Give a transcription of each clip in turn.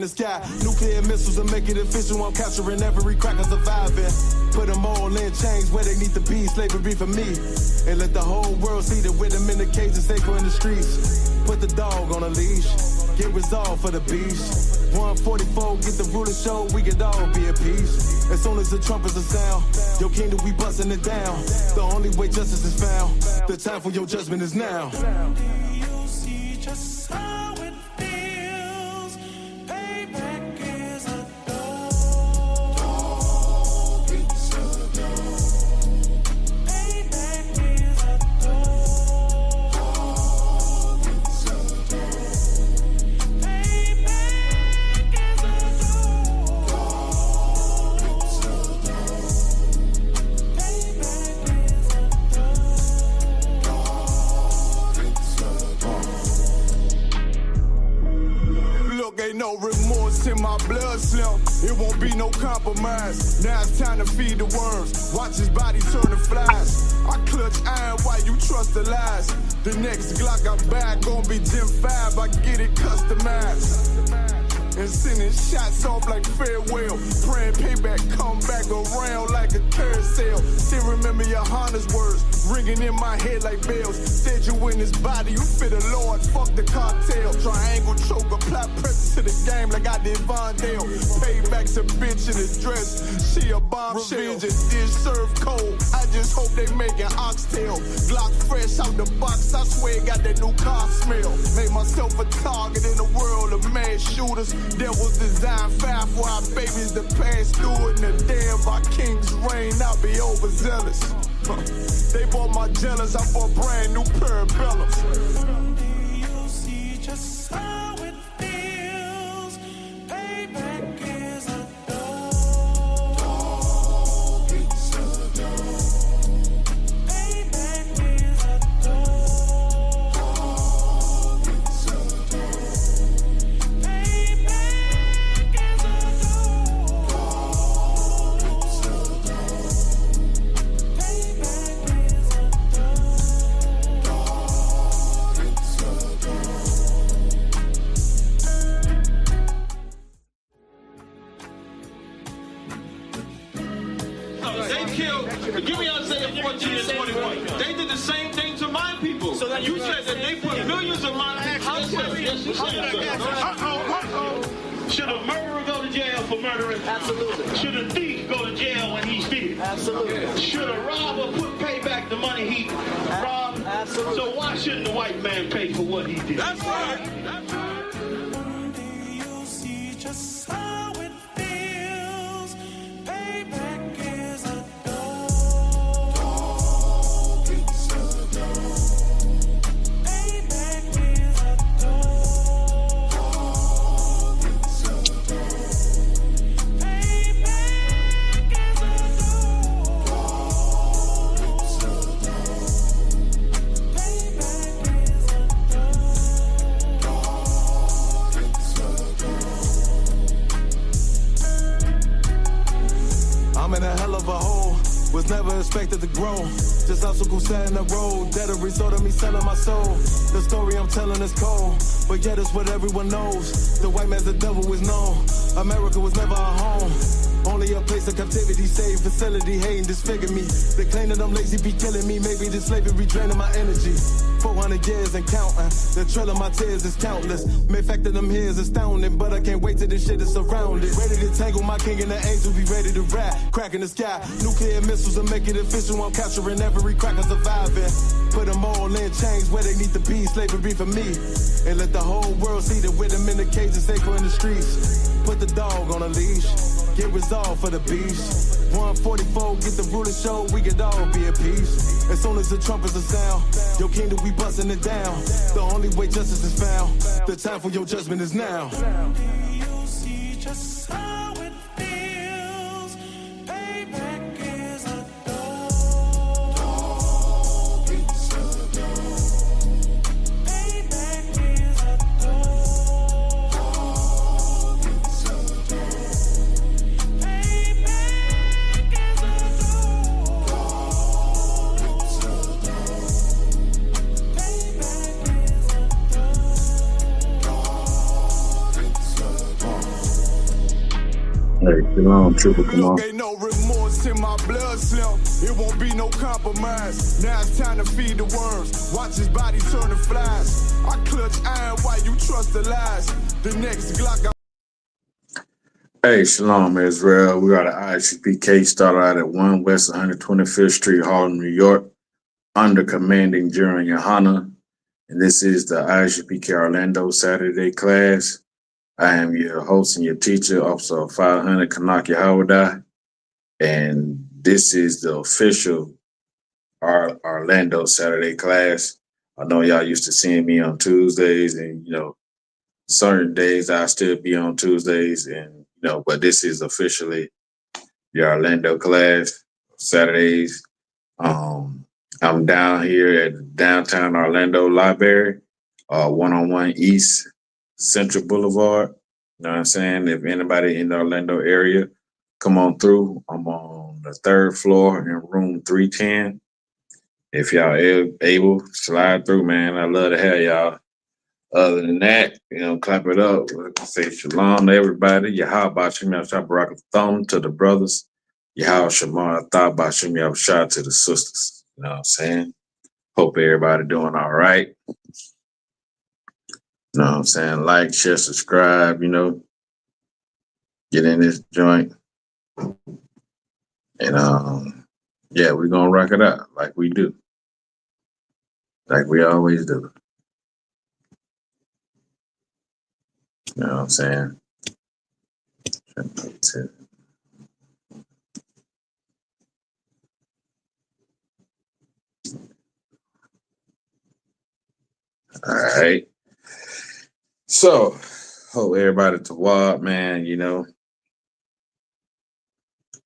The sky, nuclear missiles and make it official. I'm capturing every cracker surviving. Put them all in chains where they need to be. Slavery for me. And let the whole world see that with them in the cage and safer in the streets. Put the dog on a leash. Get resolved for the beast. 144, get the ruler show. We could all be at peace. As soon as the trumpets are sound, your kingdom we busting it down. The only way justice is found. The time for your judgment is now. Do you see just how it feels? Payback is a dog. It's a dog. Payback is a dog. It's a dog. Payback is a dog. It's a dog. Payback is a dog. Look, ain't no remorse in my blood slim. It won't be no compromise. Now it's time to feed the worms. Watch his body turn to flies. I clutch iron while you trust the lies. The next Glock I buy gon' be Gen 5. I get it customized. And sending shots off like farewell. Praying payback come back around like a carousel. Still remember your Honda's words ringing in my head like bells. Said you in his body, you fit a Lord, fuck the cartel. Triangle choke, apply pressure to the game like I did Vondale. Payback's a bitch in a dress, she a bombshell. Revenge is dish served cold, I just hope they making oxtail. Glock fresh out the box, I swear it got that new car smell. Made myself a target in a world of mad shooters. That was designed fire for our babies to pass through. In the day of our king's reign, I'll be overzealous. They bought my jealous, I bought brand new parabellums. Do you see just how it feels? Payback is a dog. It's a dog. Payback is a dog. It's a dog. Payback is a dog. It's a dog. Payback is a They killed, give me Isaiah 14 and 21. They did the same thing to my people. So you said that they put millions of my actions. Should a murderer go to jail for murdering? Absolutely. Should a thief go to jail when he steals? Absolutely. Should a robber pay back the money he robbed? Absolutely. So why shouldn't the white man pay for what he did? That's right. That's right. Do you see just how it feels? Payback is a dog. It's a dog. Payback is a dog. It's a dog. Payback is a dog. It's a dog. Payback is a I'm in a hell of a hole, was never expected to grow. Just obstacles set in the road, that a result of me selling my soul. The story I'm telling is cold, but yet it's what everyone knows. The white man's the devil is known. America was never our home. Only a place of captivity, safe facility, hating, disfigure me. They claim that I'm lazy, be killing me. Maybe the slavery draining my energy. 400 years and counting. The trail of my tears is countless. Main fact that I'm here is astounding, but I can't wait till this shit is surrounded. Ready to tangle my king and the angel, be ready to rap. Crack in the sky, nuclear missiles and make it official. I'm capturing every cracker surviving. Put them all in chains where they need to be. Slavery for me. And let the whole world see that with them in the cage and safer in the streets. Put the dog on a leash. Get resolved for the beast. 144, get the ruler show, we could all be at peace. As soon as the trumpets are sound, your kingdom we busting it down. The only way justice is found. The time for your judgment is now. Do you see just how it feels? Payback is a dog. It's a dog. Payback is a dog. It's a dog. Payback is a dog. It's a dog. Payback is a dog. Hey, Shalom, Triple, come Look, on. ain't no remorse in my blood slim. It won't be no compromise. Now it's time to feed the worms. Watch his body turn to flies. I clutch iron while you trust the lies. The next Glock Hey, Shalom, Israel. We got an ISUPK started out at 1 West 125th Street, Harlem, New York, under commanding General Yahawadah. And this is the ISUPK Orlando Saturday class. I am your host and your teacher, Officer 500 Chaanak Yahawadah. And this is the official Orlando Saturday class. I know y'all used to seeing me on Tuesdays, and certain days I still be on Tuesdays, and but this is officially the Orlando class Saturdays. I'm down here at downtown Orlando Library, 101 East Central Boulevard. You know what I'm saying? If anybody in the Orlando area, come on through. I'm on the third floor in room 310. If y'all able, slide through, man. I love to have y'all. Other than that, clap it up. Say shalom to everybody. Yahawadah Shem Yahshua Thumb to the brothers. Yahawadah Shemar Thaba Shem Yahshua to the sisters. You know what I'm saying? Hope everybody doing all right. You know what I'm saying? Like, share, subscribe, get in this joint. And yeah, we're gonna rock it out like we do. Like we always do. You know what I'm saying? All right. So, hope everybody to walk, man.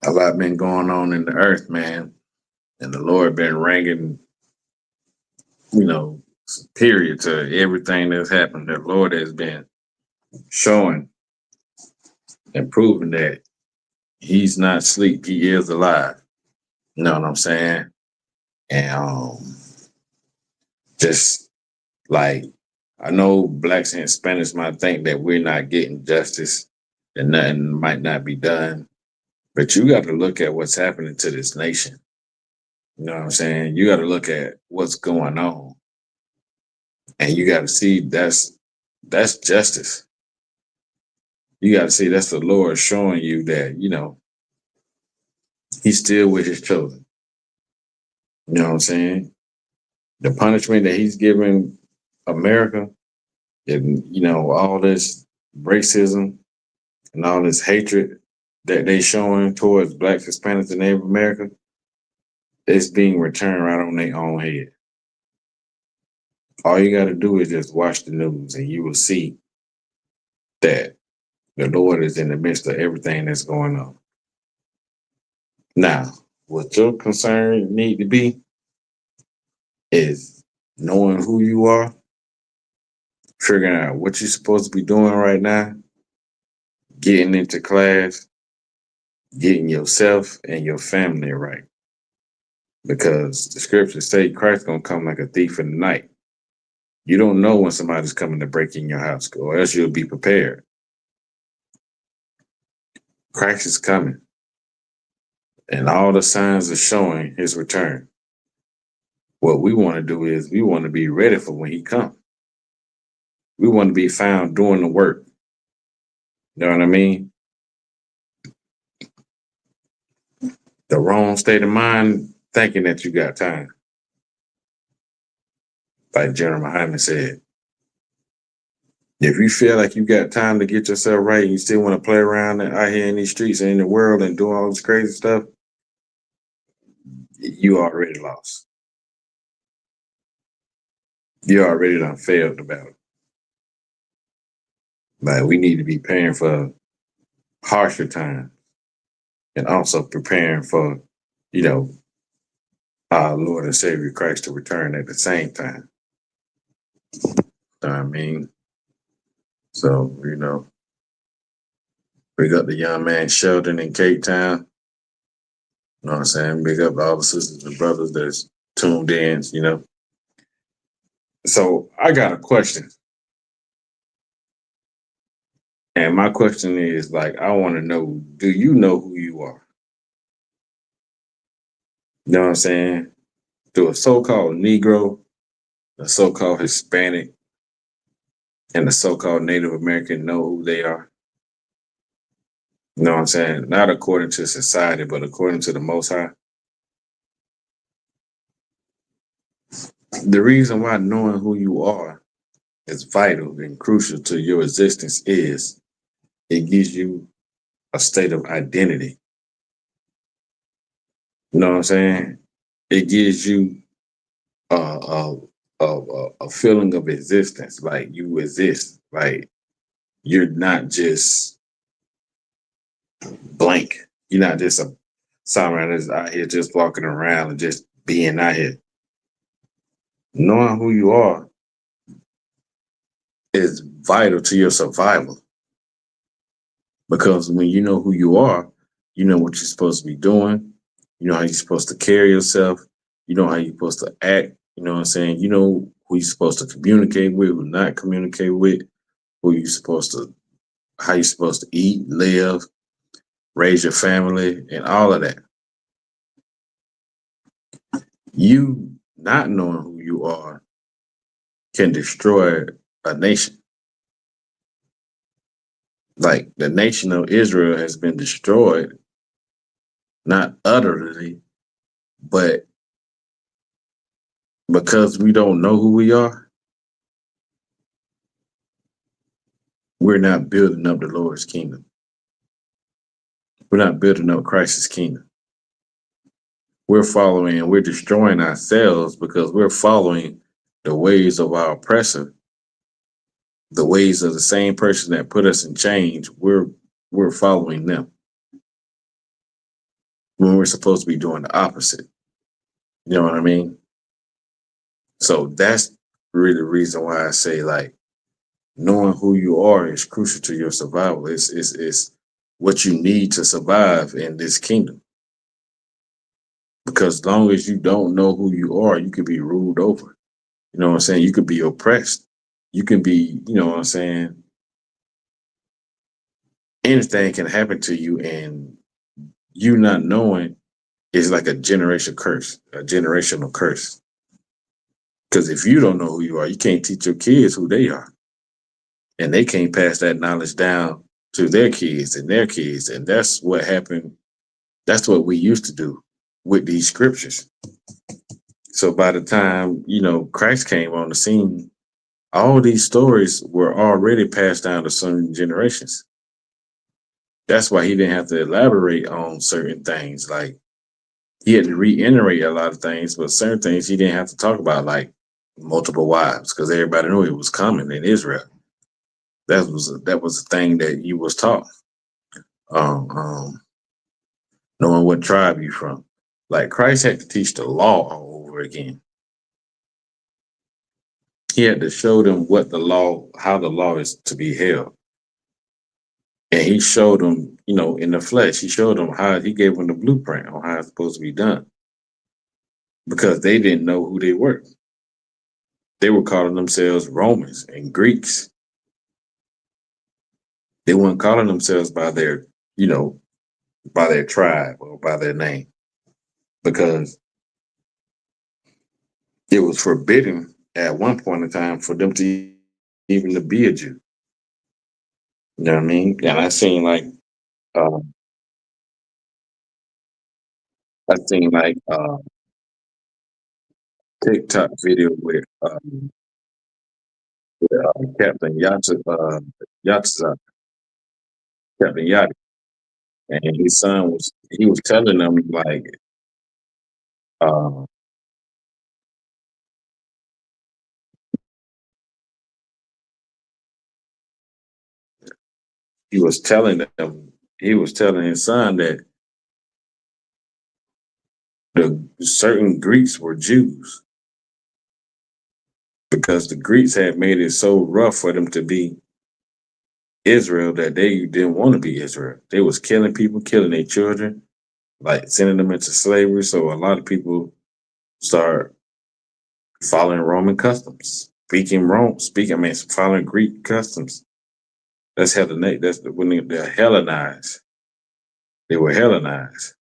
A lot been going on in the earth, man. And the Lord been ringing, period to everything that's happened. The Lord has been showing and proving that he's not asleep. He is alive. You know what I'm saying? And just like, I know blacks and Hispanics might think that we're not getting justice and nothing might not be done. But you got to look at what's happening to this nation. You know what I'm saying? You got to look at what's going on. And you got to see that's justice. You got to see that's the Lord showing you that, he's still with his children. You know what I'm saying? The punishment that he's giving America and, all this racism and all this hatred that they showing towards blacks, Hispanics, and Native America, it's being returned right on their own head. All you got to do is just watch the news and you will see that the Lord is in the midst of everything that's going on. Now, what your concern need to be is knowing who you are, figuring out what you're supposed to be doing right now, getting into class, getting yourself and your family right. Because the scriptures say Christ's gonna come like a thief in the night. You don't know when somebody's coming to break in your house, or else you'll be prepared. Christ is coming. And all the signs are showing his return. What we want to do is we want to be ready for when he comes. We want to be found doing the work. You know what I mean? The wrong state of mind, thinking that you got time. Like General Muhammad said, if you feel like you got time to get yourself right, and you still want to play around out here in these streets and in the world and do all this crazy stuff, you already lost. You already done failed the battle. Like, we need to be preparing for harsher times and also preparing for, our Lord and Savior Christ to return at the same time. You know what I mean? So, big up the young man Sheldon in Cape Town. You know what I'm saying? Big up all the sisters and brothers that's tuned in, So I got a question. And my question is like, I want to know, do you know who you are? You know what I'm saying? Do a so-called Negro, a so-called Hispanic, and the so-called Native American know who they are? You know what I'm saying? Not according to society, but according to the Most High. The reason why knowing who you are is vital and crucial to your existence is it gives you a state of identity. You know what I'm saying? It gives you a feeling of existence, like you exist, like you're not just blank. You're not just a someone that's out here just walking around and just being out here. Knowing who you are is vital to your survival because when you know who you are, you know what you're supposed to be doing. You know how you're supposed to carry yourself. You know how you're supposed to act. You know what I'm saying? You know who you're supposed to communicate with, who not communicate with, who you're supposed to, how you're supposed to eat, live, raise your family, and all of that. You not knowing who you are can destroy a nation. Like the nation of Israel has been destroyed, not utterly, but because we don't know who we are, we're not building up the Lord's kingdom. We're not building up Christ's kingdom. We're following and we're destroying ourselves because we're following the ways of our oppressor, the ways of the same person that put us in chains. We're following them when we're supposed to be doing the opposite. You know what I mean? So that's really the reason why I say like knowing who you are is crucial to your survival. It's what you need to survive in this kingdom. Because as long as you don't know who you are, you can be ruled over. You know what I'm saying? You could be oppressed. You can be, you know what I'm saying? Anything can happen to you, and you not knowing is like a generational curse. Because if you don't know who you are, you can't teach your kids who they are. And they can't pass that knowledge down to their kids and their kids. And that's what happened. That's what we used to do with these scriptures. So by the time, you know, Christ came on the scene, all these stories were already passed down to certain generations. That's why he didn't have to elaborate on certain things. Like he had to reiterate a lot of things, but certain things he didn't have to talk about, like multiple wives, because everybody knew it was coming in Israel. That was a thing that he was taught. Um, um, Knowing what tribe you from. Like Christ had to teach the law all over again. He had to show them what the law, how the law is to be held. And he showed them, you know, in the flesh, he showed them how he gave them the blueprint on how it's supposed to be done. Because they didn't know who they were. They were calling themselves Romans and Greeks. They weren't calling themselves by their, you know, by their tribe or by their name. Because it was forbidden at one point in time for them to even to be a Jew. You know what I mean? And um, I seen like TikTok video with Captain Yatza, Captain Yachty, and his son was he was telling them like uh, he was telling them he was telling his son that the certain Greeks were Jews because the Greeks had made it so rough for them to be Israel that they didn't want to be Israel. They was killing people, killing their children, like sending them into slavery. So a lot of people start following Roman customs, following Greek customs. That's Hellenate. That's when they're Hellenized. They were Hellenized.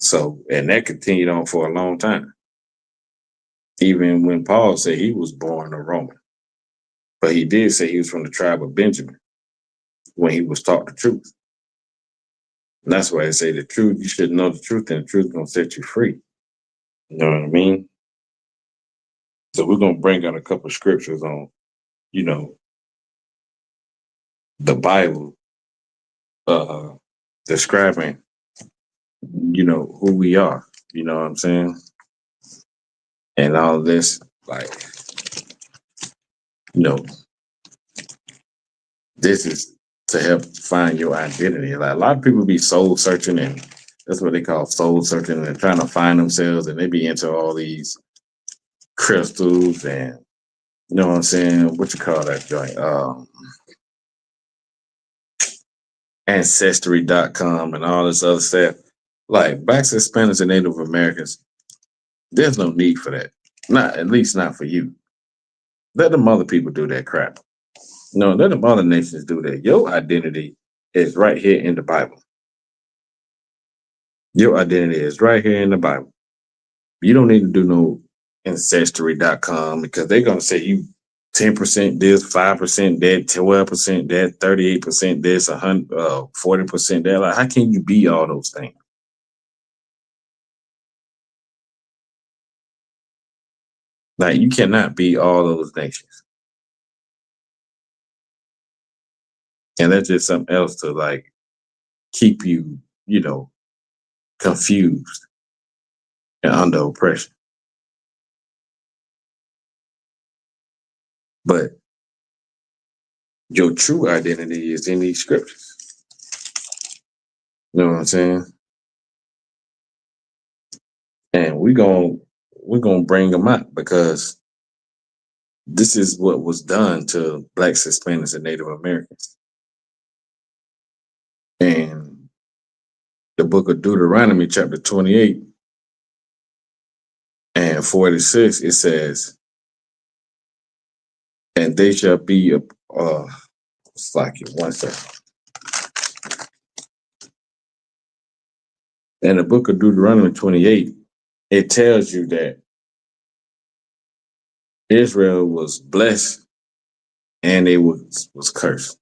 So, and that continued on for a long time. Even when Paul said he was born a Roman, but he did say he was from the tribe of Benjamin when he was taught the truth. And that's why I say the truth, you should know the truth, and the truth is going to set you free. You know what I mean? So we're going to bring out a couple of scriptures on, you know, the Bible describing, you know, who we are. You know what I'm saying? And all this, like, you know, this is to help find your identity. Like a lot of people be soul searching, and that's what they call soul searching, and trying to find themselves, and they be into all these crystals and, you know what I'm saying? What you call that joint? Ancestry.com and all this other stuff. Like blacks, Hispanics, and Native Americans, there's no need for that. Not, at least not for you. Let them other people do that crap. No, let them other nations do that. Your identity is right here in the Bible. Your identity is right here in the Bible. You don't need to do no ancestry.com because they're going to say you 10% this, 5% that, 12% that, 38% this, 40% that. Like, how can you be all those things? Like, you cannot be all those nations. And that's just something else to like keep you, you know, confused and under oppression. But your true identity is in these scriptures. You know what I'm saying? And we're gonna bring them out because this is what was done to blacks, Hispanics, and Native Americans. And the book of Deuteronomy, chapter 28 and 46, it says, and they shall be it's like it 1 second. In the book of Deuteronomy 28, it tells you that Israel was blessed and it was cursed.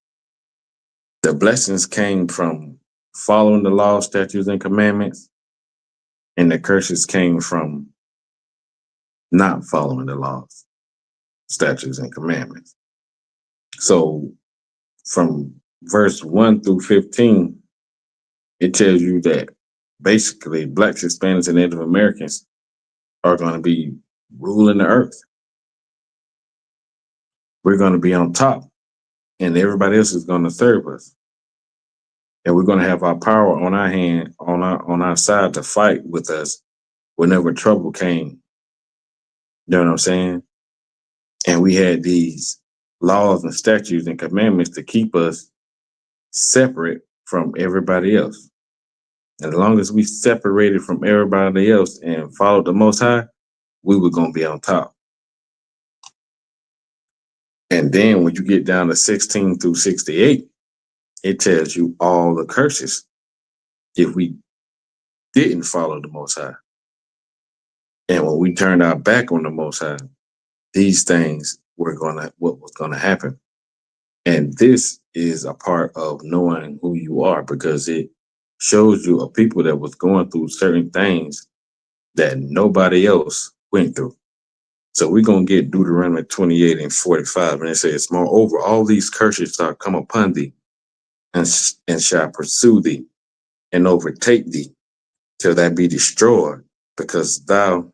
The blessings came from following the law, statutes, and commandments, and the curses came from not following the laws, statutes, and commandments. So from verse 1 through 15, it tells you that basically blacks, Hispanics, and Native Americans are going to be ruling the earth. We're going to be on top, and everybody else is going to serve us. And we're going to have our power on our hand, on our side to fight with us whenever trouble came. You know what I'm saying? And we had these laws and statutes and commandments to keep us separate from everybody else. And as long as we separated from everybody else and followed the Most High, we were going to be on top. And then when you get down to 16 through 68, it tells you all the curses if we didn't follow the Most High. And when we turned our back on the Most High, these things were what was gonna happen. And this is a part of knowing who you are because it shows you a people that was going through certain things that nobody else went through. So we're gonna get Deuteronomy 28 and 45, and it says, "Moreover, all these curses shall come upon thee, and shall pursue thee, and overtake thee, till thou be destroyed, because thou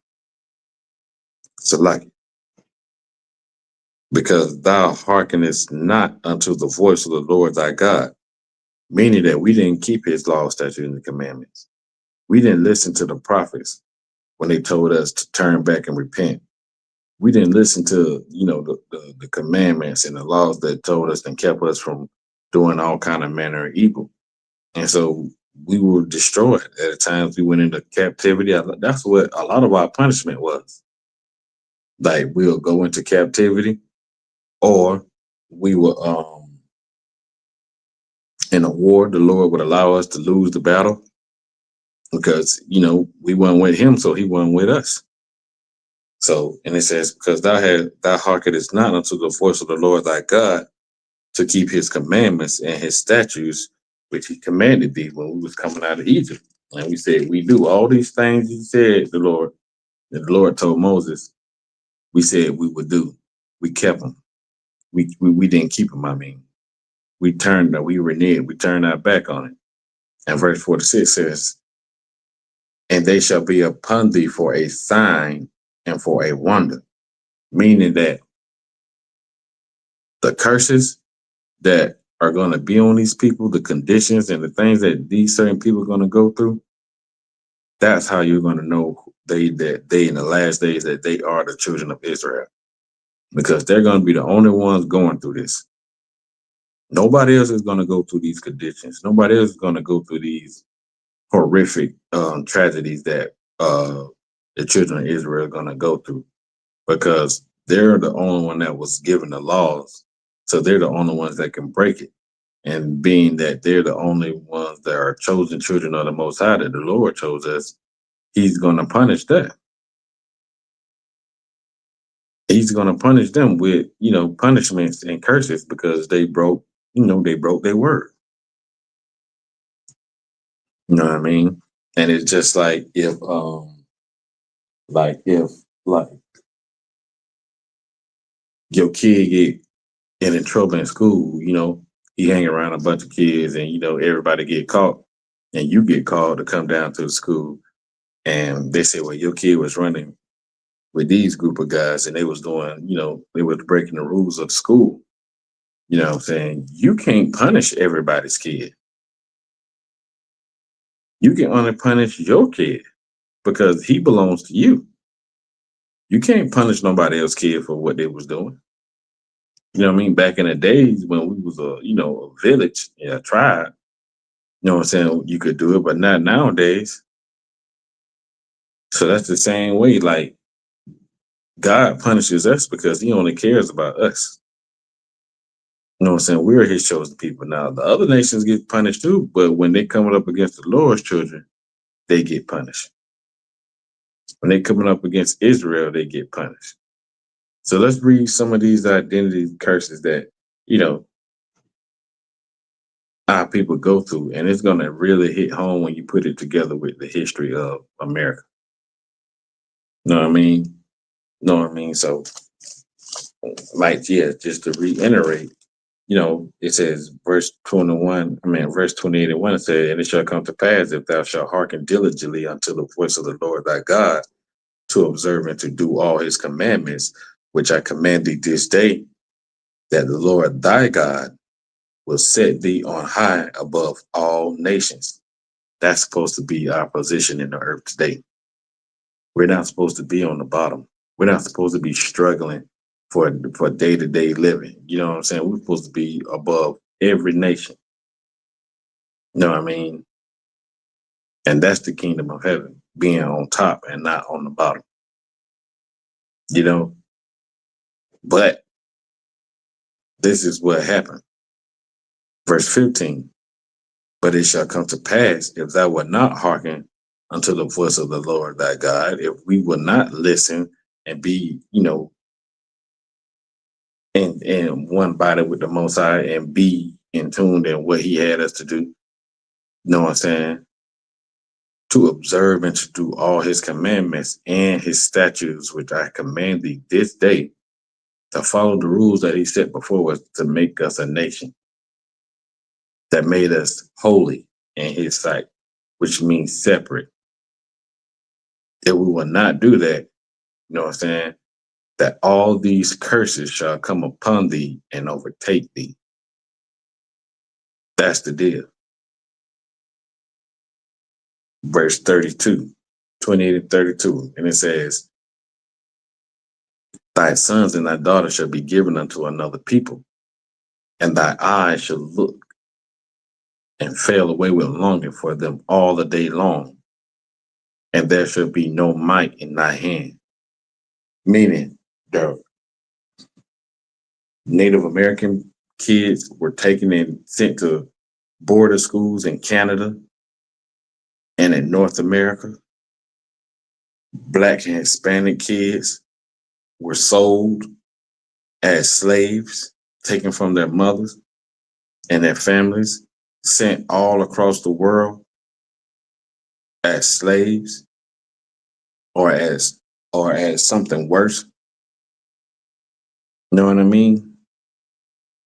hearkenest not unto the voice of the Lord thy God," meaning that we didn't keep his law, statutes, and commandments. We didn't listen to the prophets when they told us to turn back and repent. We didn't listen to, the commandments and the laws that told us and kept us from doing all kind of manner of evil. And so we were destroyed at the times we went into captivity. That's what a lot of our punishment was. Like we'll go into captivity, or we were in a war, the Lord would allow us to lose the battle because we weren't with Him, so He wasn't with us. So, and it says, because thou hearkenest not unto the voice of the Lord thy God to keep His commandments and His statutes, which He commanded thee when we was coming out of Egypt. And we said, we do all these things He said, the Lord told Moses, we said we would do. We kept them. We didn't keep them. I mean, we reneged. We turned our back on it. And verse 46 says, and they shall be upon thee for a sign and for a wonder, meaning that the curses that are going to be on these people, the conditions and the things that these certain people are going to go through, that's how you're going to know that they in the last days that they are the children of Israel, because they're going to be the only ones going through this. Nobody else is going to go through these conditions. Nobody else is going to go through these horrific tragedies that the children of Israel are going to go through, because they're the only one that was given the laws. So they're the only ones that can break it. And being that they're the only ones that are chosen children of the Most High, that the Lord chose us, He's going to punish that. He's going to punish them with, punishments and curses because they broke their word. You know what I mean? And it's just like if your kid get in trouble in school, he hang around a bunch of kids and, everybody get caught and you get called to come down to the school and they say, well, your kid was running with these group of guys and they was doing, they was breaking the rules of school. You know what I'm saying? You can't punish everybody's kid. You can only punish your kid because he belongs to you. You can't punish nobody else's kid for what they was doing. You know what I mean? Back in the days when we was a village, a tribe, you know what I'm saying? You could do it, but not nowadays. So that's the same way. Like God punishes us because He only cares about us. You know what I'm saying? We're His chosen people. Now the other nations get punished too, but when they coming up against the Lord's children, they get punished. When they coming up against Israel, they get punished. So let's read some of these identity curses that, our people go through. And it's going to really hit home when you put it together with the history of America. You know what I mean? So, just to reiterate, it says verse 28 and 1, it says, and it shall come to pass if thou shalt hearken diligently unto the voice of the Lord thy God to observe and to do all His commandments, which I command thee this day, that the Lord thy God will set thee on high above all nations. That's supposed to be our position in the earth today. We're not supposed to be on the bottom. We're not supposed to be struggling for day-to-day living. You know what I'm saying? We're supposed to be above every nation. You know what I mean? And that's the kingdom of heaven, being on top and not on the bottom. But this is what happened. Verse 15, but it shall come to pass if thou wilt not hearken unto the voice of the Lord thy God, if we will not listen and be, in one body with the Most High and be in tune in what He had us to do. You know what I'm saying? To observe and to do all His commandments and His statutes, which I command thee this day, to follow the rules that He set before us to make us a nation that made us holy in His sight, which means separate. If we will not do that, you know what I'm saying, that all these curses shall come upon thee and overtake thee. That's the deal. Verse 32, 28 and 32, and it says, thy sons and thy daughters shall be given unto another people, and thy eyes shall look and fail away with longing for them all the day long, and there shall be no might in thy hand. Meaning, Native American kids were taken and sent to border schools in Canada and in North America. Black and Hispanic kids were sold as slaves, taken from their mothers and their families, sent all across the world as slaves or as something worse. You know what I mean?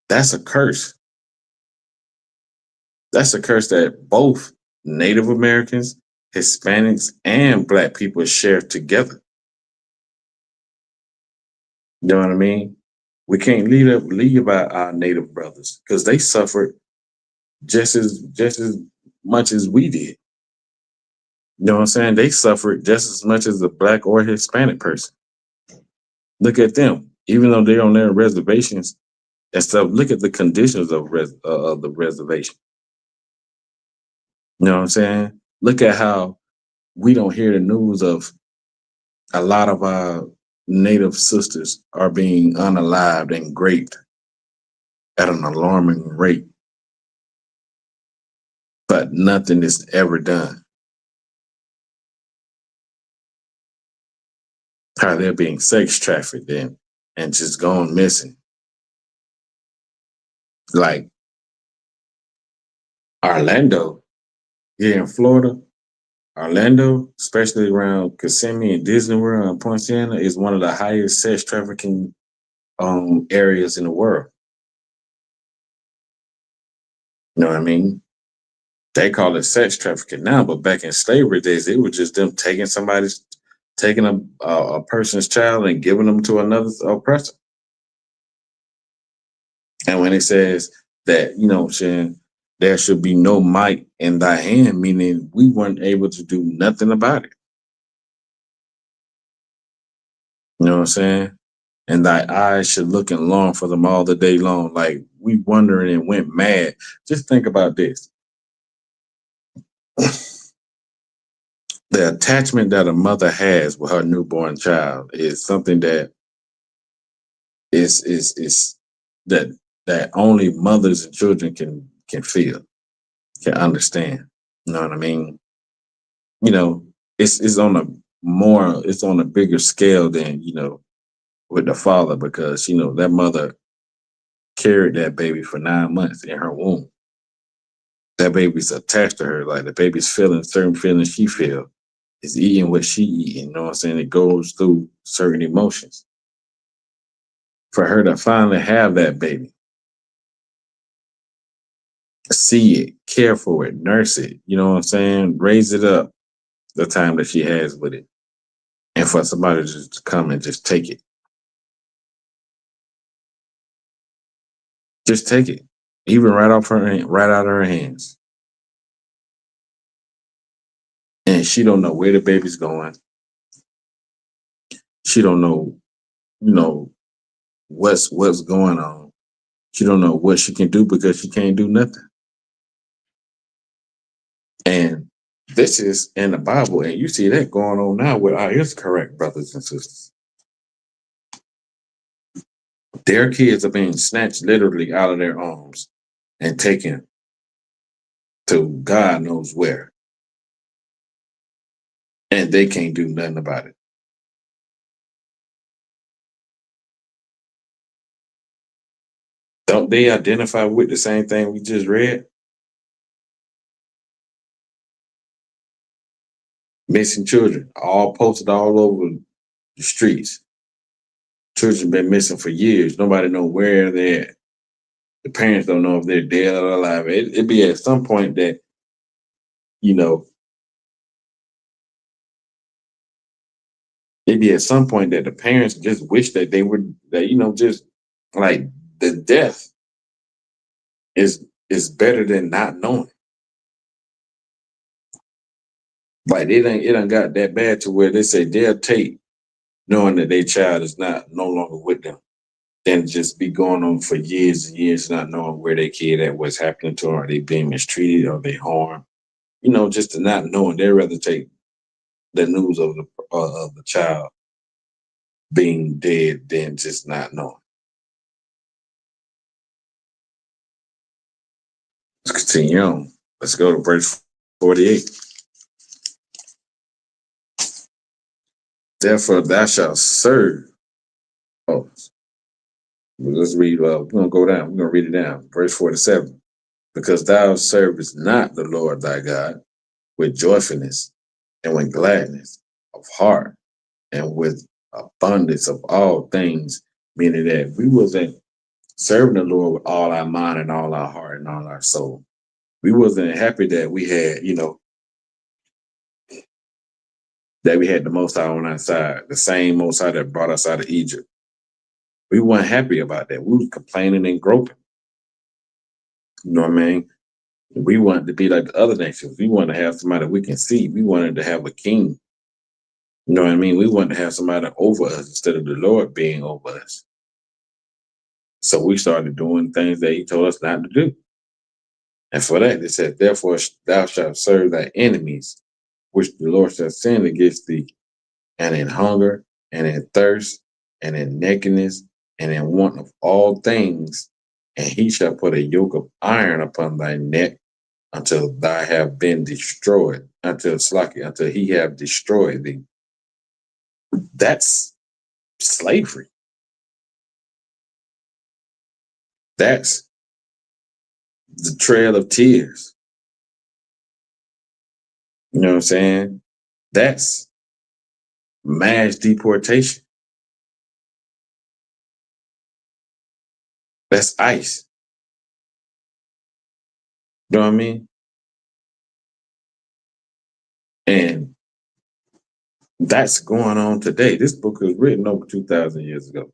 That's a curse. That's a curse that both Native Americans, Hispanics, and Black people share together. You know what I mean? We can't leave out our Native brothers because they suffered just as much as we did. You know what I'm saying? They suffered just as much as a Black or Hispanic person. Look at them. Even though they're on their reservations and stuff, look at the conditions of the reservation. You know what I'm saying? Look at how we don't hear the news of a lot of our Native sisters are being unalived and raped at an alarming rate, but nothing is ever done. How they're being sex trafficked and just gone missing. Like Orlando, here in Florida, Orlando, especially around Kissimmee and Disney World and Poinciana, is one of the highest sex trafficking areas in the world. You know what I mean? They call it sex trafficking now, but back in slavery days, it was just them taking a person's child and giving them to another oppressor. And when it says that, saying there should be no might in thy hand, meaning we weren't able to do nothing about it. You know what I'm saying? And thy eyes should look and long for them all the day long. Like we wondering and went mad. Just think about this. The attachment that a mother has with her newborn child is something that is that only mothers and children can feel, can understand. You know what I mean? You know, it's on a bigger scale than, with the father, because, that mother carried that baby for 9 months in her womb. That baby's attached to her, like the baby's feeling certain feelings she feel, is eating what she eating, you know what I'm saying? It goes through certain emotions. For her to finally have that baby, see it, care for it, nurse it, you know what I'm saying? Raise it up the time that she has with it. And for somebody to just come and just take it. Just take it. Even right out of her hands. And she don't know where the baby's going. She don't know, what's going on. She don't know what she can do because she can't do nothing. And this is in the Bible, and you see that going on now with our correct brothers and sisters. Their kids are being snatched literally out of their arms and taken to God knows where. And they can't do nothing about it. Don't they identify with the same thing we just read? Missing children, all posted all over the streets. Children been missing for years. Nobody know where they're at. The parents don't know if they're dead or alive. It'd be at some point that, the parents just wish that they would, just like the death is better than not knowing. Like it done got that bad to where they say they'll take knowing that their child is no longer with them than just be going on for years and years not knowing where their kid at, what's happening to them, are they being mistreated, or they harmed. Just to not knowing, they'd rather take the news of the child being dead than just not knowing. Let's continue on. Let's go to verse 48. Therefore thou shalt serve. Oh, let's read. We're going to go down. We're going to read it down. Verse 47. Because thou servest not the Lord thy God with joyfulness and with gladness of heart and with abundance of all things, meaning that we wasn't serving the Lord with all our mind and all our heart and all our soul. We wasn't happy that we had, that we had the Most High on our side, the same Most High that brought us out of Egypt. We weren't happy about that. We was complaining and groping. You know what I mean? We wanted to be like the other nations. We wanted to have somebody we can see. We wanted to have a king. You know what I mean? We wanted to have somebody over us instead of the Lord being over us. So we started doing things that he told us not to do. And for that, it said, therefore thou shalt serve thy enemies, which the Lord shall send against thee, and in hunger, and in thirst, and in nakedness, and in want of all things. And he shall put a yoke of iron upon thy neck until thou have been destroyed, until he have destroyed thee. That's slavery. That's the trail of tears. You know what I'm saying? That's mass deportation. That's ICE. You know what I mean? And that's going on today. This book was written over 2,000 years ago.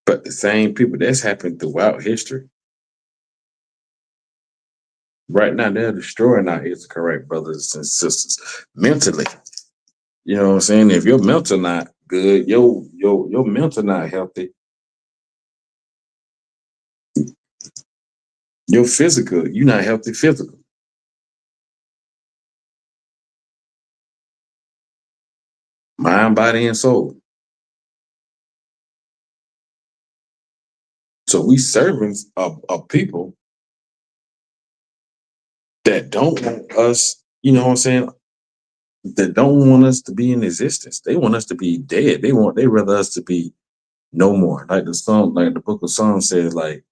But the same people, that's happened throughout history. Right now, they're destroying our correct brothers and sisters mentally. You know what I'm saying? If your mental not good, your mental not healthy, your physical, you're not healthy physical. Mind, body, and soul. So we servants of people that don't want us, you know what I'm saying, that don't want us to be in existence. They want us to be dead. They rather us to be no more. Like the book of Psalms says, like,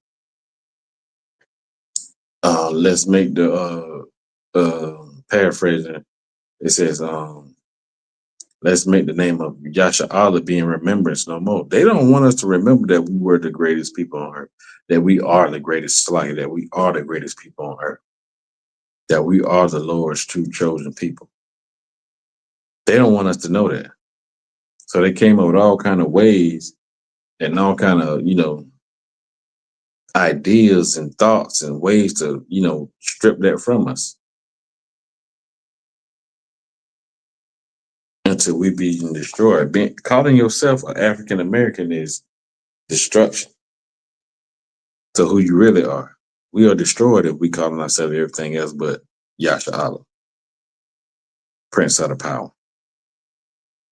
let's make the paraphrasing. It says, let's make the name of Yahawadah be in remembrance no more. They don't want us to remember that we were the greatest people on earth, that we are the greatest slave, that we are the greatest people on earth, that we are the Lord's true chosen people. They don't want us to know that. So they came up with all kind of ways and all kind of, ideas and thoughts and ways to, strip that from us until we be destroyed. Calling yourself an African American is destruction to who you really are. We are destroyed if we calling ourselves everything else but Yahawadah, Prince of the Power,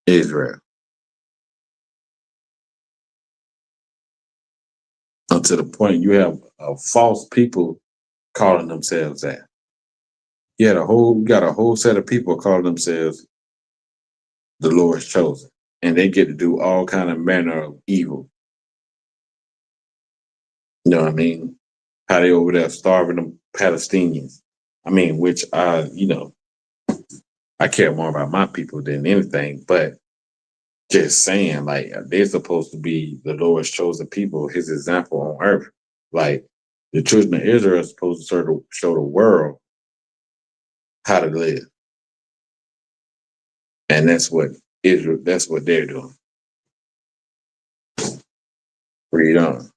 Israel. Until the point you have false people calling themselves that. You got a whole set of people calling themselves the Lord's chosen, and they get to do all kind of manner of evil. You know what I mean? How they over there starving them Palestinians. I mean, which I care more about my people than anything, but just saying, like, they're supposed to be the Lord's chosen people, his example on earth. Like, the children of Israel are supposed to show the world how to live. And that's what they're doing. Read on.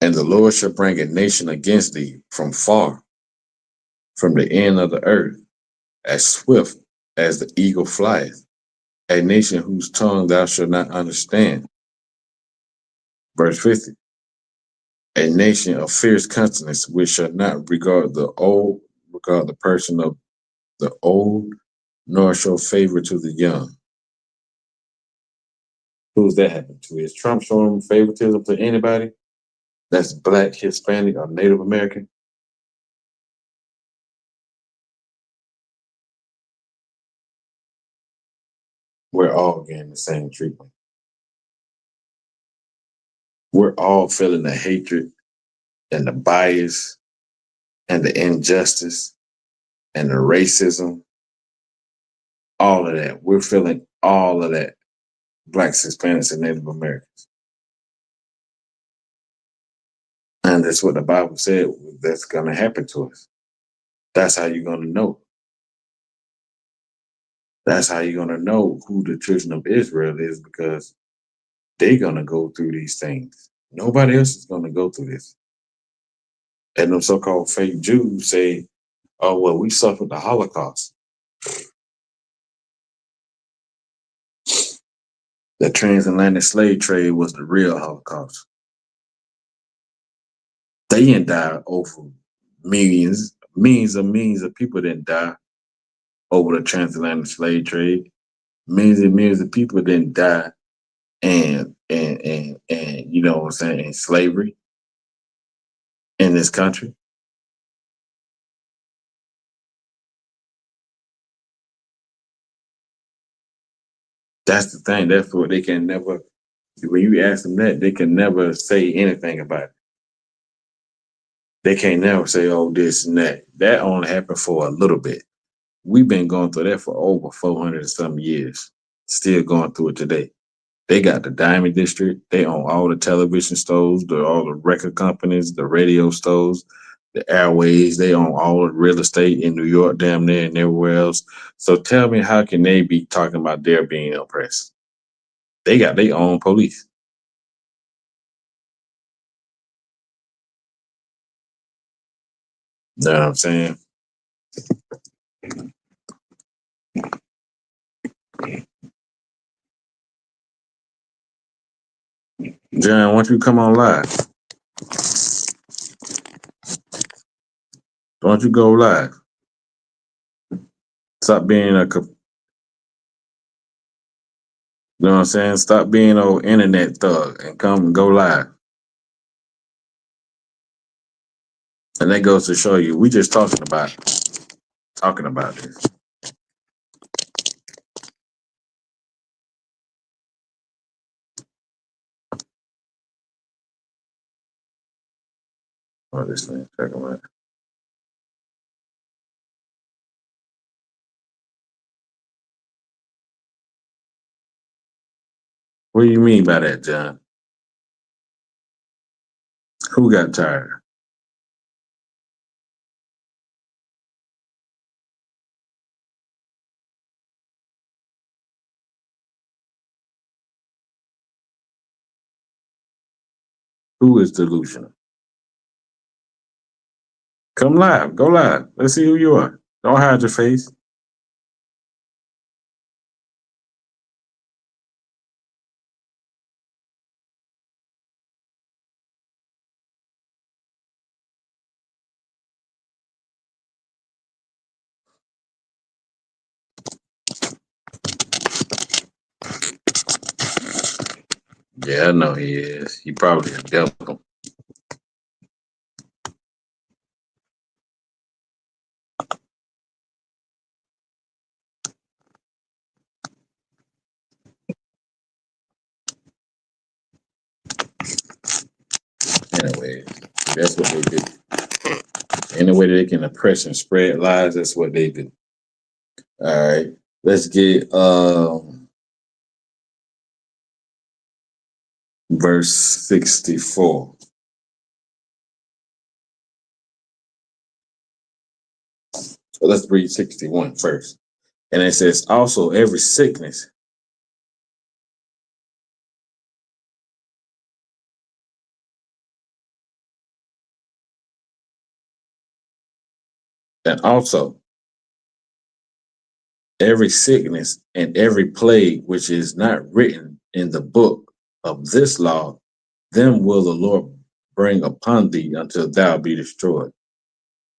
And the Lord shall bring a nation against thee from far, from the end of the earth, as swift as the eagle flieth, a nation whose tongue thou shalt not understand. Verse 50. A nation of fierce countenance, which shall not regard the person of the old, nor show favor to the young. Who's that happened to? Is Trump showing favoritism to anybody that's Black, Hispanic, or Native American? We're all getting the same treatment. We're all feeling the hatred and the bias and the injustice and the racism, all of that. We're feeling all of that, Blacks, Hispanics, and Native Americans. And that's what the Bible said that's going to happen to us. That's how you're going to know. That's how you're going to know who the children of Israel is, because they're going to go through these things. Nobody else is going to go through this. And them so-called fake Jews say, oh, well, we suffered the Holocaust. The transatlantic slave trade was the real Holocaust. They didn't die over millions of people didn't die over the transatlantic slave trade. Millions and millions of people didn't die and you know what I'm saying, in slavery in this country. That's the thing. That's what they can never, when you ask them that, they can never say anything about it. They can't never say, oh, this and that. That only happened for a little bit. We've been going through that for over 400 and some years, still going through it today. They got the Diamond District. They own all the television stores, all the record companies, the radio stores, the airways. They own all the real estate in New York, damn near, and everywhere else. So tell me, how can they be talking about they're being oppressed? They got their own police. You know what I'm saying? John, why don't you come on live? Why don't you go live? Stop being a, you know what I'm saying? Stop being an internet thug and come and go live. And that goes to show you, we just talking about this. Oh, this thing, check them out. What do you mean by that, John? Who got tired? Who is delusional? Come live. Go live. Let's see who you are. Don't hide your face. Yeah, I know he is. He probably a devil. Anyway, that's what they do. Any way that they can oppress and spread lies, that's what they do. All right. Let's get verse 64. So let's read 61 first. And it says, also every sickness and also every sickness and every plague which is not written in the book of this law, them will the Lord bring upon thee until thou be destroyed.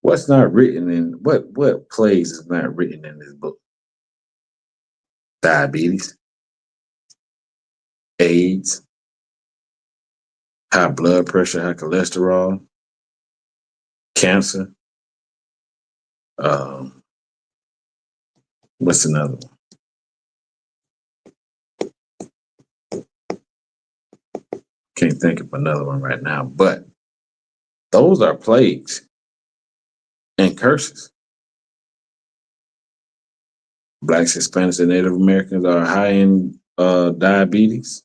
What's not written in what plagues is not written in this book? Diabetes, AIDS, high blood pressure, high cholesterol, cancer. Um, what's another one? Can't think of another one right now, but those are plagues and curses. Blacks, Hispanics, and Native Americans are high in diabetes.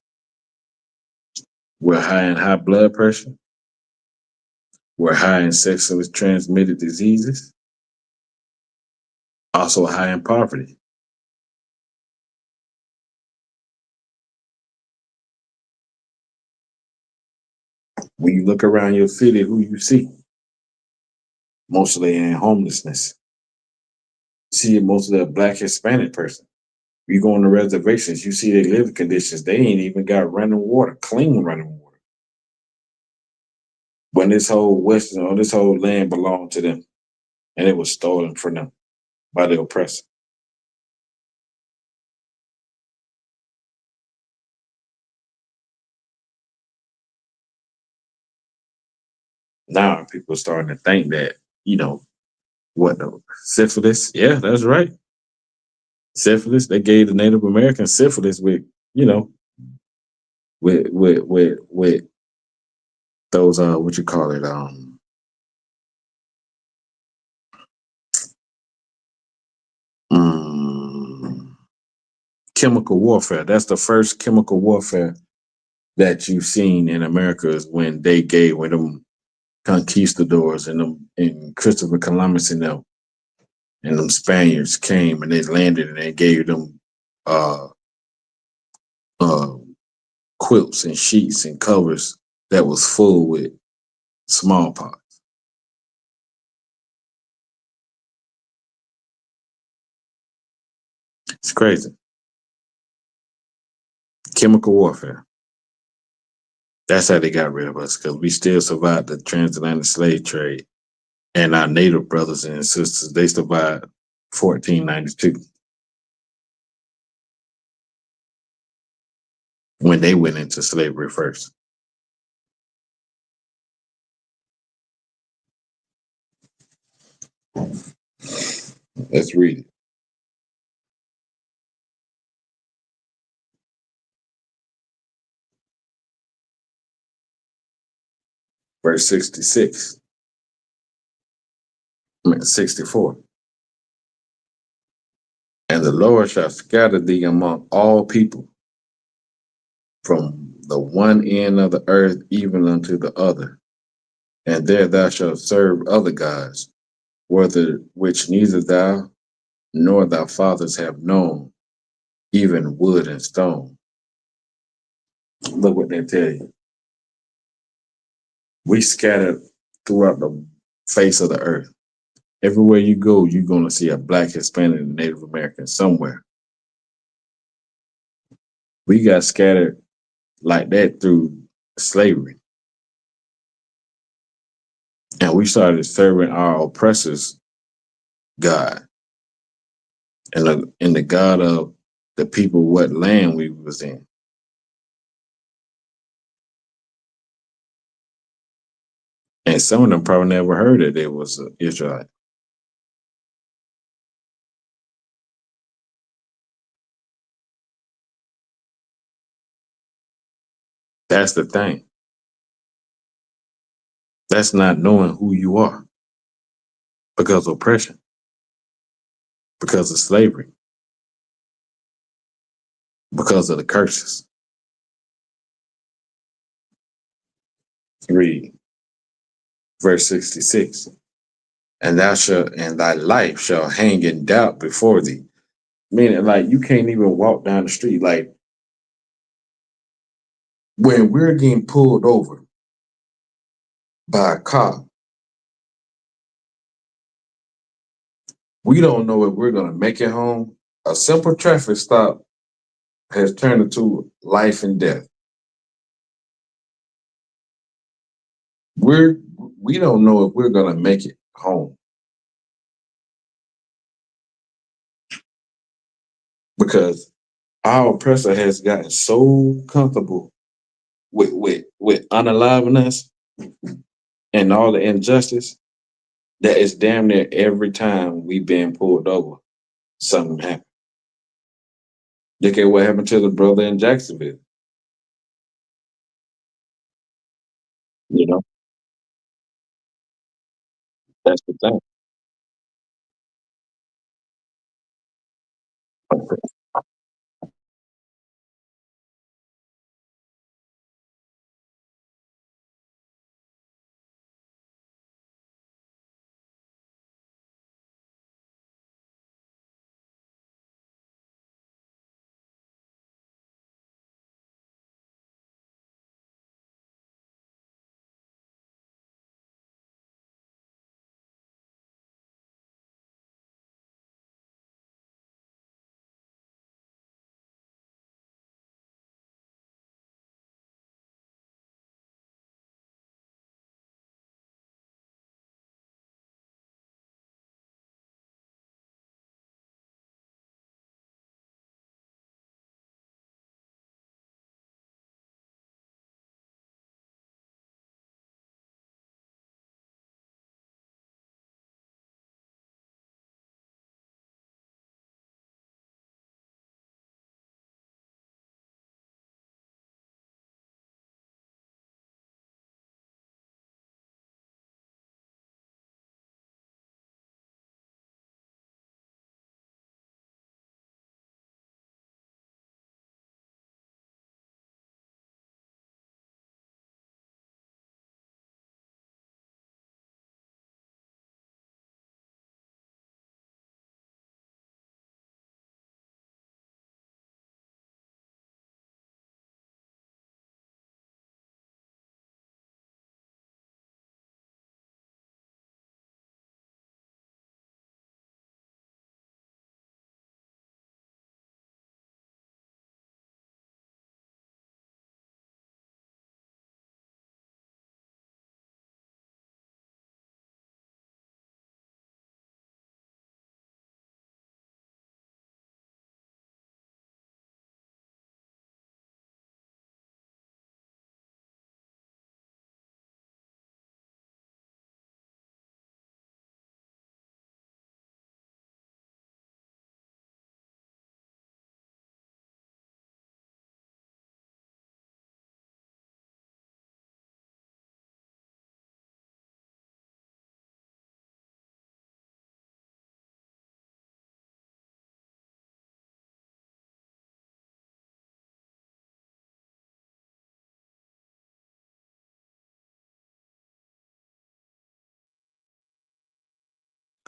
We're high in high blood pressure. We're high in sexually transmitted diseases. Also high in poverty. When you look around your city, who you see? Mostly in homelessness. See mostly a Black Hispanic person. You go on the reservations, you see their living conditions. They ain't even got running water, clean running water. When this whole Western or this whole land belonged to them, and it was stolen from them by the oppressor. Now people are starting to think that, what the syphilis? Yeah, that's right. Syphilis. They gave the Native Americans syphilis with, with those what you call it, mm, chemical warfare. That's the first chemical warfare that you've seen in America is when them conquistadors and Christopher Columbus and them Spaniards came and they landed and they gave them uh uh quilts and sheets and covers that was full with smallpox. It's crazy. Chemical warfare. That's how they got rid of us, because we still survived the transatlantic slave trade. And our native brothers and sisters, they survived 1492 when they went into slavery first. Let's read it. Verse 66. 64. And the Lord shall scatter thee among all people, from the one end of the earth even unto the other. And there thou shalt serve other gods, whether which neither thou nor thy fathers have known, even wood and stone. Look what they tell you. We scattered throughout the face of the earth. Everywhere you go, you're going to see a Black, Hispanic, and Native American somewhere. We got scattered like that through slavery. And we started serving our oppressors God and the God of the people, what land we was in. And some of them probably never heard that there was an Israelite. That's the thing. That's not knowing who you are because of oppression, because of slavery, because of the curses. Read verse 66. And thy life shall hang in doubt before thee. Meaning, like, you can't even walk down the street. Like, when we're getting pulled over by a cop, we don't know if we're going to make it home. A simple traffic stop has turned into life and death. We don't know if we're going to make it home because our oppressor has gotten so comfortable with unaliving us and all the injustice that it's damn near every time we been pulled over, something happened. Look at what happened to the brother in Jacksonville. You know, that's the thing.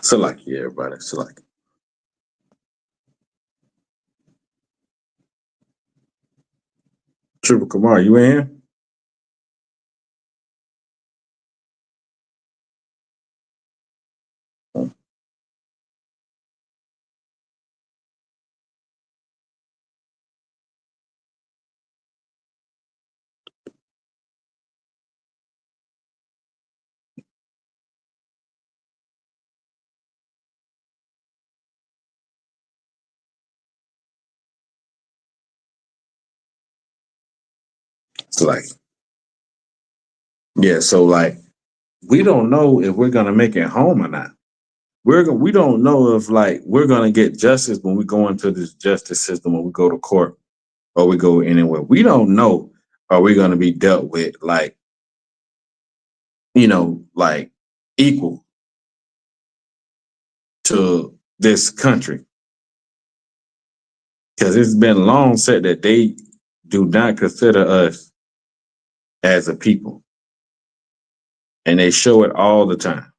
So like, yeah, everybody. So like, Triple Kamar, you in here? So like, yeah. So like, we don't know if we're gonna make it home or not. We don't know if like we're gonna get justice when we go into this justice system, when we go to court or we go anywhere. We don't know are we gonna be dealt with like, like equal to this country. Because it's been long said that they do not consider us as a people. And they show it all the time.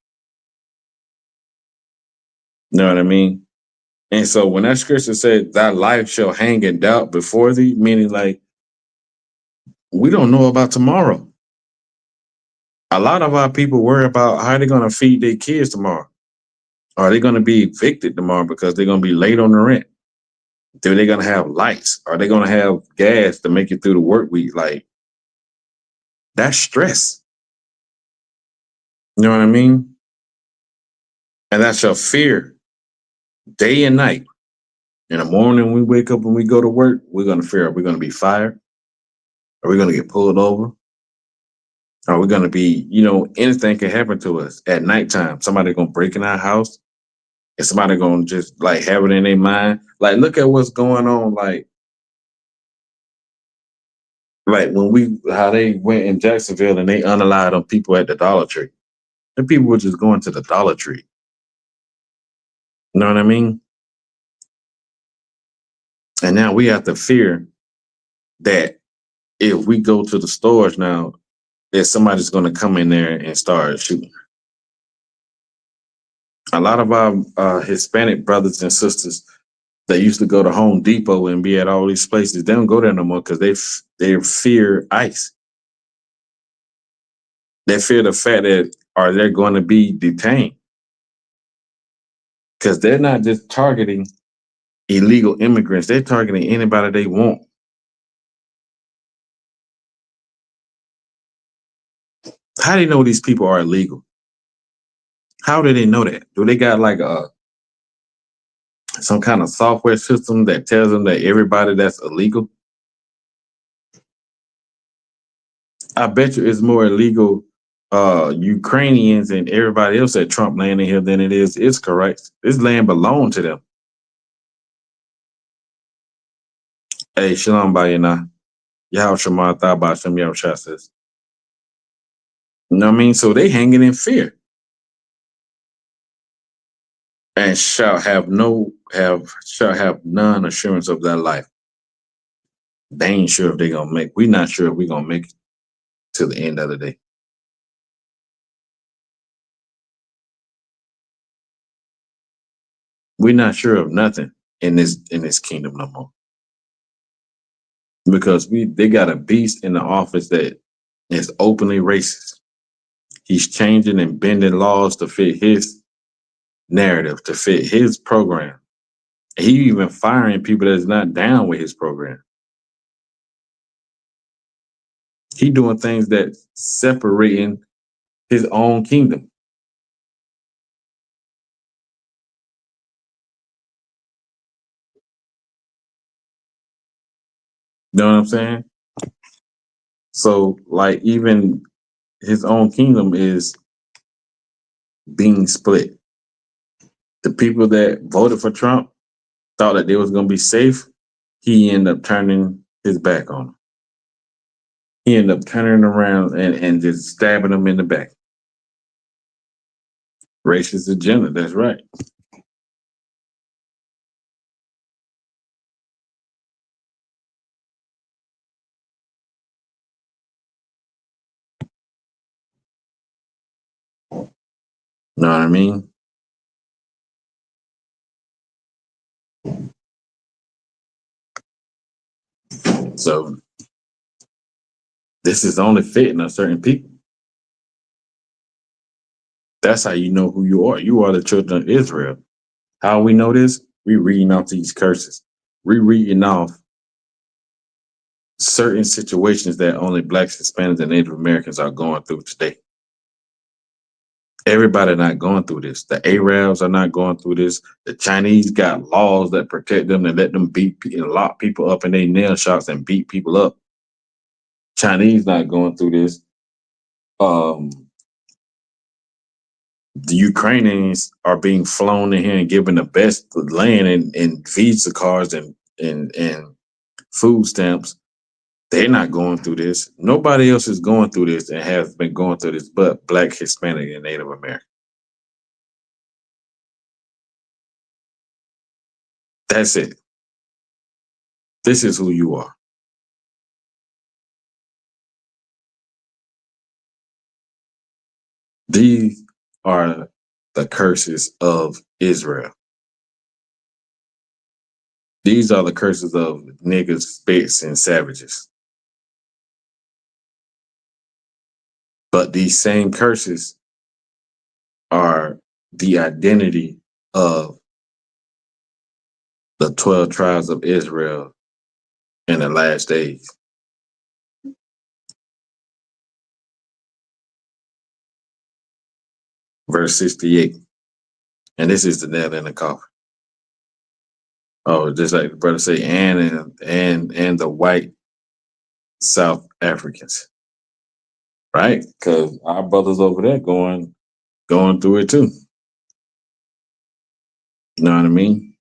You know what I mean? And so when that scripture said that life shall hang in doubt before thee, meaning like we don't know about tomorrow. A lot of our people worry about how they're going to feed their kids tomorrow. Are they going to be evicted tomorrow because they're going to be late on the rent? Are they going to have lights? Are they going to have gas to make it through the work week? Like, that's stress. You know what I mean? And that's your fear day and night. In the morning, we wake up and we go to work, we're going to fear, are we going to be fired? Are we going to get pulled over? Are we going to be, anything can happen to us at nighttime? Somebody going to break in our house and somebody going to just like have it in their mind. Like, look at what's going on. Like how they went in Jacksonville and they unalived them people at the Dollar Tree. And people were just going to the Dollar Tree. You know what I mean? And now we have to fear that if we go to the stores now, that somebody's going to come in there and start shooting. A lot of our Hispanic brothers and sisters that used to go to Home Depot and be at all these places, they don't go there no more because they fear ICE. They fear the fact that are they going to be detained? Because they're not just targeting illegal immigrants; they're targeting anybody they want. How do they know these people are illegal? How do they know that? Do they got like some kind of software system that tells them that everybody that's illegal? I bet you it's more illegal Ukrainians and everybody else that Trump landing here than it is correct. This land belonged to them. Hey, Shalom Bayana. Yahweh Shema Thaba Shem Yahweh says. You know what I mean? So they hanging in fear. And shall have none assurance of that life. They ain't sure if they're gonna make. We're not sure if we're gonna make it to the end of the day. We're not sure of nothing in this kingdom no more. Because they got a beast in the office that is openly racist. He's changing and bending laws to fit his narrative, to fit his program. He even firing people that's not down with his program. He doing things that separating his own kingdom. You know what I'm saying? So, like, even his own kingdom is being split. The people that voted for Trump thought that they was going to be safe. He ended up turning his back on them. He ended up turning around and just stabbing them in the back. Racist agenda, that's right. Know what I mean? So this is only fitting a certain people. That's how you know who you are. You are the children of Israel. How we know this? We reading off these curses. We reading off certain situations that only Blacks, Hispanics, and Native Americans are going through today. Everybody not going through this. The Arabs are not going through this. The Chinese got laws that protect them and let them beat and lock people up in their nail shops and beat people up. Chinese not going through this. The Ukrainians are being flown in here and given the best land and visa cards and food stamps. They're not going through this. Nobody else is going through this and has been going through this but Black, Hispanic, and Native American. That's it. This is who you are. These are the curses of Israel. These are the curses of niggas, spits, and savages. But these same curses are the identity of the 12 tribes of Israel in the last days. Verse 68. And this is the nail in the coffin. Oh, just like the brother say, and the white South Africans, right? Because our brothers over there going through it too. You know what I mean?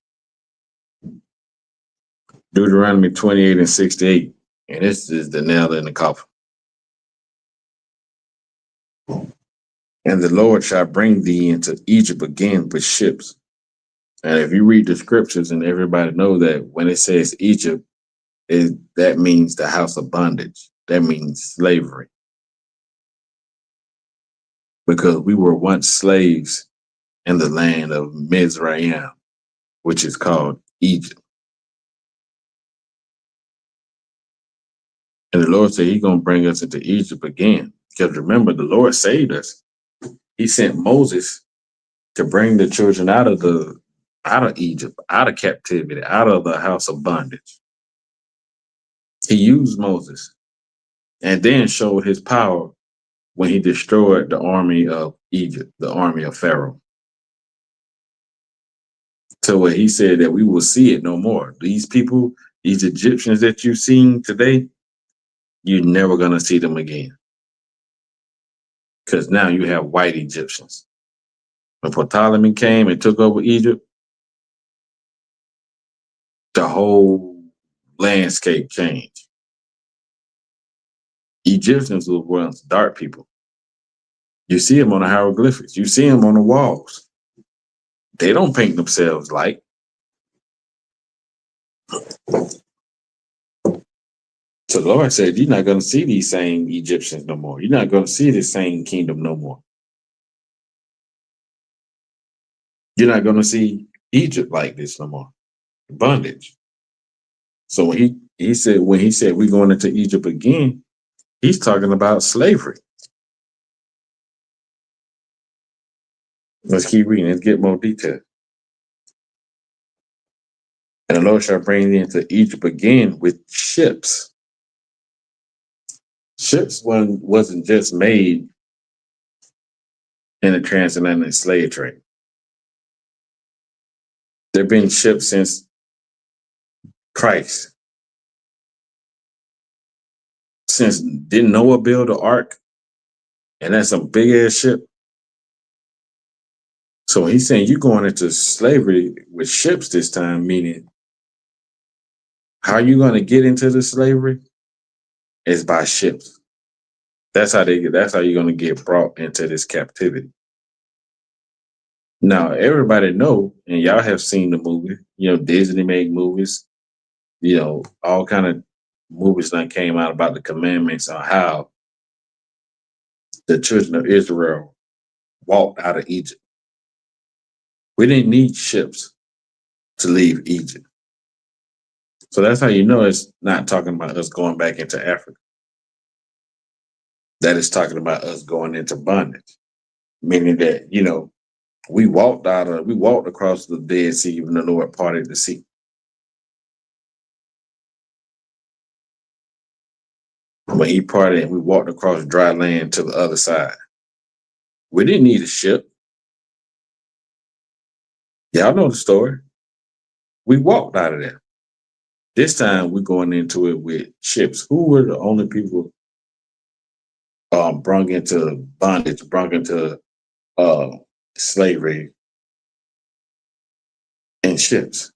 Deuteronomy 28 and 68, and this is the nail in the coffin. And the Lord shall bring thee into Egypt again with ships. And if you read the scriptures, and everybody know that when it says Egypt, that means the house of bondage. That means slavery. Because we were once slaves in the land of Mizraim, which is called Egypt. And the Lord said he's going to bring us into Egypt again. Because remember, the Lord saved us. He sent Moses to bring the children out of Egypt, out of captivity, out of the house of bondage. He used Moses and then showed his power when he destroyed the army of Egypt, the army of Pharaoh. So what he said that we will see it no more. These people, these Egyptians that you've seen today, you're never going to see them again. Because now you have white Egyptians. When Ptolemy came and took over Egypt, the whole landscape changed. Egyptians were once dark people. You see them on the hieroglyphics. You see them on the walls. They don't paint themselves light. So the Lord said, you're not going to see these same Egyptians no more. You're not going to see the same kingdom no more. You're not going to see Egypt like this no more. Bondage. So when he said we're going into Egypt again, he's talking about slavery. Let's keep reading. Let's get more detail. And the Lord shall bring thee into Egypt again with ships. Ships wasn't just made in the transatlantic slave trade. There have been ships since Christ. Since didn't Noah build an ark? And that's a big ass ship. So he's saying you're going into slavery with ships this time, meaning how you going to get into the slavery is by ships. That's how you're going to get brought into this captivity. Now, everybody know, and y'all have seen the movie, Disney made movies, all kind of movies that came out about the commandments on how the children of Israel walked out of Egypt. We didn't need ships to leave Egypt. So that's how you know it's not talking about us going back into Africa. That is talking about us going into bondage. Meaning that, we walked across the Dead Sea when the Lord parted the sea. When he parted and we walked across dry land to the other side. We didn't need a ship. Y'all know the story. We walked out of there. This time we're going into it with ships. Who were the only people brung into bondage, brung into slavery in ships?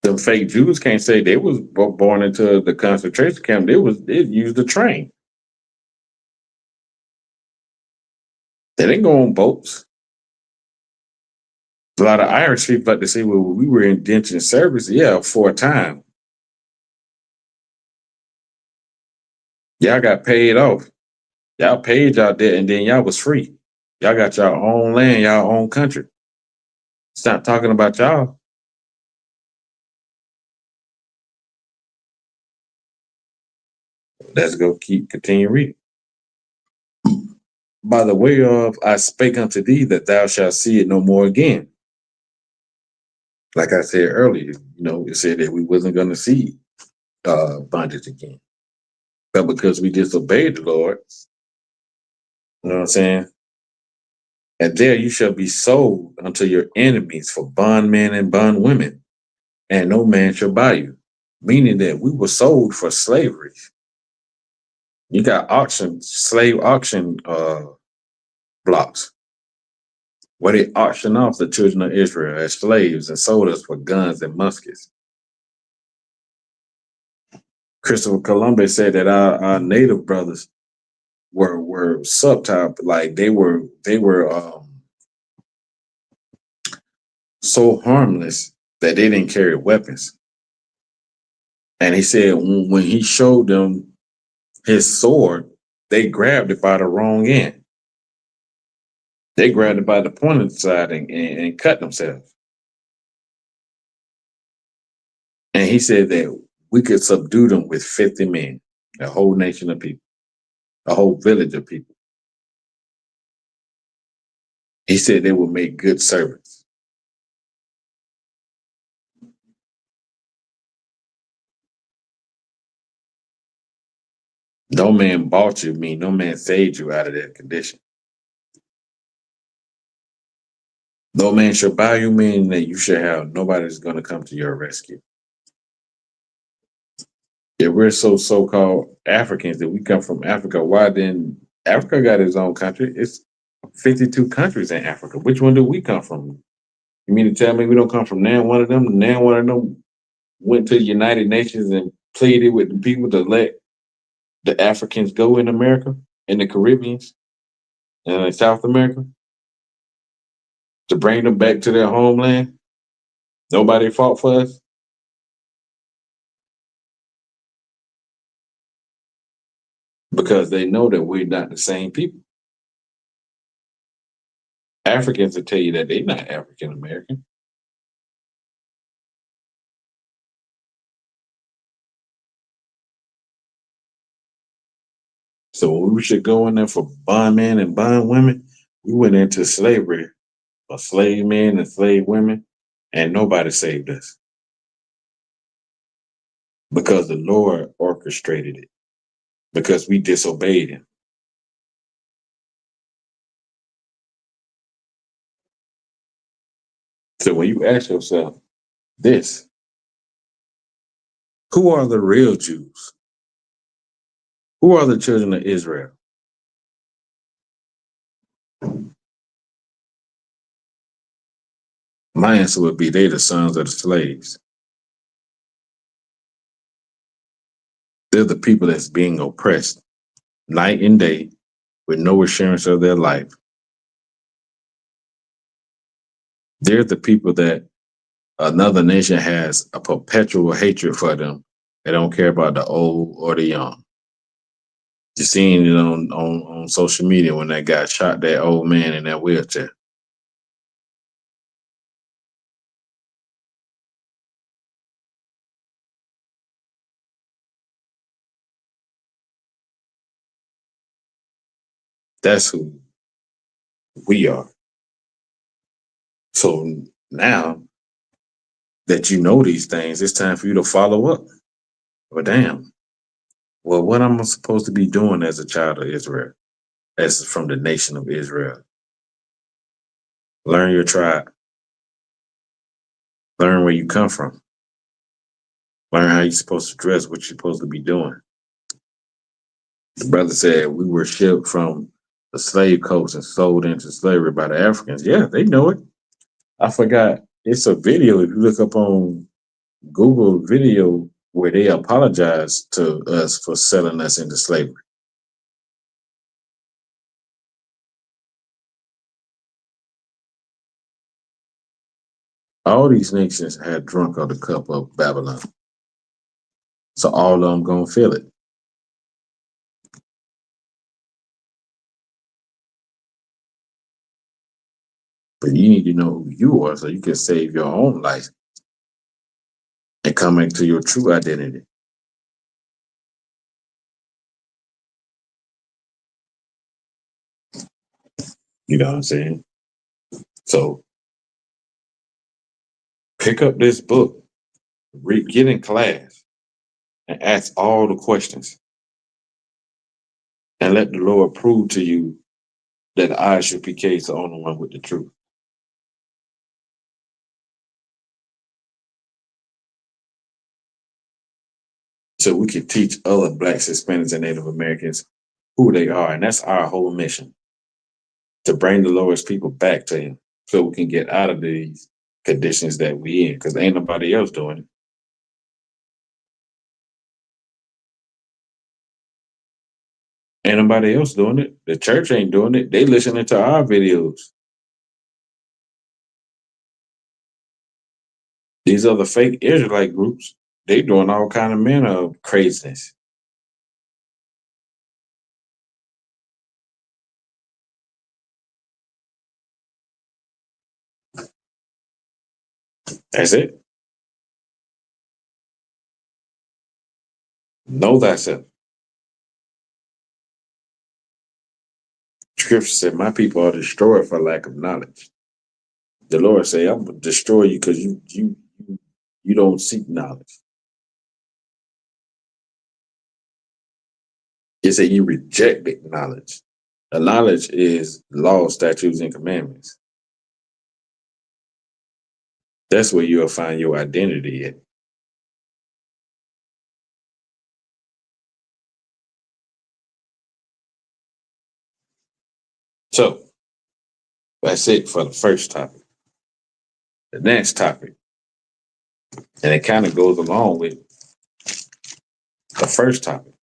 The fake Jews can't say they was born into the concentration camp. They used the train. They didn't go on boats. A lot of Irish people like to say, well, we were in indentured service, for a time. Y'all got paid off. Y'all paid y'all debt and then y'all was free. Y'all got your own land, y'all own country. Stop talking about y'all. Let's go continue reading. By the way of I spake unto thee that thou shalt see it no more again. Like I said earlier, it said that we wasn't going to see bondage again. But because we disobeyed the Lord, you know what I'm saying? And there you shall be sold unto your enemies for bondmen and bondwomen, and no man shall buy you. Meaning that we were sold for slavery. You got slave auction blocks where they auction off the children of Israel as slaves and sold us for guns and muskets. Christopher Columbus said that our native brothers were subtype, like they were so harmless that they didn't carry weapons. And he said when he showed them his sword, they grabbed it by the wrong end. They grabbed it by the pointed side and cut themselves. And he said that we could subdue them with 50 men, a whole nation of people, a whole village of people. He said they would make good servants. No man bought you, mean no man saved you out of that condition. No man shall buy you, meaning that you shall have nobody's going to come to your rescue. If we're so-called Africans that we come from Africa, why then Africa got its own country? It's 52 countries in Africa. Which one do we come from? You mean to tell me we don't come from now one of them? Now one of them went to the United Nations and pleaded with the people to let the Africans go in America, in the Caribbeans, and in South America, to bring them back to their homeland? Nobody fought for us? Because they know that we're not the same people. Africans will tell you that they're not African American. So when we should go in there for bondmen and bondwomen, we went into slavery for slave men and slave women, and nobody saved us. Because the Lord orchestrated it. Because we disobeyed him. So when you ask yourself this, who are the real Jews? Who are the children of Israel? My answer would be they the sons of the slaves. They're the people that's being oppressed night and day with no assurance of their life. They're the people that another nation has a perpetual hatred for them. They don't care about the old or the young. You're seeing it on social media when that guy shot that old man in that wheelchair. That's who we are. So now that you know these things, it's time for you to follow up. Well, damn. Well, what am I supposed to be doing as a child of Israel, as from the nation of Israel? Learn your tribe. Learn where you come from. Learn how you're supposed to dress, what you're supposed to be doing. The brother said we were shipped from the slave coast and sold into slavery by the Africans. Yeah, they know it. I forgot. It's a video. If you look up on Google video where they apologize to us for selling us into slavery. All these nations had drunk of the cup of Babylon. So all of them gonna feel it. But you need to know who you are so you can save your own life and come into your true identity. You know what I'm saying? So pick up this book, get in class, and ask all the questions. And let the Lord prove to you that the ISUPK is the only one with the truth. So we can teach other Blacks, Hispanics, and Native Americans who they are. And that's our whole mission, to bring the lowest people back to him so we can get out of these conditions that we in, because ain't nobody else doing it. Ain't nobody else doing it. The church ain't doing it. They listening to our videos. These other fake Israelite groups, they doing all kind of manner of craziness. That's it. Know thyself. Scripture said, my people are destroyed for lack of knowledge. The Lord say, I'm gonna destroy you because you don't seek knowledge. It said you rejected knowledge. The knowledge is law, statutes, and commandments. That's where you'll find your identity at. So that's it for the first topic. The next topic, and it kind of goes along with the first topic.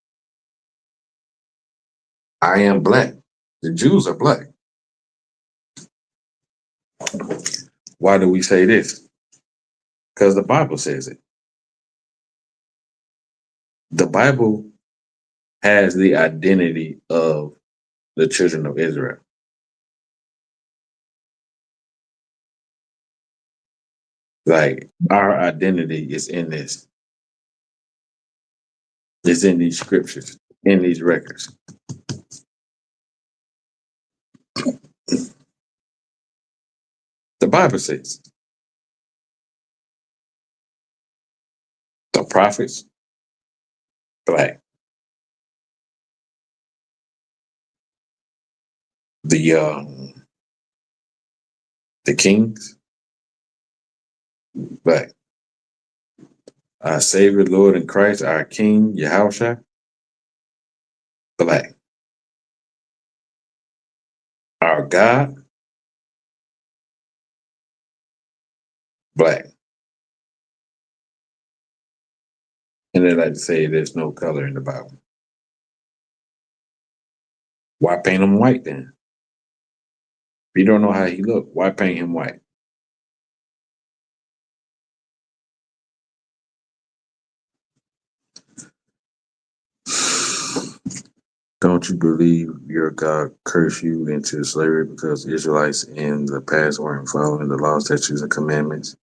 I am black. The Jews are black. Why do we say this? Because the Bible says it. The Bible has the identity of the children of Israel. Like, our identity is in this. It's in these scriptures, in these records. The Bible says the prophets, black. The kings, black. Our Savior, Lord in Christ, our King, Yahawadah, black. Our God, black. And they like to say there's no color in the Bible. Why paint him white then? If you don't know how he looked, why paint him white? Don't you believe your God cursed you into slavery because Israelites in the past weren't following the laws, statutes, and commandments?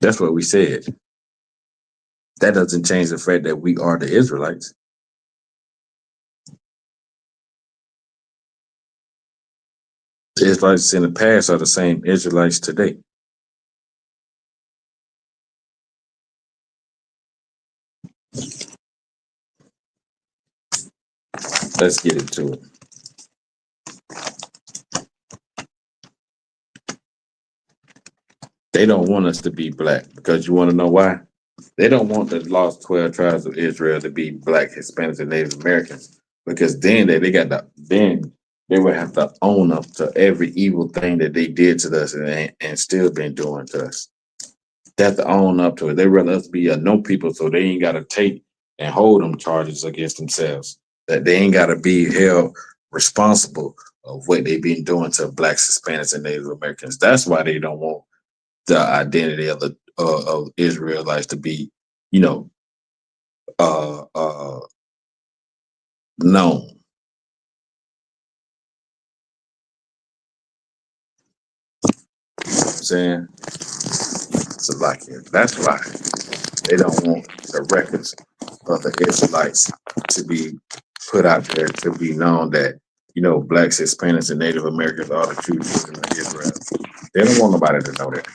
That's what we said. That doesn't change the fact that we are the Israelites. The Israelites in the past are the same Israelites today. Let's get into it. They don't want us to be black because you want to know why? They don't want the lost 12 tribes of Israel to be black, Hispanics, and Native Americans, because then they would have to own up to every evil thing that they did to us and still been doing to us. They have to own up to it. They rather us be a no people so they ain't got to take and hold them charges against themselves. That they ain't got to be held responsible of what they've been doing to blacks, Hispanics, and Native Americans. That's why they don't want the identity of the of Israelites to be, you know, known. You know what I'm saying? So like, that's why they don't want the records of the Israelites to be put out there to be known that, you know, blacks, Hispanics, and Native Americans are the true children of Israel. They don't want nobody to know that.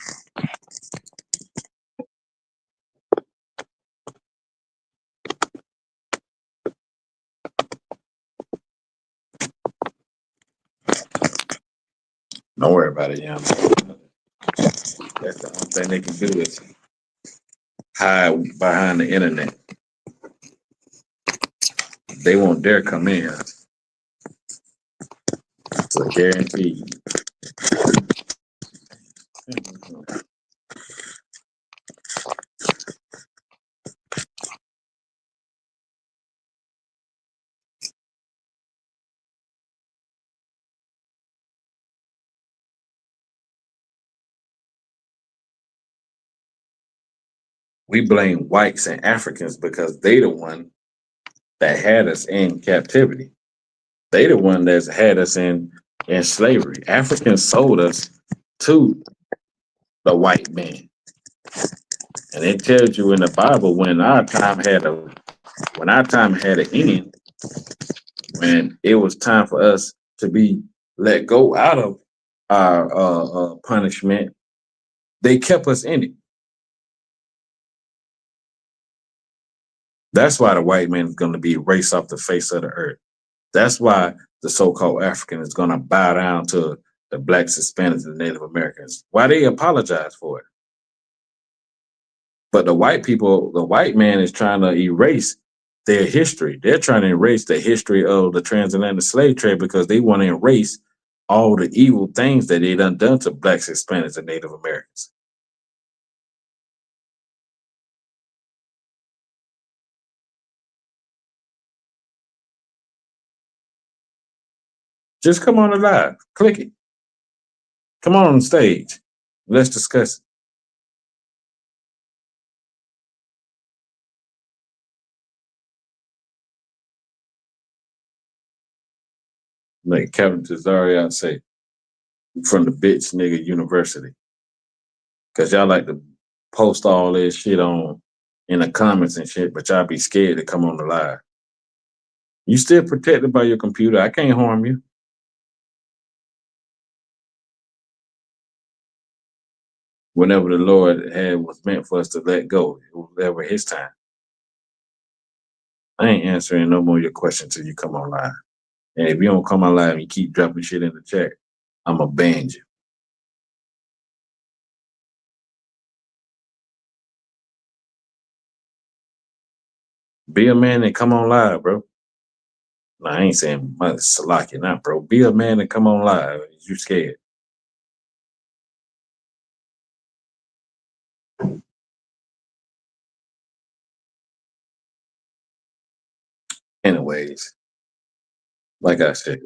Don't worry about it, young. That's the only thing they can do is hide behind the internet. They won't dare come in. So guarantee. We blame whites and Africans because they the one that had us in captivity. They the one that's had us in slavery. Africans sold us to the white man. And it tells you in the Bible when our time had an end, when it was time for us to be let go out of our punishment, they kept us in it. That's why the white man is going to be erased off the face of the earth. That's why the so-called African is going to bow down to the blacks, Hispanics, and Native Americans. Why they apologize for it? But the white people, the white man is trying to erase their history. They're trying to erase the history of the transatlantic slave trade because they want to erase all the evil things that they done to blacks, Hispanics, and Native Americans. Just come on the live, click it. Come on stage. Let's discuss it. Like Captain Tazariot say, from the bitch nigga university. Cause y'all like to post all this shit on in the comments and shit, but y'all be scared to come on the live. You still protected by your computer. I can't harm you. Whenever the Lord was meant for us to let go, it was ever his time. I ain't answering no more of your questions till you come on live. And if you don't come on live and you keep dropping shit in the chat, I'ma ban you. Be a man and come on live, bro. No, I ain't saying Salaki, not bro. Be a man and come on live. You scared. Anyways, like I said.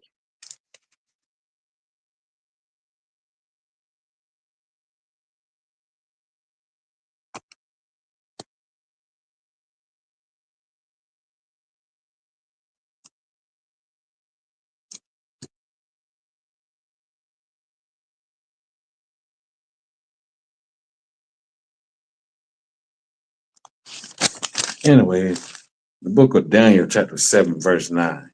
Anyways, the book of Daniel, chapter 7, verse 9.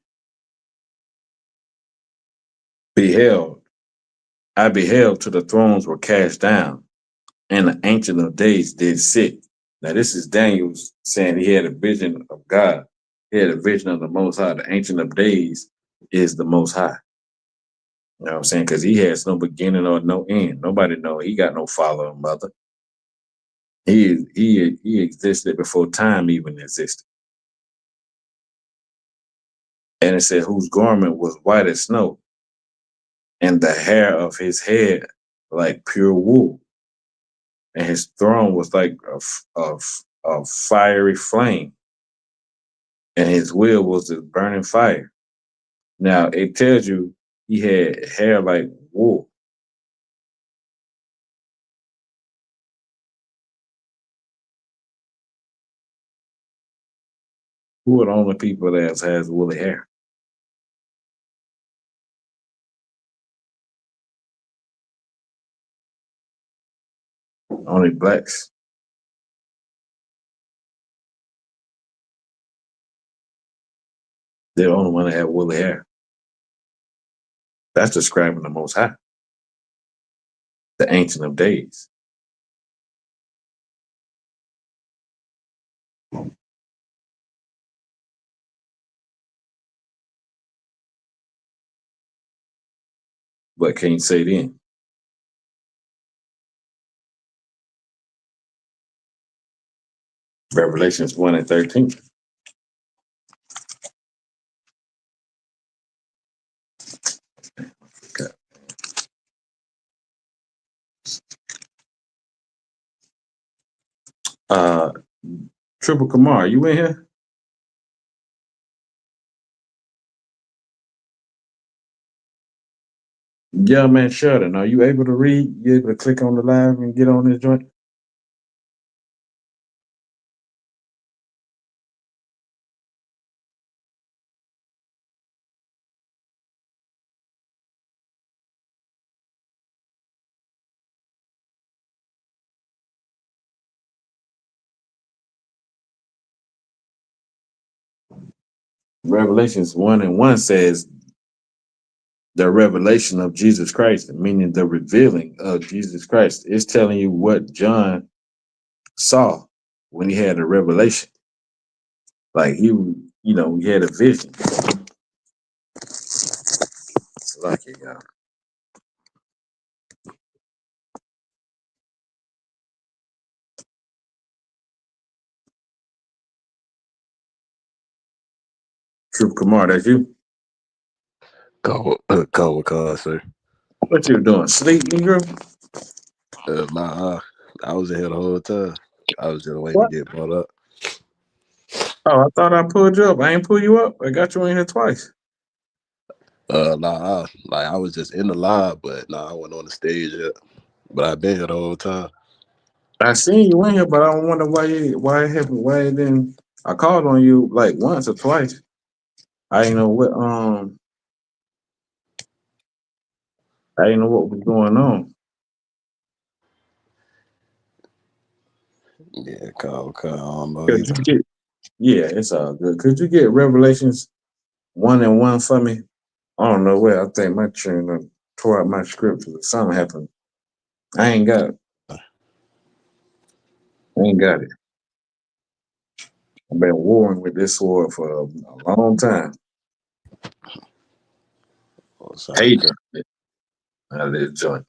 I beheld till the thrones were cast down, and the Ancient of Days did sit. Now, this is Daniel saying he had a vision of God. He had a vision of the Most High. The Ancient of Days is the Most High. You know what I'm saying? Because he has no beginning or no end. Nobody know. He got no father or mother. He existed before time even existed. And it said, whose garment was white as snow, and the hair of his head like pure wool. And his throne was like a fiery flame, and his wheel was a burning fire. Now, it tells you he had hair like wool. Who are the only people that has woolly hair? Only blacks. They're the only one that have woolly hair. That's describing the Most High, the Ancient of Days. What can you say then? Revelations 1 and 13. Okay. Triple Kamar, you in here? Yeah, man, Sheldon, are you able to read? You able to click on the live and get on this joint? Revelations 1 and 1 says the revelation of Jesus Christ, meaning the revealing of Jesus Christ. It's telling you what John saw when he had a revelation. Like he had a vision. Like it, y'all. True Kamar, that's you? Call, sir. What you doing? Sleep, Negro? Nah, I was in here the whole time. I was just waiting to What? get brought up. Oh, I thought I pulled you up. I ain't pull you up. I got you in here twice. I was just in the live, but I wasn't on the stage yet. But I've been here the whole time. I seen you in here, but I don't wonder why it happened. Why it didn't? I called on you like once or twice. I didn't know what I didn't know what was going on. Yeah, call. I don't know Could you either. get? Yeah, it's all good. Could you get Revelations 1 and 1 for me? I don't know where. I think my children tore out my scriptures or something happened. I ain't got it. I ain't got it. I've been warring with this sword for a long time. Oh, sorry, Hating it out of this joint.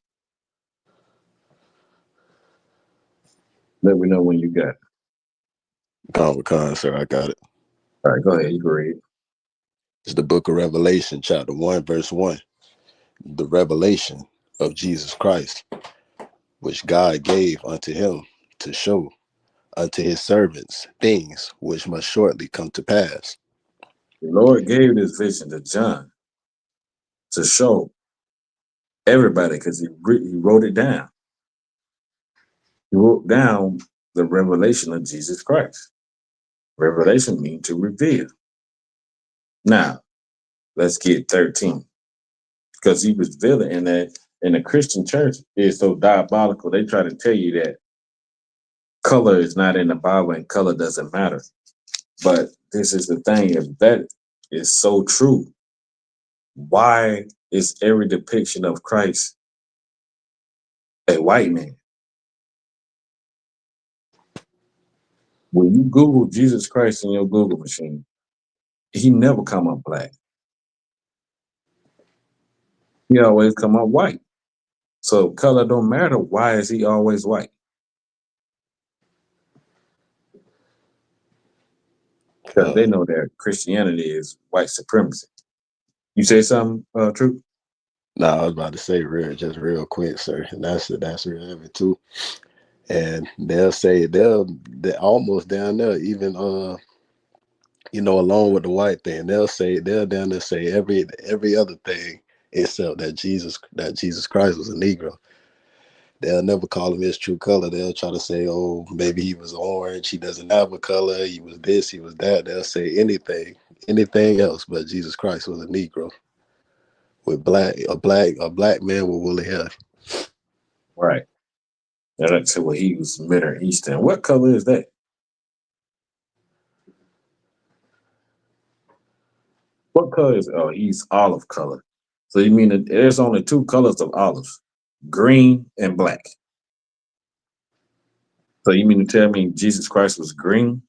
Let me know when you got it. Con, sir. I got it. All right, go ahead. You can read. It's the book of Revelation, chapter 1, verse 1. The revelation of Jesus Christ, which God gave unto him to show unto his servants things which must shortly come to pass. The Lord gave this vision to John to show everybody because he wrote it down. He wrote down the revelation of Jesus Christ. Revelation means to reveal. Now, let's get 13. Because he was revealing in the Christian church is so diabolical. They try to tell you that color is not in the Bible and color doesn't matter. But this is the thing, if that is so true, why is every depiction of Christ a white man? When you Google Jesus Christ in your Google machine, he never come up black. He always come up white. So color don't matter. Why is he always white? Because they know that Christianity is white supremacy. You say something, True? I was about to say real quick, sir, and that's real heavy too. And they'll say they're almost down there, even along with the white thing. They'll down there say every other thing except that Jesus Christ was a Negro. They'll never call him his true color. They'll try to say, oh, maybe he was orange, he doesn't have a color, he was this, he was that. They'll say anything else, but Jesus Christ was a Negro with a black man with woolly hair. Right. That's what he was Middle Eastern. What color is that? What color is? Oh, he's olive color. So you mean that there's only two colors of olives, green and black. So you mean to tell me Jesus Christ was green?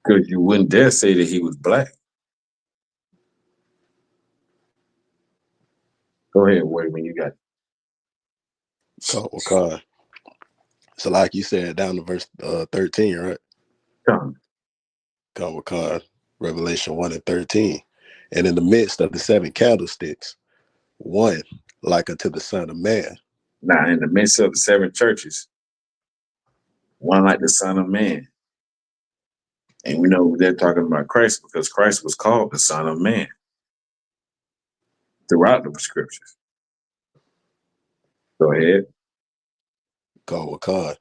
Because you wouldn't dare say that he was black. Go ahead, wait when you got it. Con. So like you said, down to verse 13, right? Come. Con, Revelation 1 and 13. And in the midst of the seven candlesticks, one like unto the Son of Man. Now, in the midst of the seven churches, one like the Son of Man. And we know they're talking about Christ because Christ was called the Son of Man throughout the scriptures. Go ahead. Con,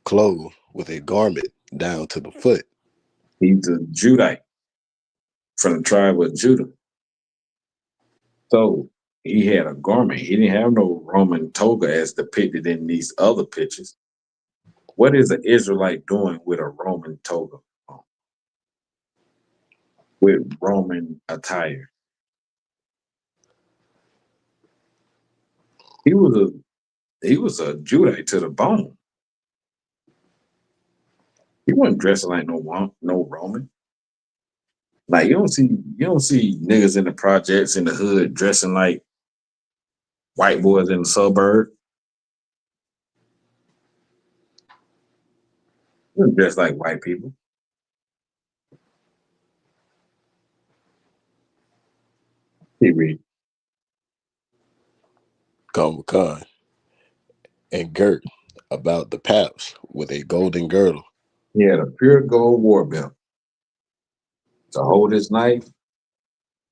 clothed with a garment down to the foot. He's a Judite from the tribe of Judah. So he had a garment. He didn't have no Roman toga as depicted in these other pictures. What is an Israelite doing with a Roman toga on? With Roman attire? He was a Judite to the bone. He wasn't dressing like no Roman. Like you don't see niggas in the projects in the hood dressing like white boys in the suburb. They don't dress like white people. He read. Con, and girt about the paps with a golden girdle. He had a pure gold war belt to hold his knife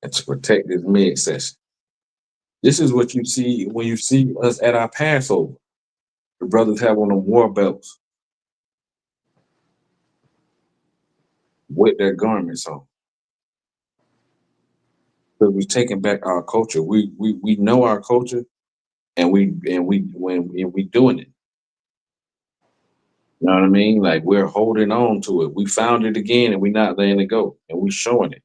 and to protect his midsection. This is what you see when you see us at our Passover. The brothers have on the war belts with their garments on. Because we're taking back our culture. We know our culture, and we doing it. You know what I mean? Like we're holding on to it. We found it again, and we're not letting it go, and we're showing it.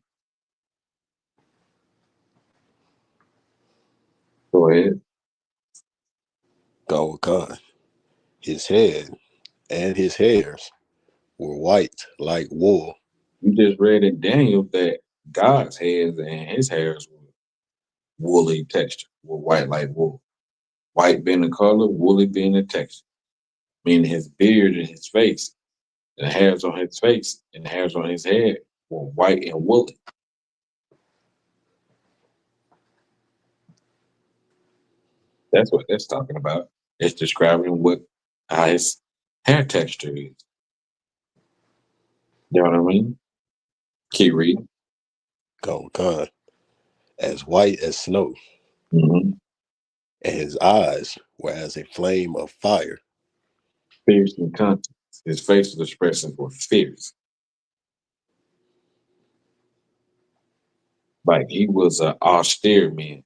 Go ahead. Con, his head and his hairs were white like wool. You just read in Daniel that God's heads and his hairs were woolly texture, were white like wool. White being the color, woolly being the texture. Meaning his beard and his face, and the hairs on his face and the hairs on his head were white and woolly. That's what that's talking about. It's describing how his hair texture is. You know what I mean? Keep reading. Con, as white as snow. Mm-hmm. And his eyes were as a flame of fire. Fierce and conscious. His facial expressions were fierce. Like he was an austere man.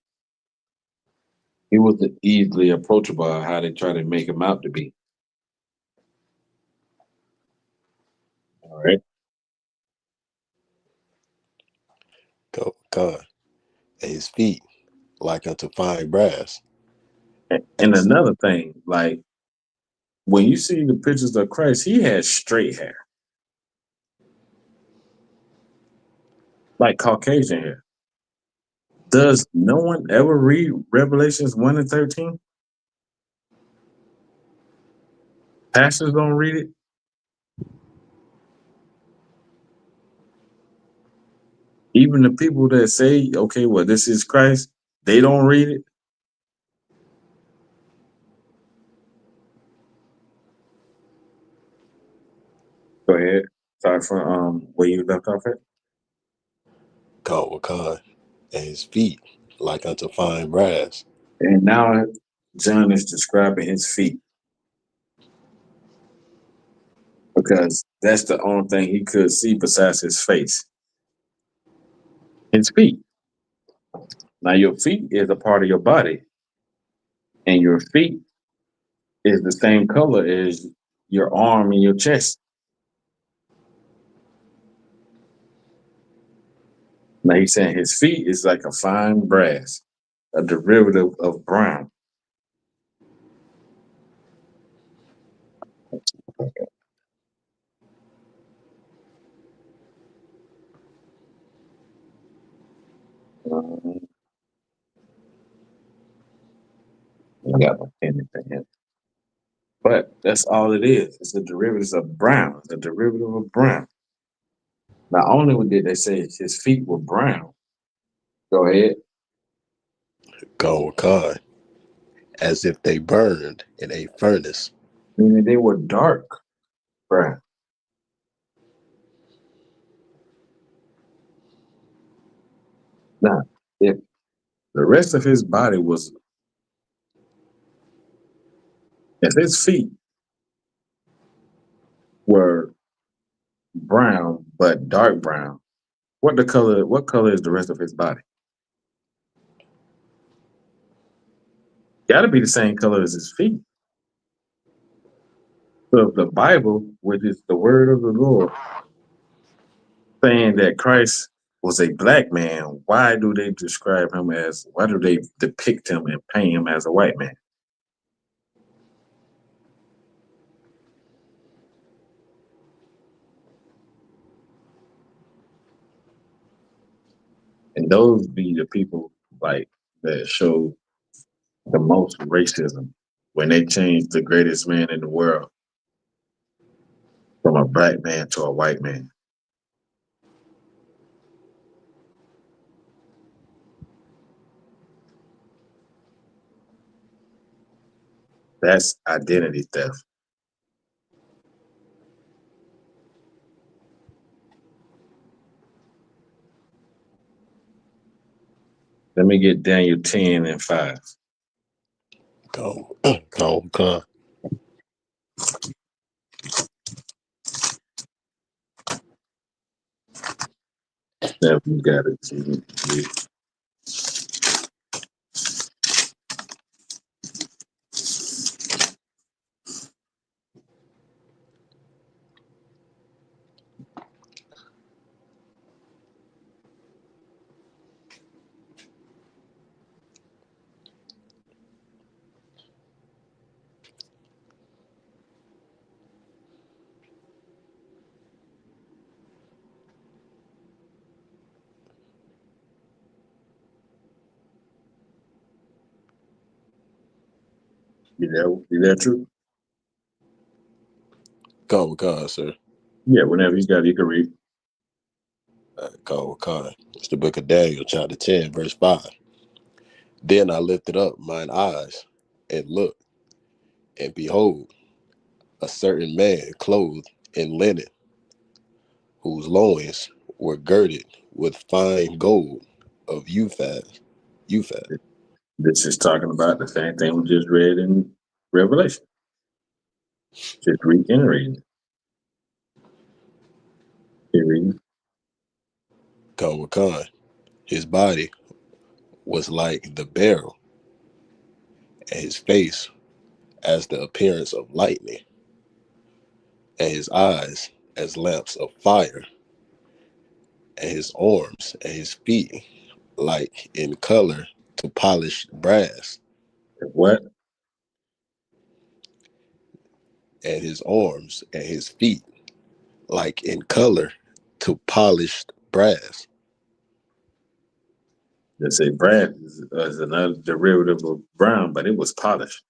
He wasn't easily approachable how they try to make him out to be. All right. Con, and his feet like unto fine brass. And another thing, like when you see the pictures of Christ, he had straight hair, like Caucasian hair. Does no one ever read Revelations 1 and 13? Pastors don't read it. Even the people that say, okay, well, this is Christ, they don't read it. Go ahead. Sorry for where you left off at. Con, and his feet like unto fine brass. And now John is describing his feet because that's the only thing he could see besides his face. His feet. Now your feet is a part of your body, and your feet is the same color as your arm and your chest. Now he's saying his feet is like a fine brass, a derivative of brown. Um, I got my pen in the hand. But that's all it is. It's a derivative of brown. It's a derivative of brown. Not only did they say his feet were brown. Go ahead. Gone with Khan, as if they burned in a furnace. Meaning they were dark brown. Now, if the rest of his body was, if his feet were brown but dark brown, what color is the rest of his body? Gotta be the same color as his feet. So if the Bible, which is the word of the Lord, saying that Christ was a black man, why do they depict him and paint him as a white man? And those be the people like that show the most racism when they change the greatest man in the world from a black man to a white man. That's identity theft. Let me get Daniel 10 and 5. Gone, gone with Khan. Steph, you got it. You there, true? Gone with Khan, sir. Yeah, whenever you got it, you can read. Gone with Khan. It's the book of Daniel, chapter 10, verse 5. Then I lifted up mine eyes and looked, and behold, a certain man clothed in linen, whose loins were girded with fine gold of Uphaz. This is talking about the same thing we just read in Revelation. Just reiterating. Keep reading. Gone with Khan. His body was like the beryl, and his face as the appearance of lightning, and his eyes as lamps of fire, and his arms and his feet like in color to polished brass, What? and his arms and his feet like in color to polished brass. They say brass is another derivative of brown, but it was polished,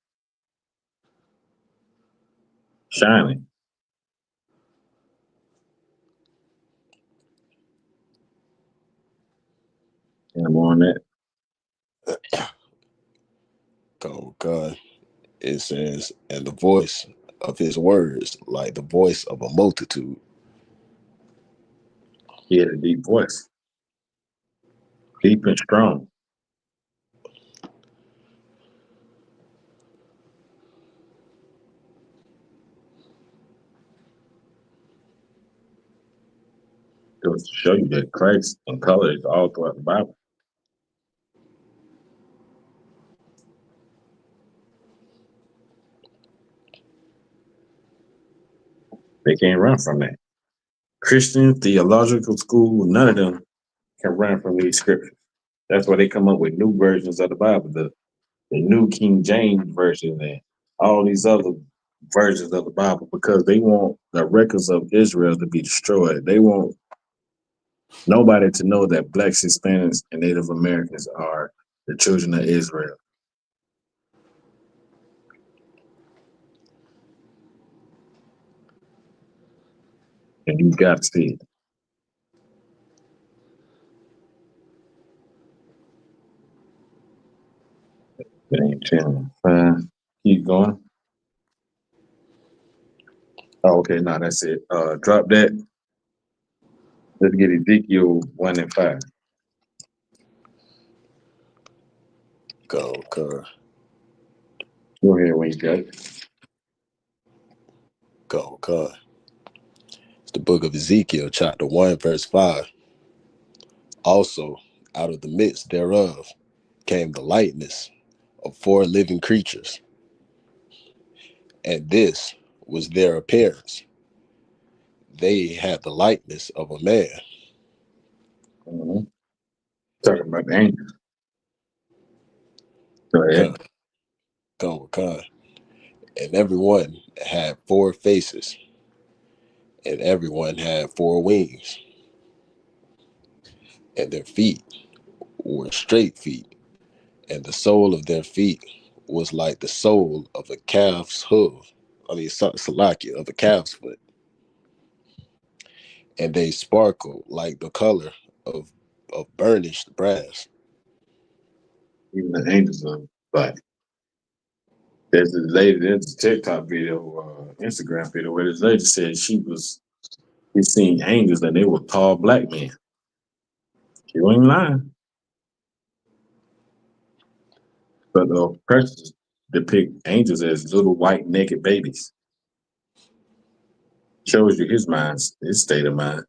shining. And I'm on that. Oh God. It says, and the voice of his words like the voice of a multitude. He had a deep voice, deep and strong. It was to show you that Christ and color is all throughout the Bible. They can't run from that. Christian theological school, none of them can run from these scriptures. That's why they come up with new versions of the Bible, the new King James version and all these other versions of the Bible, because they want the records of Israel to be destroyed. They want nobody to know that blacks, Hispanics, and Native Americans are the children of Israel. And you got to see it. It ain't 10. Keep going. Oh, okay, no, that's it. Drop that. Let's get Ezekiel 1 and 5. Go, Go ahead when you got it. go. It's the book of Ezekiel, chapter 1, verse 5. Also, out of the midst thereof came the likeness of 4 living creatures, and this was their appearance. They had the likeness of a man. Mm-hmm. Talking about the angels. Go ahead. Come. And everyone had 4 faces, and everyone had 4 wings, and their feet were straight feet, and the sole of their feet was like the sole of a calf's hoof. Salakia, of a calf's foot. And they sparkled like the color of burnished brass. Even the angels are like, there's a TikTok video, Instagram video, where this lady said she seen angels and they were tall black men. She wasn't lying. But the precious depict angels as little white naked babies. Shows you his state of mind.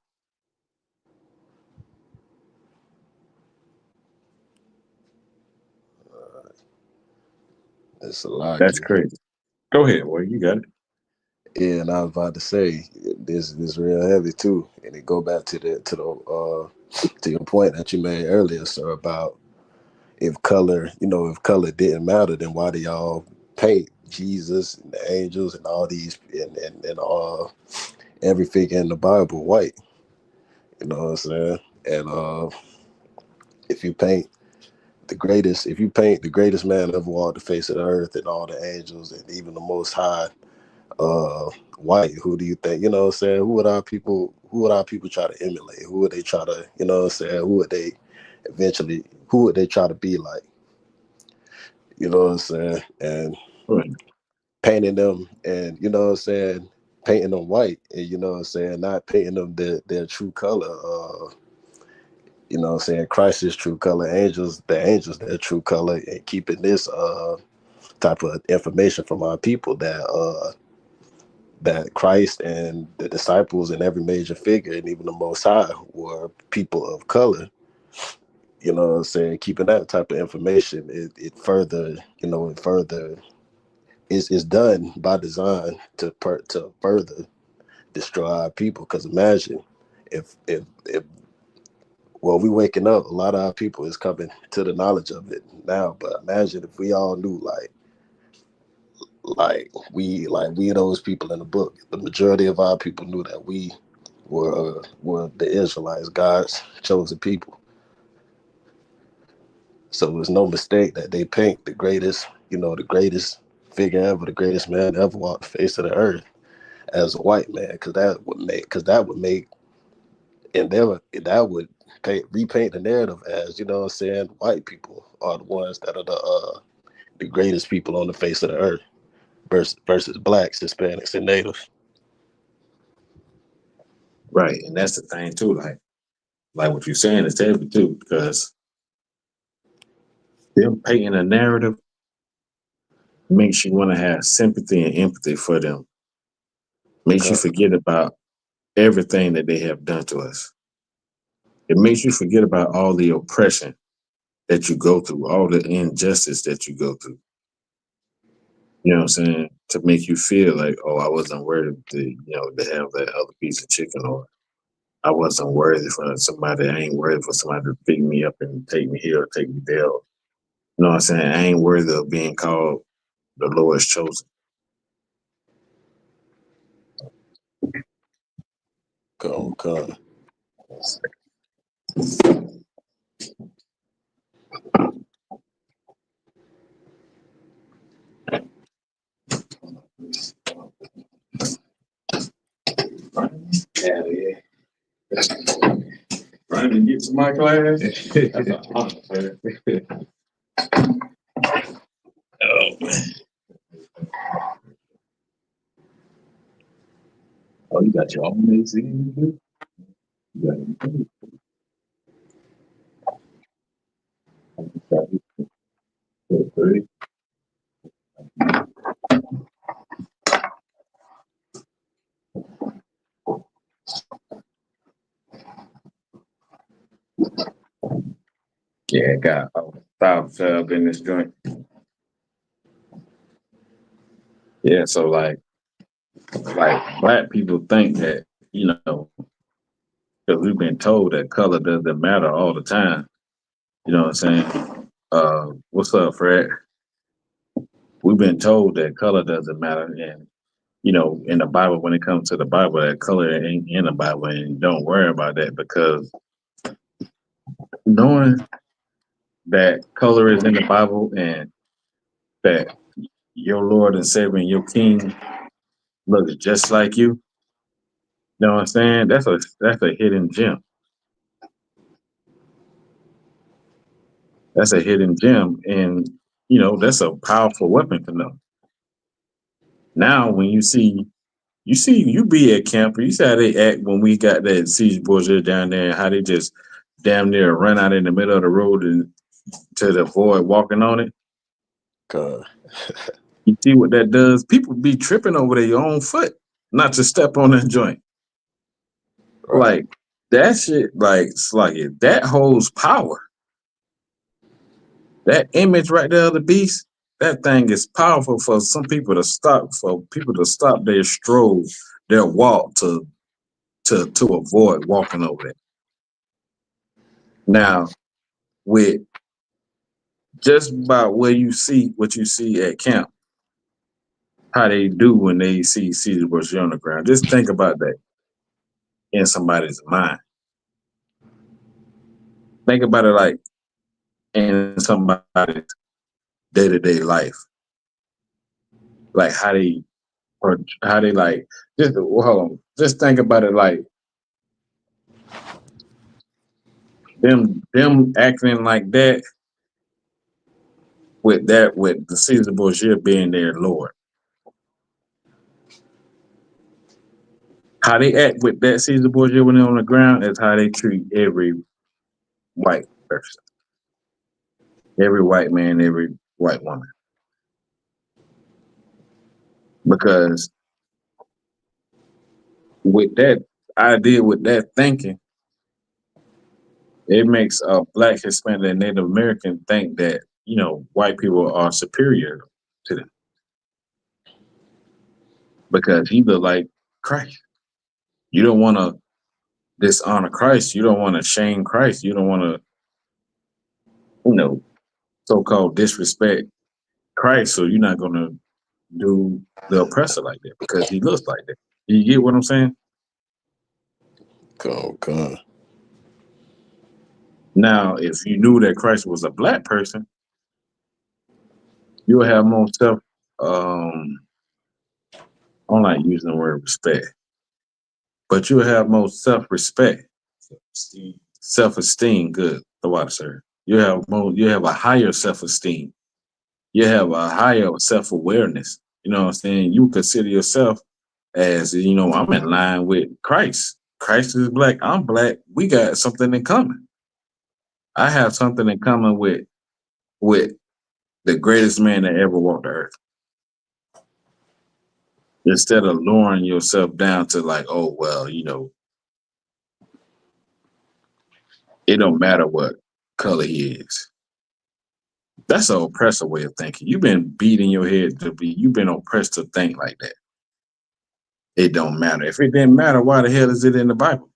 It's a lot. That's crazy. Go ahead, boy. You got it. Yeah, and I was about to say this is real heavy too, and it go back to your point that you made earlier, sir, about if color didn't matter, then why do y'all paint Jesus and the angels and all these and every figure in the Bible white? You know what I'm saying? And if you paint the greatest man ever walked the face of the earth and all the angels and even the Most High white, who do you think, you know what I'm saying, who would our people try to emulate? Who would they try to, you know what I'm saying, who would they try to be like? You know what I'm saying? And Right. painting them, and you know what I'm saying, painting them white, and you know what I'm saying, not painting them their true color. You know what I'm saying, Christ's true color, the angels their true color, and keeping this type of information from our people that Christ and the disciples and every major figure and even the Most High were people of color. You know what I'm saying? Keeping that type of information, it further, is done by design to further destroy our people. Because imagine if well, we waking up, a lot of our people is coming to the knowledge of it now. But imagine if we all knew we those people in the book. The majority of our people knew that we were the Israelites, God's chosen people. So it was no mistake that they paint the greatest figure ever, the greatest man ever walked the face of the earth as a white man, because that would make and that would repaint the narrative as, you know what I'm saying, white people are the ones that are the greatest people on the face of the earth versus blacks, Hispanics, and natives. Right. And that's the thing too. Like what you're saying is heavy too, because them painting a narrative makes you want to have sympathy and empathy for them. Makes you forget about everything that they have done to us. It makes you forget about all the oppression that you go through, all the injustice that you go through. You know what I'm saying? To make you feel like, oh, I wasn't worthy to have that other piece of chicken, or I wasn't worthy for somebody, I ain't worthy for somebody to pick me up and take me here or take me there. You know what I'm saying? I ain't worthy of being called the Lord's chosen. Come. Yeah, to get to my class. That's an honor, man. Oh, you got your own AC? You got it. Yeah, got a $1,000 in this joint. Yeah, so like black people think that, because we've been told that color doesn't matter all the time. You know what I'm saying? What's up, Fred? We've been told that color doesn't matter, and in the Bible, when it comes to the Bible, that color ain't in the Bible, and don't worry about that, because knowing that color is in the Bible and that your Lord and Savior and your King looks just like you. You know what I'm saying? That's a hidden gem. That's a hidden gem, and that's a powerful weapon to know. Now, when you be at camp, you see how they act when we got that siege Borgia down there, and how they just damn near run out in the middle of the road and to avoid walking on it. God. You see what that does? People be tripping over their own foot, not to step on that joint. Right. Like that shit, that holds power. That image right there of the beast, that thing is powerful for people to stop their stroll, their walk to avoid walking over it. Now, with just about what you see at camp, how they do when they see Caesar Borgia on the ground. Just think about that in somebody's mind. Think about it like in somebody's day-to-day life. Like how they like just think about it like them acting like that with the Caesar Borgia being their Lord. How they act with that Caesar Borgia when they're on the ground is how they treat every white person. Every white man, every white woman. Because with that idea, with that thinking, it makes a Black, Hispanic, and Native American think that, white people are superior to them. Because he look like Christ. You don't want to dishonor Christ. You don't want to shame Christ. You don't want to, so-called disrespect Christ. So you're not going to do the oppressor like that because he looks like that. You get what I'm saying? Come. Now, if you knew that Christ was a Black person, you'll have more I don't like using the word respect, but you'll have more self-respect, self-esteem. Good, the water, sir. You have a higher self-esteem. You have a higher self-awareness. You know what I'm saying? You consider yourself as, I'm in line with Christ. Christ is Black. I'm Black. We got something in common. I have something in common with the greatest man that ever walked the earth. Instead of lowering yourself down to like, oh, well, it don't matter what color he is. That's an oppressive way of thinking. You've been beating your head you've been oppressed to think like that. It don't matter. If it didn't matter, why the hell is it in the Bible?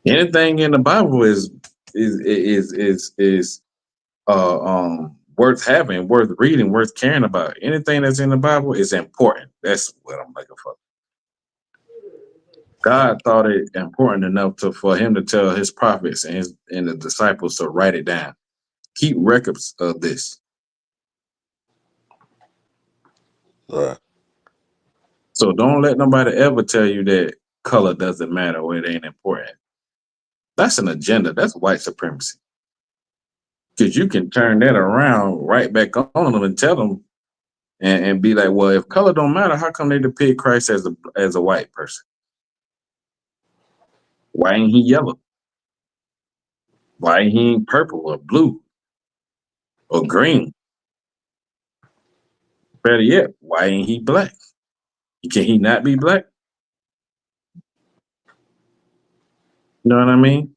Anything in the Bible is worth having, worth reading, worth caring about. Anything that's in the Bible is important. That's what I'm looking for. God thought it important enough for him to tell his prophets and the disciples to write it down. Keep records of this. Right. So don't let nobody ever tell you that color doesn't matter or it ain't important. That's an agenda. That's white supremacy. Because you can turn that around right back on them and tell them and be like, well, if color don't matter, how come they depict Christ as a white person? Why ain't he yellow? Why ain't he purple or blue or green? Better yet, why ain't he black? Can he not be black? You know what I mean?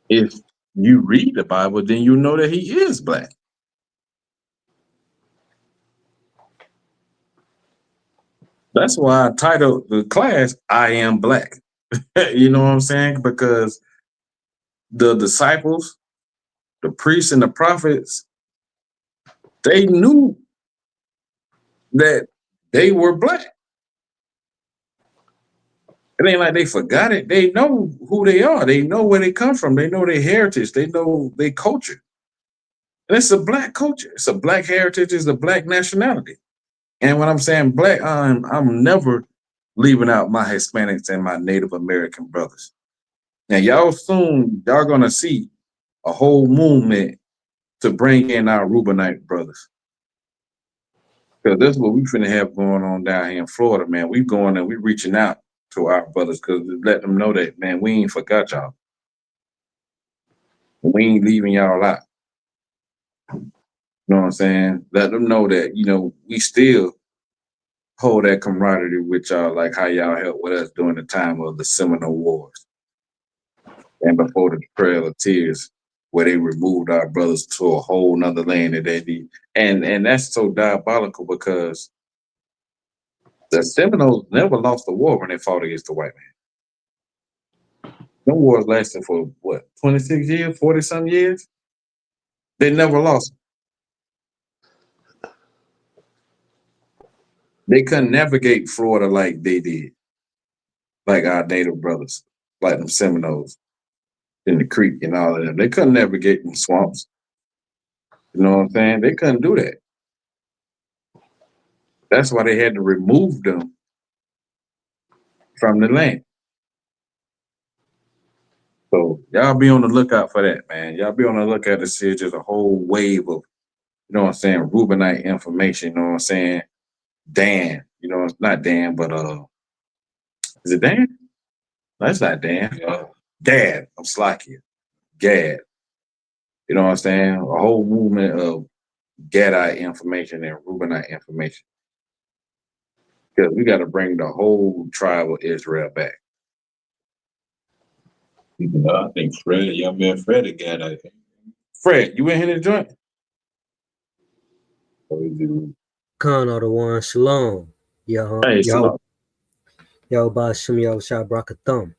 If you read the Bible, then you know that he is black. That's why I titled the class, I Am Black. You know what I'm saying? Because the disciples, the priests and the prophets, they knew that they were black. It ain't like they forgot it. They know who they are. They know where they come from. They know their heritage. They know their culture. And it's a black culture. It's a black heritage. It's a black nationality. And when I'm saying black, I'm never leaving out my Hispanics and my Native American brothers. Now, y'all gonna see a whole movement to bring in our Rubenite brothers. Because that's what we finna have going on down here in Florida, man. We going and we reaching out to our brothers because let them know that, man, we ain't forgot y'all. We ain't leaving y'all out. You know what I'm saying? Let them know that, we still hold that camaraderie with y'all, like how y'all helped with us during the time of the Seminole Wars and before the Trail of Tears, where they removed our brothers to a whole nother land that they need. And that's so diabolical because the Seminoles never lost a war when they fought against the white man. Them wars lasted for what, 26 years, 40 some years? They never lost. They couldn't navigate Florida like they did, like our native brothers, like them Seminoles in the creek and all of them. They couldn't navigate in swamps. You know what I'm saying? They couldn't do that. That's why they had to remove them from the land. So y'all be on the lookout for that, man. Y'all be on the lookout to see just a whole wave of, you know what I'm saying, Rubenite information, you know what I'm saying? Dan, it's not Dan, but is it Dan? No, it's not Dan. Gad. I'm slacking. Gad. You know what I'm saying? A whole movement of Gadite information and Rubenite information. Because we got to bring the whole tribe of Israel back. I think Fred, young man Fred, a Gadite. Fred, you in here to join? Khan or the one Shalom. Hey, Shalom. Yo, Bashim, yo, Shabrakathum.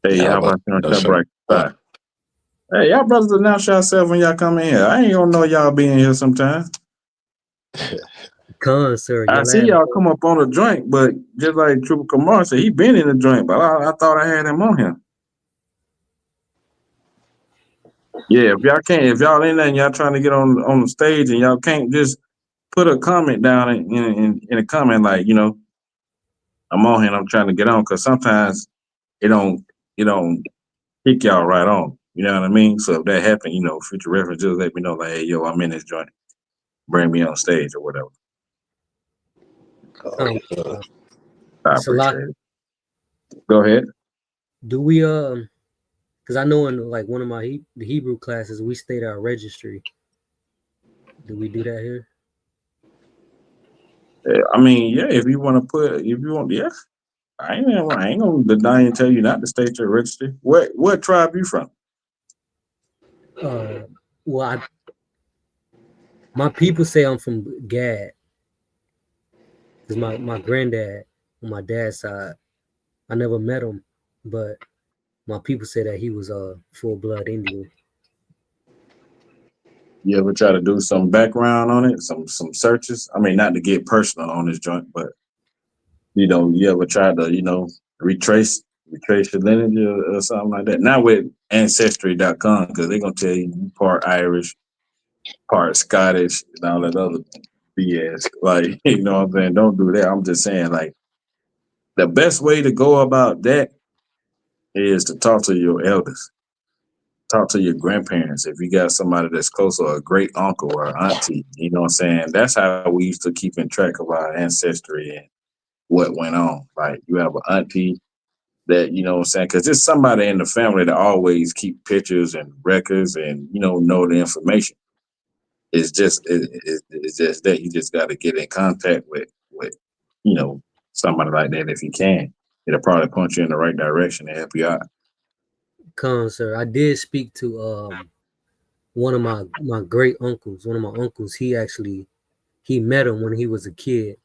Hey, how about that? Hey, y'all brothers announce yourself when y'all come in here. I ain't gonna know y'all being here sometime. Khan, sir. I see y'all come up on the joint, but just like Trooper Kamar said, he been in the joint, but I thought I had him on here. Yeah, if y'all in there and y'all trying to get on the stage and y'all can't, just put a comment down in a comment like, I'm on here and I'm trying to get on, because sometimes it don't kick y'all right on. You know what I mean? So if that happen, future reference, just let me know, like, hey, yo, I'm in this joint. Bring me on stage or whatever. I appreciate it. Go ahead. Do we because I know in like one of my the Hebrew classes we state our registry. Do we do that here? I mean, yeah. If you want, yeah. I ain't gonna deny and tell you not to state your registry. What tribe you from? Well, my people say I'm from Gad. Cause my granddad on my dad's side, I never met him, but my people say that he was a full blood Indian. You ever try to do some background on it, some searches? I mean, not to get personal on this joint, but you ever try to retrace your lineage or something like that? Not with Ancestry.com, because they're gonna tell you part Irish, part Scottish, and all that other BS. Like, you know what I'm saying? Don't do that. I'm just saying, like, The best way to go about that is to talk to your elders, talk to your grandparents. If you got somebody that's close or a great uncle or auntie, you know what I'm saying? That's how we used to keep in track of our ancestry and what went on. Like you have an auntie that, you know what I'm saying? Because there's somebody in the family that always keep pictures and records and, know the information. It's just that you just got to get in contact with, you know, somebody like that if you can. It'll probably point you in the right direction and help you out. Come, sir. I did speak to one of my great uncles. One of my uncles. He met him when he was a kid,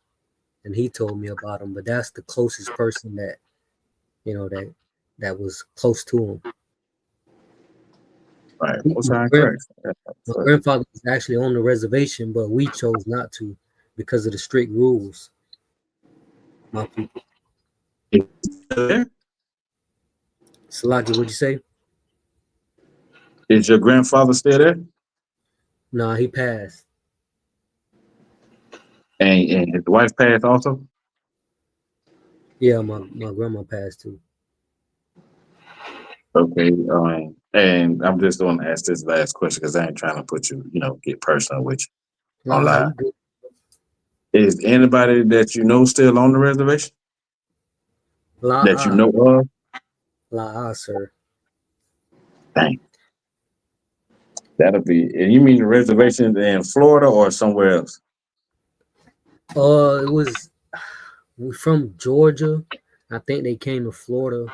and he told me about him. But that's the closest person that that was close to him. Right. My grandfather was actually on the reservation, but we chose not to because of the strict rules. My people. Salaki, what'd you say? Is your grandfather still there? Nah, he passed. And his wife passed also? Yeah, my grandma passed too. Okay. And I'm just going to ask this last question because I ain't trying to put you, get personal with you. Nah, you good. Is anybody that you know still on the reservation? That you know of? Sir. Dang. That'll be, and you mean the reservation in Florida or somewhere else? It was from Georgia. I think they came to Florida.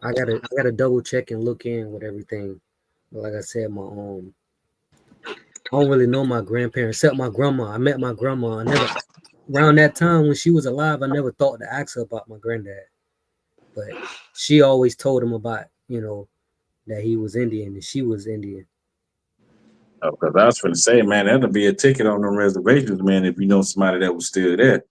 I gotta double check and look in with everything. But like I said, I don't really know my grandparents except my grandma. I met my grandma. I never around that time when she was alive, I never thought to ask her about my granddad. But she always told him about, that he was Indian and she was Indian. Oh, because I was going to say, man, that'll be a ticket on them reservations, man, if you know somebody that was still there.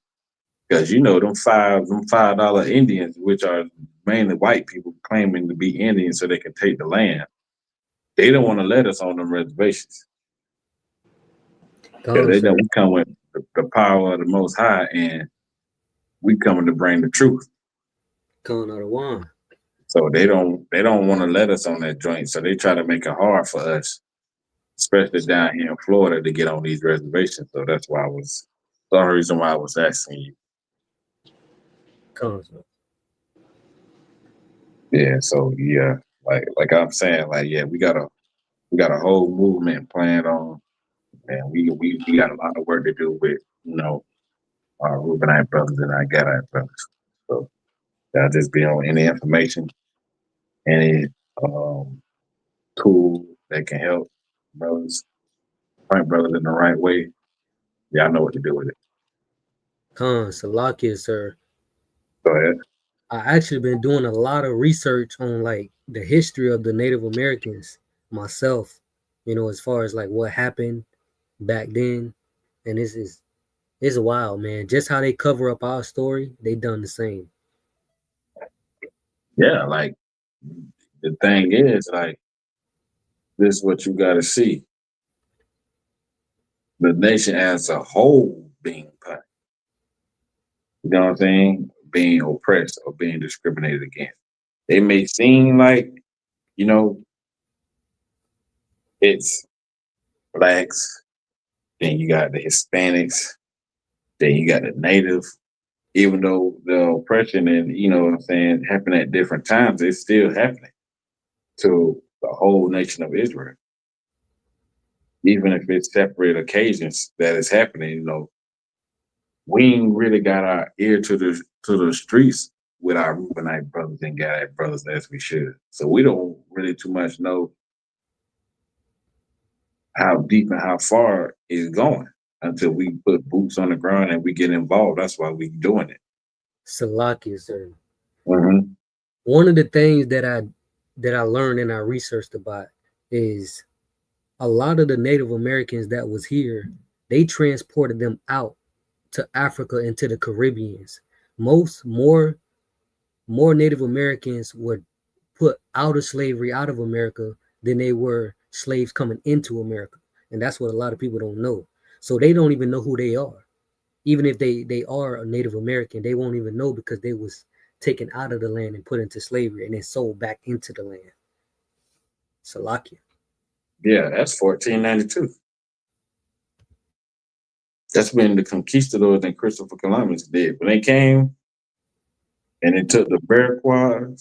Because them $5 Indians, which are mainly white people claiming to be Indians so they can take the land, they don't want to let us on them reservations. Because they know we come with the power of the Most High, and we coming to bring the truth. Coming out of one. So they don't want to let us on that joint. So they try to make it hard for us, especially down here in Florida, to get on these reservations. So that's why the only reason why I was asking you. Yeah, so yeah, like I'm saying, we got a whole movement planned on, and we got a lot of work to do with our Reubenite brothers and our Gadite brothers. So that'll just be on any information, any tool that can help brothers, fight brothers in the right way. Y'all know what to do with it. Salakia, sir. Go ahead. I actually been doing a lot of research on like the history of the Native Americans myself, as far as like what happened back then. And it's wild, man. Just how they cover up our story, they done the same. Yeah, like the thing is, like, this is what you gotta see. The nation as a whole being punished. You know what I'm saying? Being oppressed or being discriminated against. It may seem like, it's blacks, then you got the Hispanics, then you got the native. Even though the oppression and, what I'm saying, happened at different times, it's still happening to the whole nation of Israel. Even if it's separate occasions that it's happening, we ain't really got our ear to the streets with our Reubenite brothers and Gadite brothers as we should. So we don't really too much know how deep and how far it's going until we put boots on the ground and we get involved. That's why we doing it. Salakia, sir. Mm-hmm. One of the things that I learned and I researched about is a lot of the Native Americans that was here, they transported them out to Africa and to the Caribbeans. More Native Americans were put out of slavery, out of America, than they were slaves coming into America. And that's what a lot of people don't know. So they don't even know who they are. Even if they are a Native American, they won't even know because they was taken out of the land and put into slavery and then sold back into the land. Salakia. Yeah, that's 1492. That's when the conquistadors and Christopher Columbus did. When they came and they took the Iroquois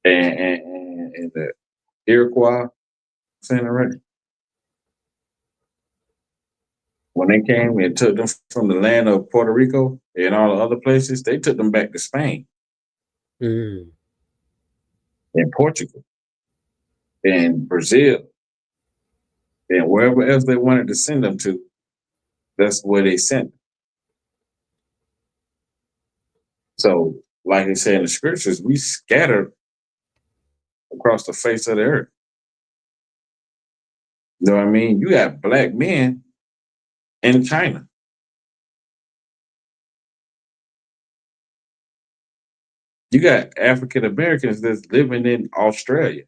and the Iroquois, saying it right? When they came and took them from the land of Puerto Rico and all the other places, they took them back to Spain Mm. and Portugal and Brazil and wherever else they wanted to send them to. That's where they sent them. So, like they say in the scriptures, we scattered across the face of the earth. You know what I mean? You got black men in China. You got African Americans that's living in Australia,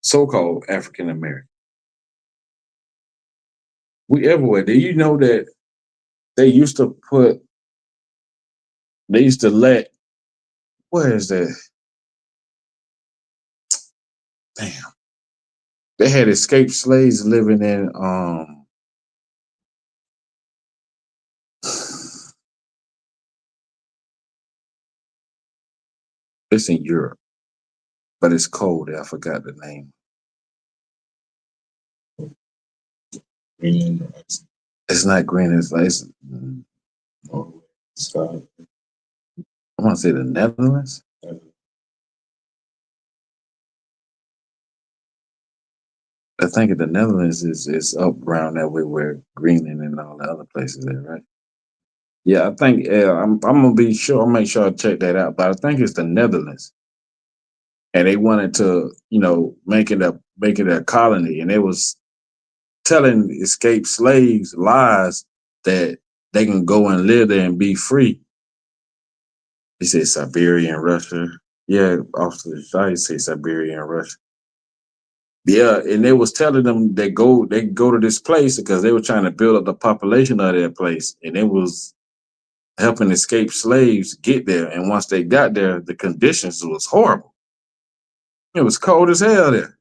so-called African American. We everywhere. Do you know that they used to let, where is that? Damn. They had escaped slaves living in it's in Europe, but it's cold there. I forgot the name. It's not green, it's like I want to say the Netherlands. I think the Netherlands is up around that way where Greenland and all the other places there, right? Yeah, I think I'm gonna be sure. I'll make sure I check that out. But I think it's the Netherlands, and they wanted to, make it a colony, and they was telling escaped slaves lies that they can go and live there and be free. He said Siberia and Russia. Yeah, off to the side, he said Siberia and Russia. Yeah, and they was telling them they go to this place because they were trying to build up the population of that place, and it was helping escaped slaves get there. And once they got there, the conditions was horrible. It was cold as hell there.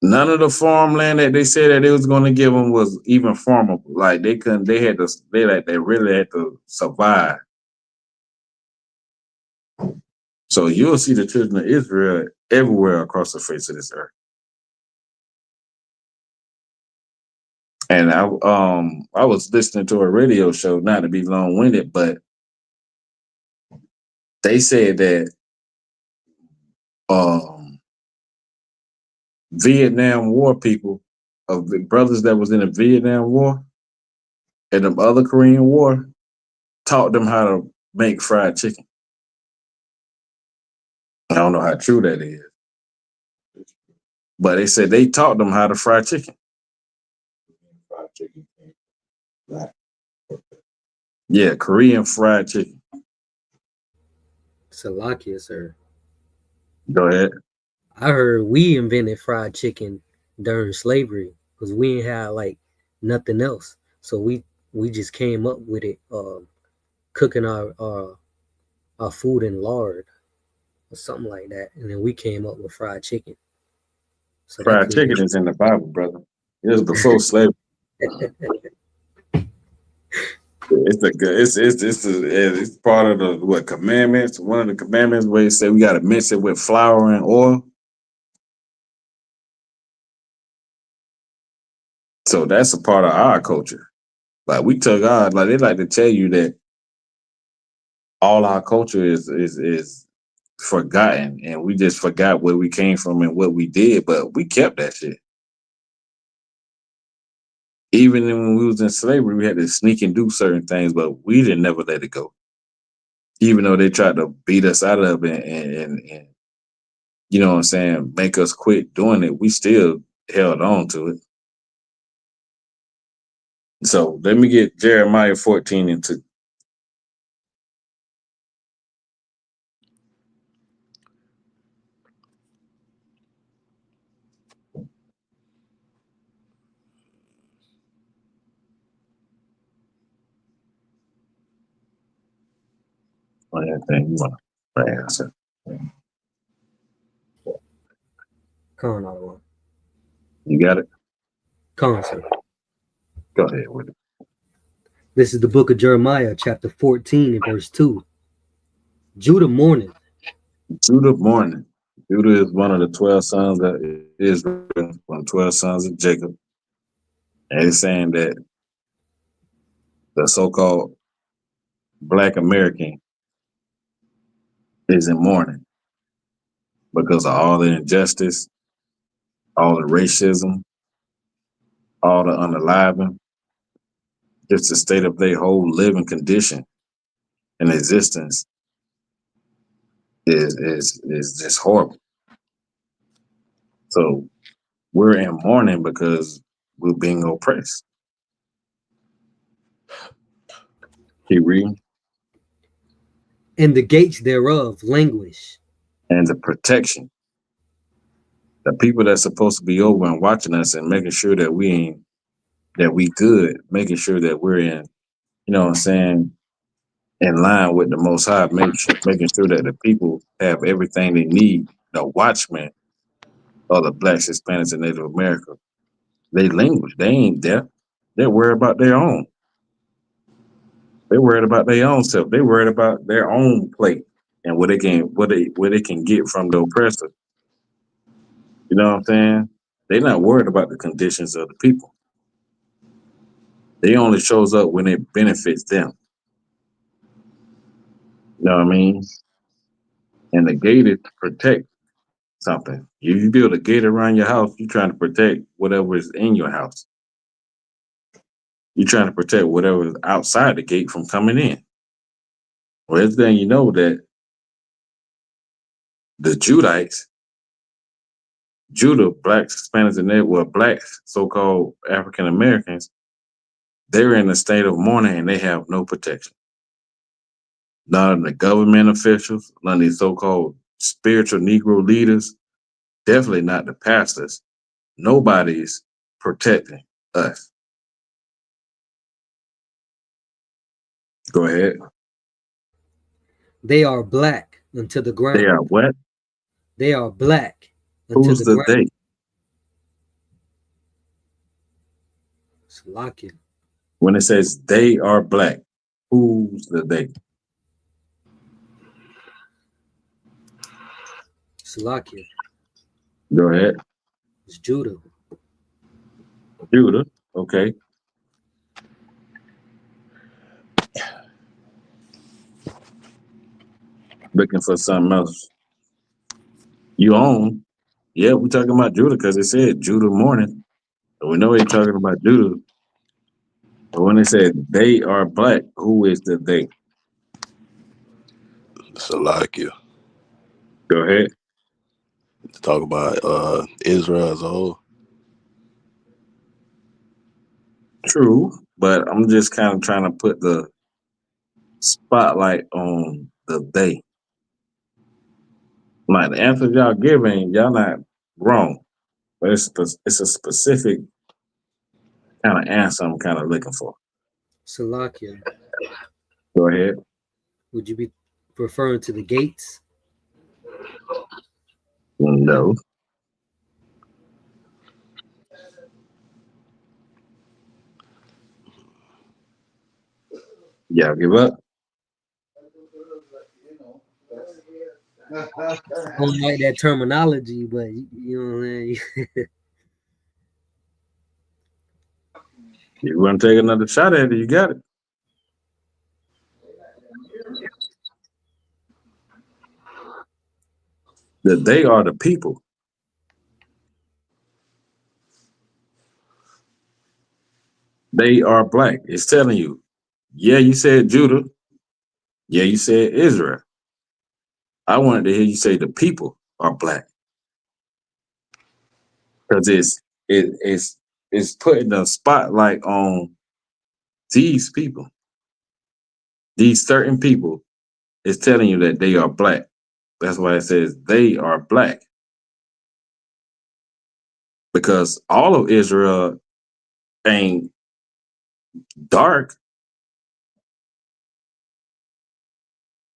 None of the farmland that they said that they was going to give them was even farmable. Like they couldn't. They really had to survive. So you'll see the children of Israel everywhere across the face of this earth. And I was listening to a radio show, not to be long winded, but they said that um, Vietnam War people, of the brothers that was in the Vietnam War and the other Korean War, taught them how to make fried chicken. I don't know how true that is, but they said they taught them how to fry chicken. Fried chicken. Yeah, Korean fried chicken. Salakia, sir. Go ahead. I heard we invented fried chicken during slavery because we ain't had like nothing else. So we just came up with it, cooking our food in lard or something like that, and then we came up with fried chicken. So that Fried could be chicken is in the Bible, brother. It was before slavery. It's part of the commandments. One of the commandments where it said we got to mix it with flour and oil. So that's a part of our culture. Like we took our, like they like to tell you that all our culture is forgotten, and we just forgot where we came from and what we did, but we kept that shit. Even when we was in slavery, we had to sneak and do certain things, but we didn't never let it go. Even though they tried to beat us out of it and you know what I'm saying, make us quit doing it, we still held on to it. So let me get Jeremiah 14:2. Anything you want to answer? Con all one. You got it? Con, sir. Go ahead with it. This is the book of Jeremiah, chapter 14 and verse 2. Judah mourneth. Judah mourning. Judah is one of the 12 sons of Israel, one of the 12 sons of Jacob. And it's saying that the so-called Black American is in mourning because of all the injustice, all the racism, all the unaliving, just the state of their whole living condition and existence is just horrible. So we're in mourning because we're being oppressed. Keep reading. And the gates thereof languish. And the protection. The people that's supposed to be over and watching us and making sure that we good, making sure that we're in, you know what I'm saying, in line with the Most High, making sure that the people have everything they need. The watchmen of the Blacks, Hispanics, and Native America, they language. They ain't there. They're worried about their own. They're worried about their own self. They're worried about their own plate and what they can get from the oppressor. You know what I'm saying? They're not worried about the conditions of the people. They only shows up when it benefits them. You know what I mean? And the gate is to protect something. If you build a gate around your house, you're trying to protect whatever is in your house. You're trying to protect whatever is outside the gate from coming in. Well, everything you know that the Judites, Judah, blacks, Hispanics, and they were blacks, so-called African Americans, they're in a state of mourning and they have no protection. None of the government officials, none of these so-called spiritual Negro leaders, definitely not the pastors. Nobody's protecting us. Go ahead. They are black unto the ground. They are what? They are black unto Who's the ground. they? Salakia. When it says they are black, who's the they? Salakia. Go ahead. It's Judah. Judah. Okay. Looking for something else. You own. Yeah, we're talking about Judah because it said Judah morning. So we know they're talking about Judah. But when they said they are black, who is the they? Salakia. Go ahead. Talk about Israel as a whole. True, but I'm just kind of trying to put the spotlight on the they. Like the answers y'all giving, y'all not wrong, but it's a specific kind of answer I'm kind of looking for. Salakia. Go ahead. Would you be referring to the gates? No. Y'all give up? I don't like that terminology, but you know what I mean? You want to take another shot at it? You got it. That they are the people. They are black. It's telling you. Yeah, you said Judah. Yeah, you said Israel. I wanted to hear you say the people are black because it's putting the spotlight on these people. These certain people is telling you that they are black. That's why it says they are black. Because all of Israel ain't dark.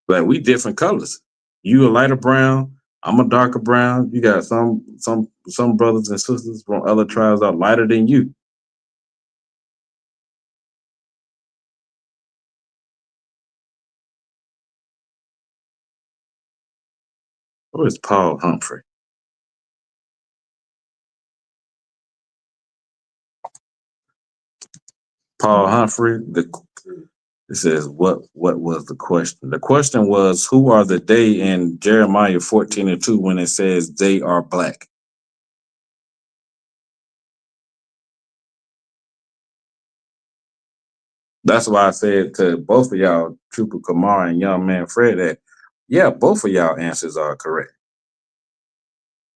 Like we different colors. You a lighter brown, I'm a darker brown. You got some brothers and sisters from other tribes are lighter than you. Who is Paul Humphrey? Paul Humphrey. It says what was the question? The question was who are the they in Jeremiah 14:2 when it says they are black? That's why I said to both of y'all, Trooper Kamar and Young Man Fred, that yeah, both of y'all answers are correct.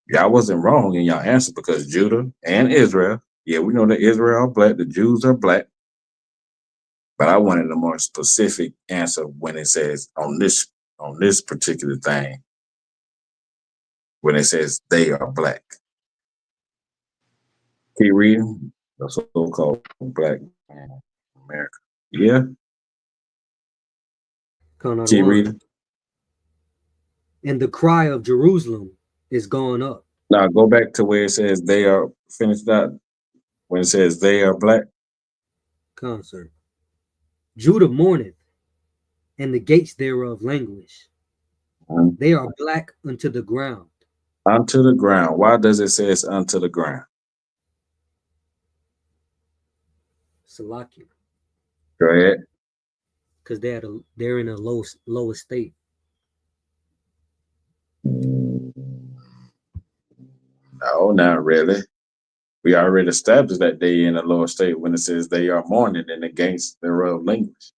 Y'all wasn't wrong in y'all answer because Judah and Israel, yeah, we know that Israel are black, the Jews are black, but I wanted a more specific answer when it says on this particular thing, when it says they are black. Keep reading. The so-called black man in America. Yeah, keep one. reading. And the cry of Jerusalem is going up. Now go back to where it says they are finished that when it says they are black. Concert. Judah mourneth, and the gates thereof languish. They are black unto the ground. Unto the ground. Why does it say it's unto the ground? Salakia. Go ahead. Because they're in a low estate. No, not really. We already established that they in a lower state when it says they are mourning and against thereof language.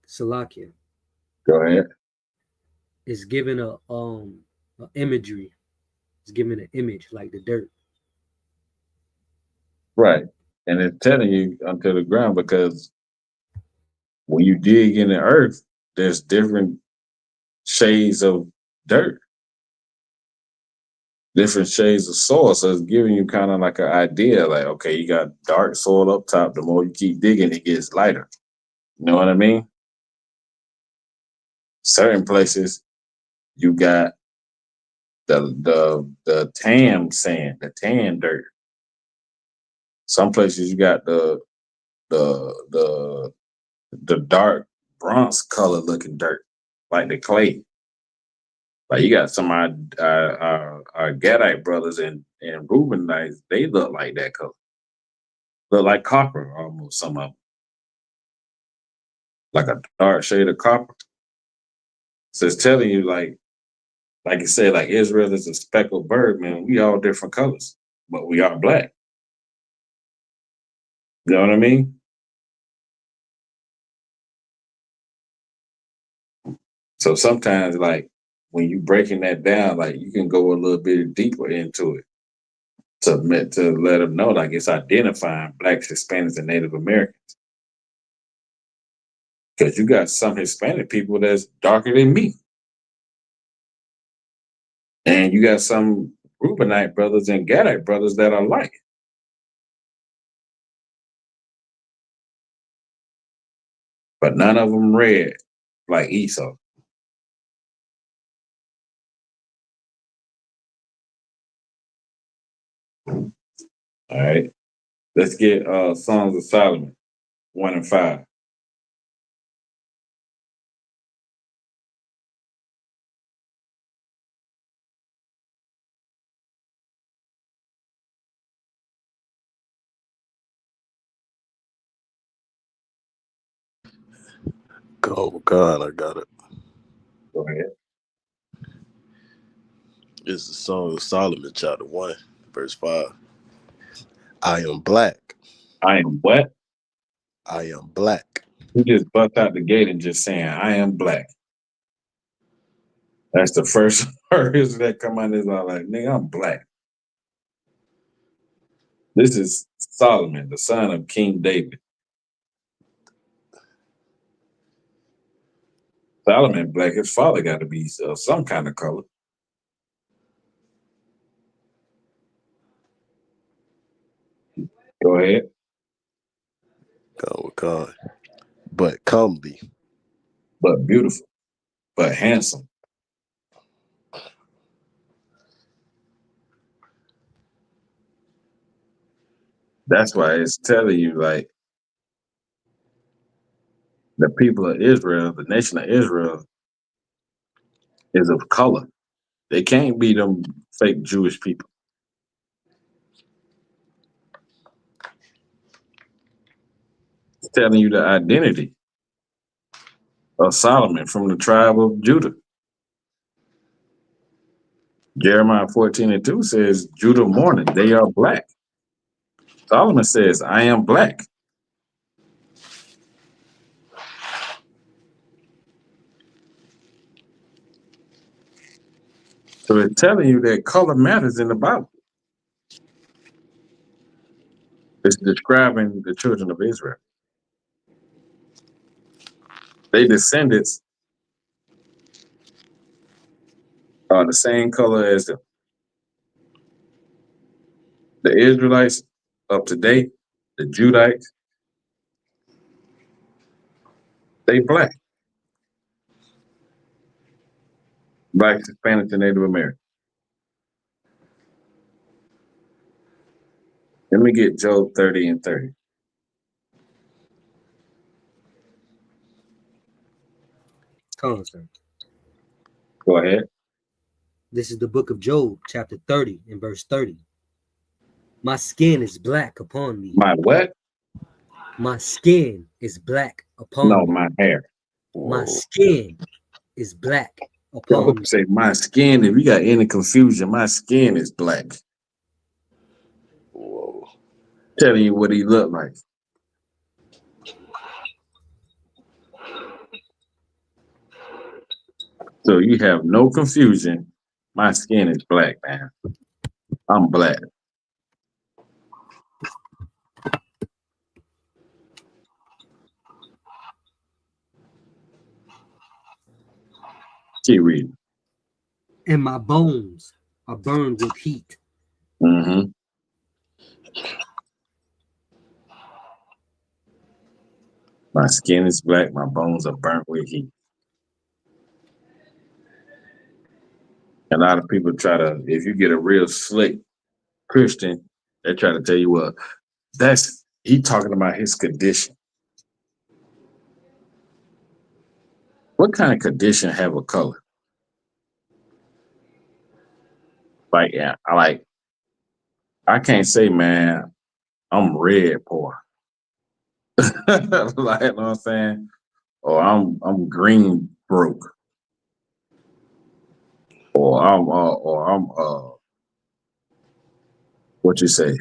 Salakia. Go ahead. It's given a imagery. It's given an image like the dirt. Right. And it's telling you unto the ground because when you dig in the earth, there's different shades of dirt, different shades of soil. So it's giving you kind of like an idea, like, okay, you got dark soil up top. The more you keep digging, it gets lighter. You know what I mean? Certain places you got the tan sand, the tan dirt. Some places you got the dark bronze color looking dirt, like the clay. Like you got some of our Gadite brothers and Reubenites, they look like that color. Look like copper almost, some of them. Like a dark shade of copper. So it's telling you like you said, like Israel is a speckled bird, man. We all different colors, but we are black. You know what I mean? So sometimes, like when you breaking that down, like you can go a little bit deeper into it to let them know, like it's identifying blacks, Hispanics, and Native Americans. Because you got some Hispanic people that's darker than me, and you got some Reubenite brothers and Gadite brothers that are light, but none of them red like Esau. All right, let's get Songs of Solomon 1 and 5. Oh God, I got it. Go ahead. It's the Song of Solomon, chapter 1, verse 5. I am black. I am what? I am black. He just bust out the gate and just saying, I am black. That's the first words that come out of his mouth, like, nigga, I'm black. This is Solomon, the son of King David. Solomon black, his father got to be some kind of color. Go ahead. Oh God. but comely. but beautiful, but handsome. That's why it's telling you, like, the people of Israel, the nation of Israel, is of color. They can't be them fake Jewish people. It's telling you the identity of Solomon from the tribe of Judah. Jeremiah 14:2 says, Judah mourning, they are black. Solomon says, I am black. So it's telling you that color matters in the Bible. It's describing the children of Israel. They descendants are the same color as the Israelites up to date, the Judites, they black. Blacks, Hispanics, and Native Americans. Let me get Job 30:30. Come on, sir. Go ahead. This is the book of Job, chapter 30 and verse 30. My skin is black upon me. My what? My skin is black upon No, me. my hair. My skin is black Yo, upon me. say my skin. If you got any confusion, my skin is black. Whoa. Telling you what he looked like. So you have no confusion. My skin is black, man. I'm black. Keep reading. And my bones are burned with heat. Mm-hmm. My skin is black. My bones are burnt with heat. A lot of people try to, if you get a real slick Christian, they try to tell you, well, that's he talking about his condition. What kind of condition have a color? Like, yeah, I can't say, man, I'm red poor. Like, you know what I'm saying? Or I'm green broke. Or I'm what you say?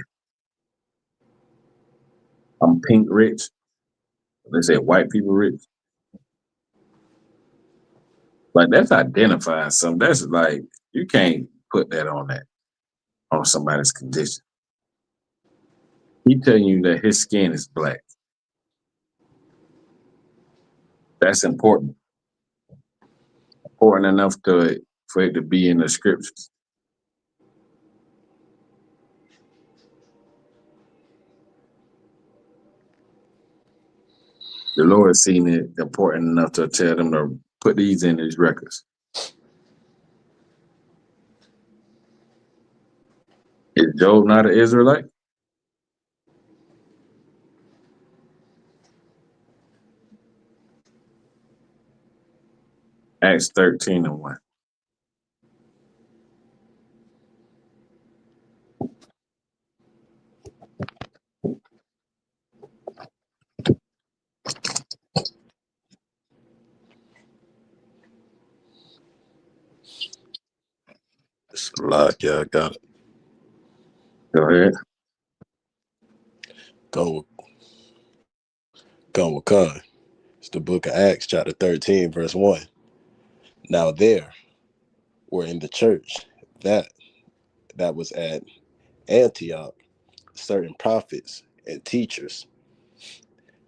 I'm pink rich. They say white people rich. Like, that's identifying something. That's like, you can't put that on somebody's condition. He telling you that his skin is black. That's important. Important enough for it to be in the scriptures. The Lord seen it important enough to tell them to put these in his records. Is Job not an Israelite? Acts 13:1. It's a lot. Yeah, I got it. Go ahead. Go with Khan. It's the book of Acts, chapter 13, verse 1. Now there were in the church that was at Antioch certain prophets and teachers,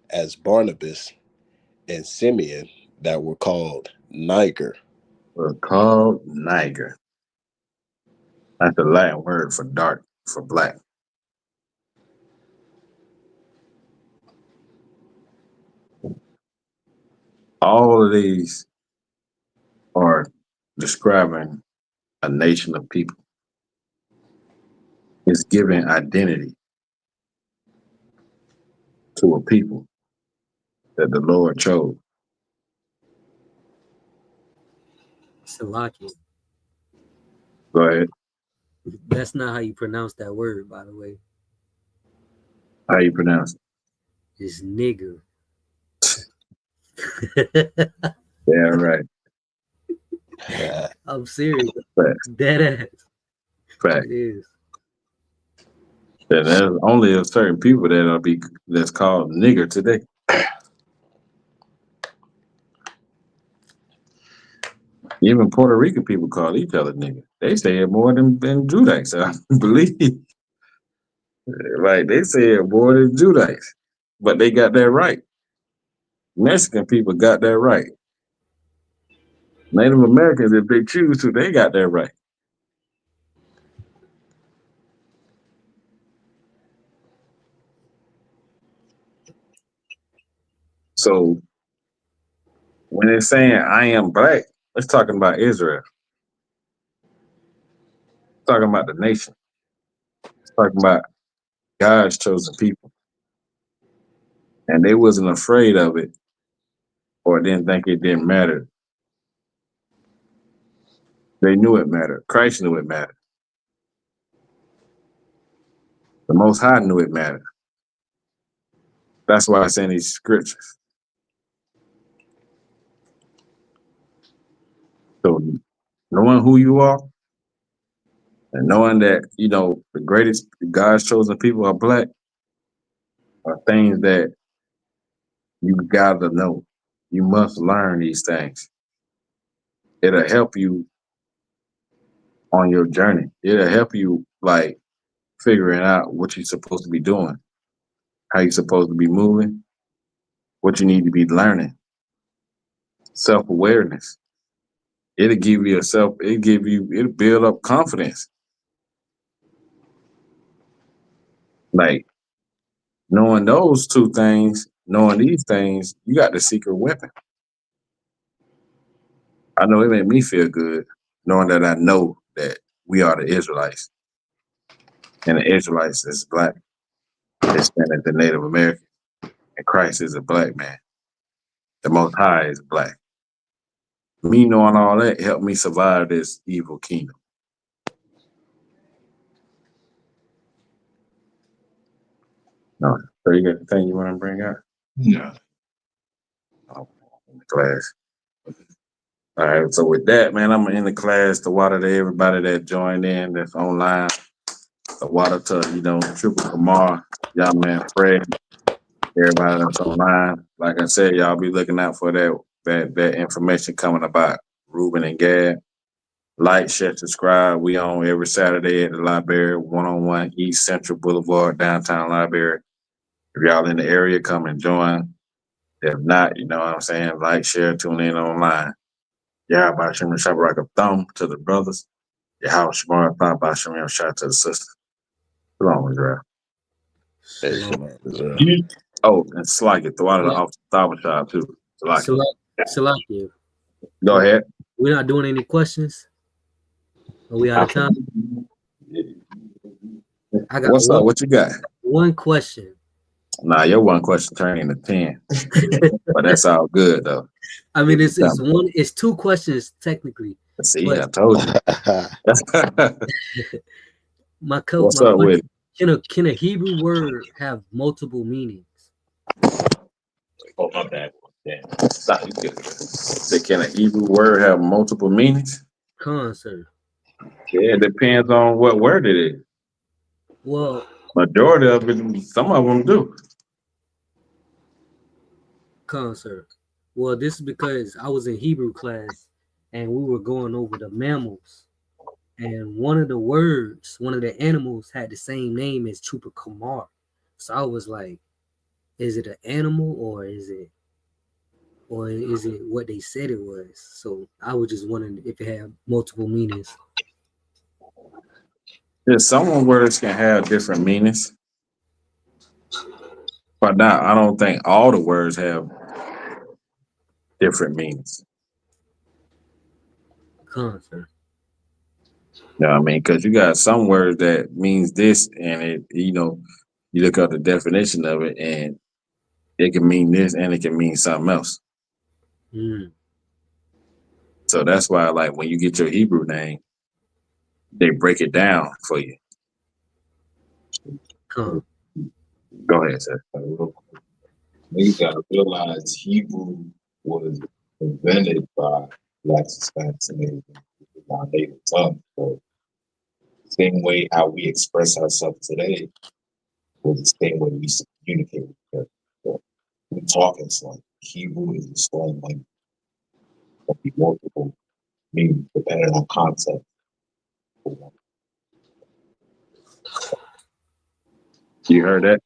as Barnabas and Simeon, that were called Niger. We're called Niger. That's the Latin word for dark, for black. All of these are describing a nation of people. It's giving identity to a people that the Lord chose. Salakia. Go ahead. That's not how you pronounce that word, by the way. How you pronounce it? It's nigger. Yeah, right. I'm serious. Facts. Dead ass. Fact. It is. And there's only a certain people that's called nigger today. Even Puerto Rican people call each other nigger. They say it more than Judites, I believe. Like they say it more than Judites. But they got that right. Mexican people got that right. Native Americans, if they choose to, they got that right. So when they're saying I am black, it's talking about Israel. It's talking about the nation. It's talking about God's chosen people. And they wasn't afraid of it or didn't think it didn't matter. They knew it mattered. Christ knew it mattered. The Most High knew it mattered. That's why it's in these scriptures. So knowing who you are and knowing that, the greatest God's chosen people are black are things that you gotta know. You must learn these things. It'll help you on your journey. It'll help you like figuring out what you're supposed to be doing, how you're supposed to be moving, what you need to be learning. Self-awareness. It'll build up confidence. Like knowing those two things, knowing these things, you got the secret weapon. I know it made me feel good knowing that I know that we are the Israelites. And the Israelites is black, Hispanic, the Native American, and Christ is a black man. The Most High is black. Me knowing all that helped me survive this evil kingdom. No, so you got anything you want to bring up? No. Oh, in the class. All right, so with that, man, I'm in the class. The water to everybody that joined in, that's online. The water to, Triple Kamar, y'all, man, Fred, everybody that's online. Like I said, y'all be looking out for that information coming about Reuben and Gad. Like, share, subscribe. We on every Saturday at the library, 101 East Central Boulevard, downtown library. If y'all in the area, come and join. If not, you know what I'm saying? Like, share, tune in online. Yeah, by Shimon Shabrak of Thumb to the brothers. Yahawadah Shemar thought by Shimon Shah to the sisters. Shalom, Israel. Oh, and Slakia, throw out of the office Thaba Shah too. Salakia. Go ahead. We're not doing any questions. Are we out of time? I got What's up? What you got? One question. Nah, your one question turned into 10. But that's all good though. I mean, it's two questions technically. See, I told you. What's up with it? Can a Hebrew word have multiple meanings? Oh, my bad. Yeah. Can a Hebrew word have multiple meanings? Sir. Yeah, it depends on what word it is. Well, majority of it, some of them do. Sir. Well, this is because I was in Hebrew class and we were going over the mammals. And one of the animals had the same name as Chupa Kamar. So I was like, is it an animal or is it what they said it was? So I was just wondering if it had multiple meanings. Yeah, some words can have different meanings. But now I don't think all the words have different meanings. Sir. You know what I mean? Because you got some words that means this, and it, you know, you look up the definition of it, and it can mean this, and it can mean something else. Mm. So that's why, like, when you get your Hebrew name, they break it down for you. Con. Go ahead, sir. You gotta realize Hebrew was invented by blacks, Hispanics, and Native, our native tongue. So same way how we express ourselves today was the same way we used to communicate with each other. So we talk in slang. Hebrew is a slang language. It can be multiple meanings depending on context. You heard that?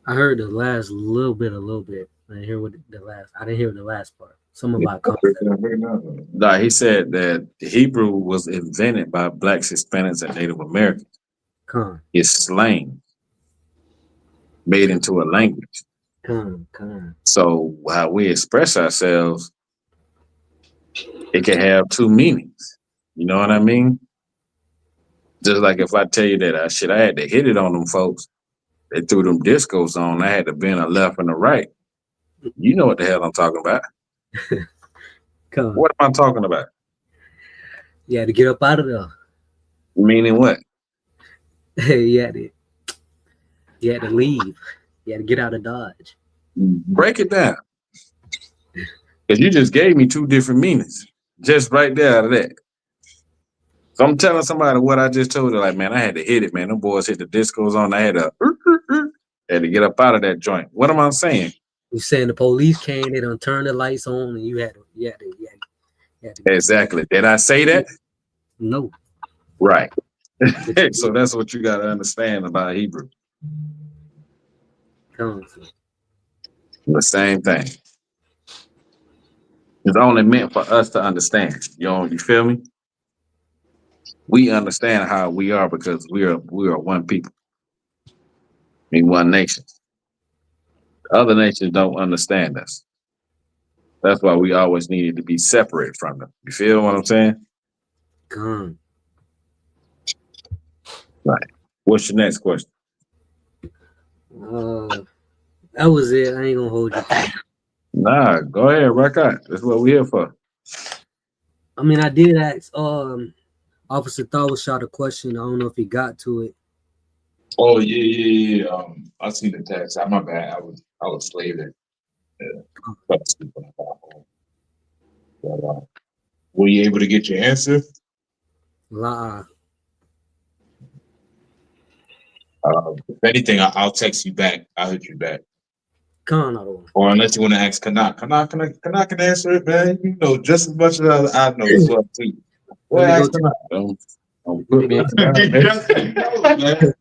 I heard the last little bit. I didn't hear what the last. I didn't hear the last part. Something about concept. No, he said that Hebrew was invented by blacks, Hispanics, and Native Americans. Con. It's slang made into a language. Con. So how we express ourselves, it can have two meanings. You know what I mean? Just like if I tell you that I had to hit it on them folks. They threw them discos on. I had to bend a left and a right. You know what the hell I'm talking about. Con. What am I talking about? You had to get up out of there. Meaning what? you had to leave. You had to get out of Dodge. Break it down. Because you just gave me two different meanings. Just right there out of that. So I'm telling somebody what I just told you, like, man, I had to hit it, man. Them boys hit the discos on. I had to get up out of that joint. What am I saying? You saying the police came, they done turned the lights on, and you had to. Exactly. Did I say that? No. Right. So that's what you got to understand about Hebrew. The same thing. It's only meant for us to understand. You feel me? We understand how we are because we are one people. I mean, one nation. Other nations don't understand us. That's why we always needed to be separate from them. You feel what I'm saying? Gone. Right. What's your next question? That was it. I ain't gonna hold you. Nah, go ahead, rock out. That's what we're here for. I mean, I did ask Officer Thor shot a question. I don't know if he got to it. Oh yeah. I see the text. My bad. I was slaving. But, were you able to get your answer? La. If anything, I'll text you back. I'll hit you back. Or unless you want to ask Chaanak. Chaanak can answer it, man. You know just as much as I know as well too. Well, ask Chaanak. Don't put me on that.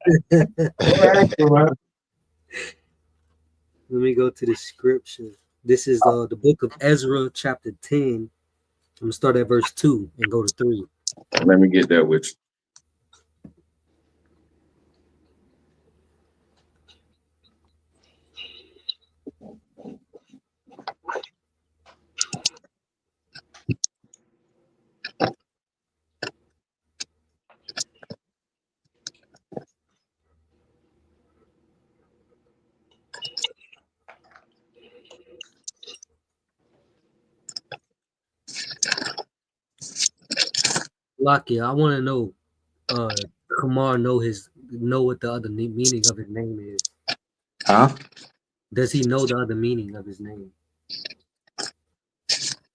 Let me go to the scripture. This is the book of Ezra, chapter 10. I'm gonna start at verse 2 and go to 3. Let me get there with you. Lakia, I want to know, Kamar know what the other meaning of his name is. Huh? Does he know the other meaning of his name?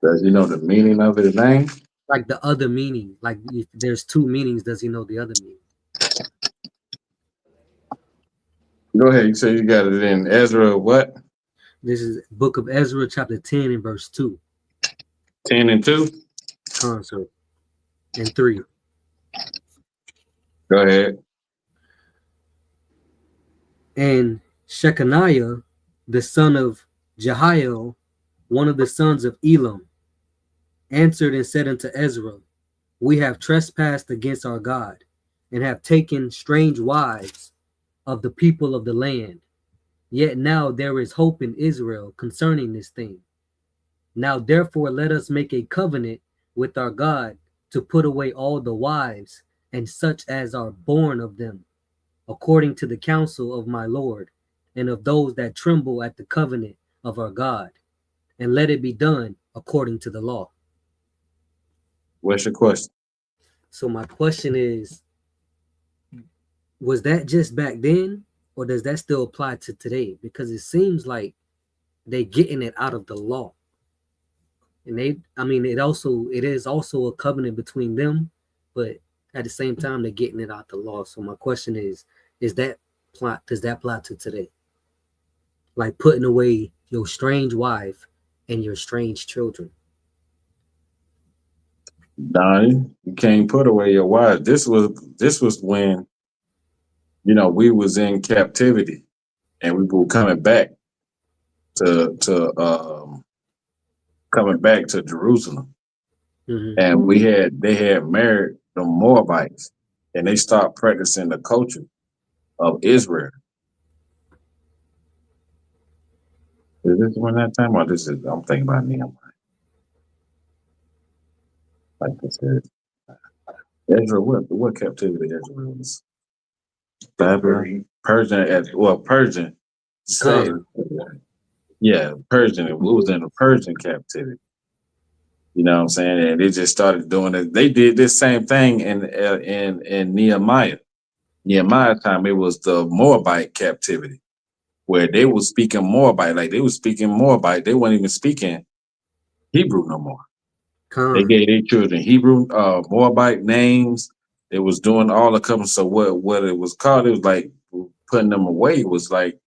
Does he know the meaning of his name? Like the other meaning. Like if there's two meanings, does he know the other meaning? Go ahead. You say you got it in Ezra what? This is book of Ezra, chapter 10 and verse 2. 10 and 2? Concert. And 3. Go ahead. And Shechaniah, the son of Jehiel, one of the sons of Elam, answered and said unto Ezra, we have trespassed against our God, and have taken strange wives of the people of the land. Yet now there is hope in Israel concerning this thing. Now therefore let us make a covenant with our God to put away all the wives and such as are born of them, according to the counsel of my Lord, and of those that tremble at the covenant of our God, and let it be done according to the law. What's your question? So my question is, was that just back then, or does that still apply to today? Because it seems like they getting it out of the law. And it is also a covenant between them, but at the same time they're getting it out the law. So my question is does that apply to today? Like putting away your strange wife and your strange children. Donnie, you can't put away your wife. This was when, we was in captivity and we were coming back to Jerusalem. Mm-hmm. And they had married the Moabites, and they stopped practicing the culture of Israel. Is this when that time, or I'm thinking about Nehemiah? Like I said, Israel, what captivity Israel was? Babylon, Persian, Persian. Say, yeah, Persian. It was in a Persian captivity. You know what I'm saying? And they just started doing it. They did this same thing in Nehemiah. Nehemiah time, it was the Moabite captivity, where they were speaking Moabite, they weren't even speaking Hebrew no more. They gave their children Hebrew, Moabite names. They was doing all the covenants. So what it was called, it was like putting them away. It was like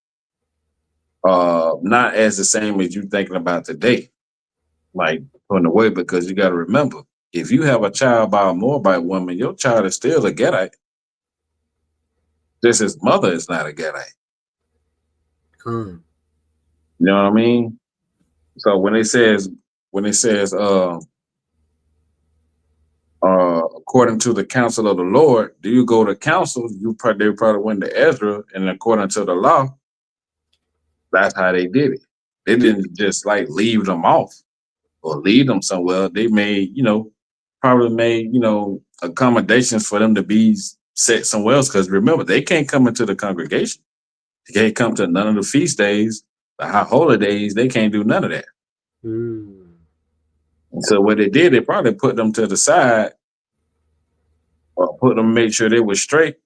not as the same as you thinking about today, like putting away, because you got to remember, if you have a child by a Moabite woman, your child is still a Gethite. Just his mother is not a Gethite. You know what I mean? So when it says according to the counsel of the Lord, do you go to counsel? They probably went to Ezra, and according to the law, that's how they did it. They didn't just like leave them off or leave them somewhere. They made, probably made, accommodations for them to be set somewhere else. Because remember, they can't come into the congregation. They can't come to none of the feast days, the high holidays. They can't do none of that. And so what they did, they probably put them to the side, or put them, make sure they were straight,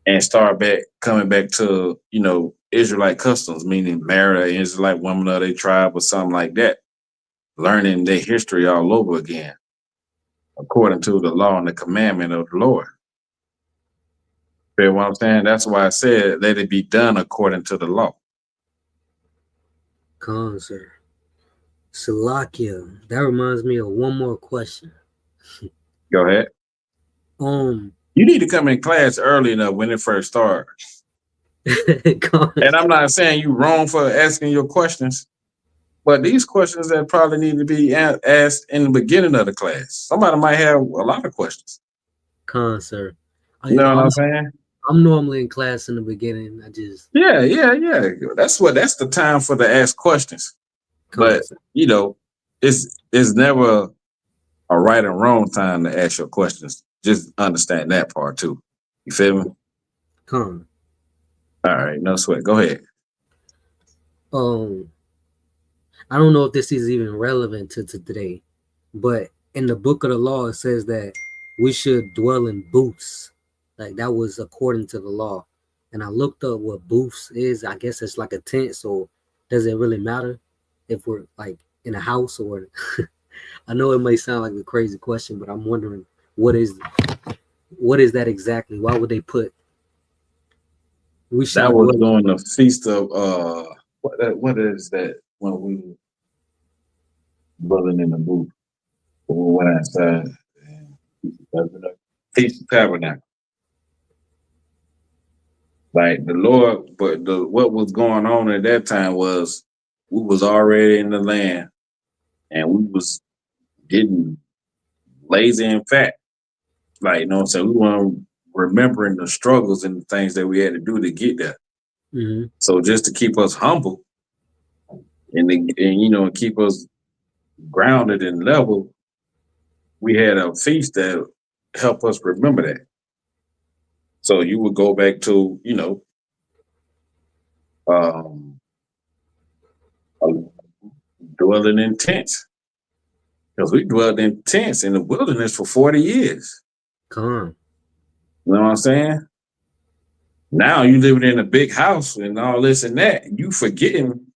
and start coming back to, Israelite customs, meaning marry an Israelite woman of their tribe or something like that, learning their history all over again, according to the law and the commandment of the Lord. You know what I'm saying? That's why I said, let it be done according to the law. Sir. Salakia, that reminds me of one more question. Go ahead. You need to come in class early enough when it first starts. And I'm not saying you wrong for asking your questions, but these questions that probably need to be asked in the beginning of the class. Somebody might have a lot of questions. Sir. You know what I'm saying? I'm normally in class in the beginning. Yeah. That's the time for to ask questions. But it's never a right and wrong time to ask your questions. Just understand that part too. You feel me? All right, no sweat. Go ahead. I don't know if this is even relevant to today, but in the book of the law, it says that we should dwell in booths. Like that was according to the law. And I looked up what booths is. I guess it's like a tent. So does it really matter if we're like in a house or I know it may sound like a crazy question, but I'm wondering what is that exactly? Why would they put that was during the feast of what is that when we dwelling in the booth? We went outside. Feast of Tabernacle. Like the Lord, but what was going on at that time was we was already in the land and we was getting lazy and fat. Like, you know what I'm saying? We weren't remembering the struggles and the things that we had to do to get there. So just to keep us humble, and keep us grounded and level. We had a feast that helped us remember that. So you would go back to, um, dwelling in tents. Because we dwelled in tents in the wilderness for 40 years. Come on. You know what I'm saying? Now you living in a big house and all this and that. You forgetting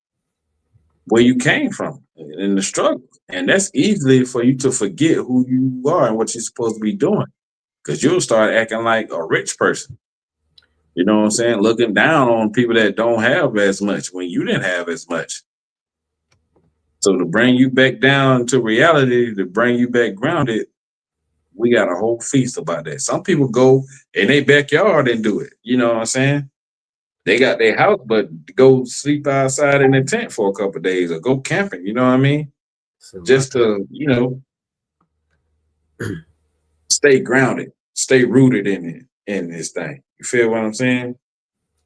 where you came from in the struggle. And that's easily for you to forget who you are and what you're supposed to be doing. Because you'll start acting like a rich person. You know what I'm saying? Looking down on people that don't have as much when you didn't have as much. So to bring you back down to reality, to bring you back grounded, we got a whole feast about that. Some people go in their backyard and do it. You know what I'm saying? They got their house, but go sleep outside in the tent for a couple of days or go camping. You know what I mean? So Just to, stay grounded, stay rooted in this thing. You feel what I'm saying?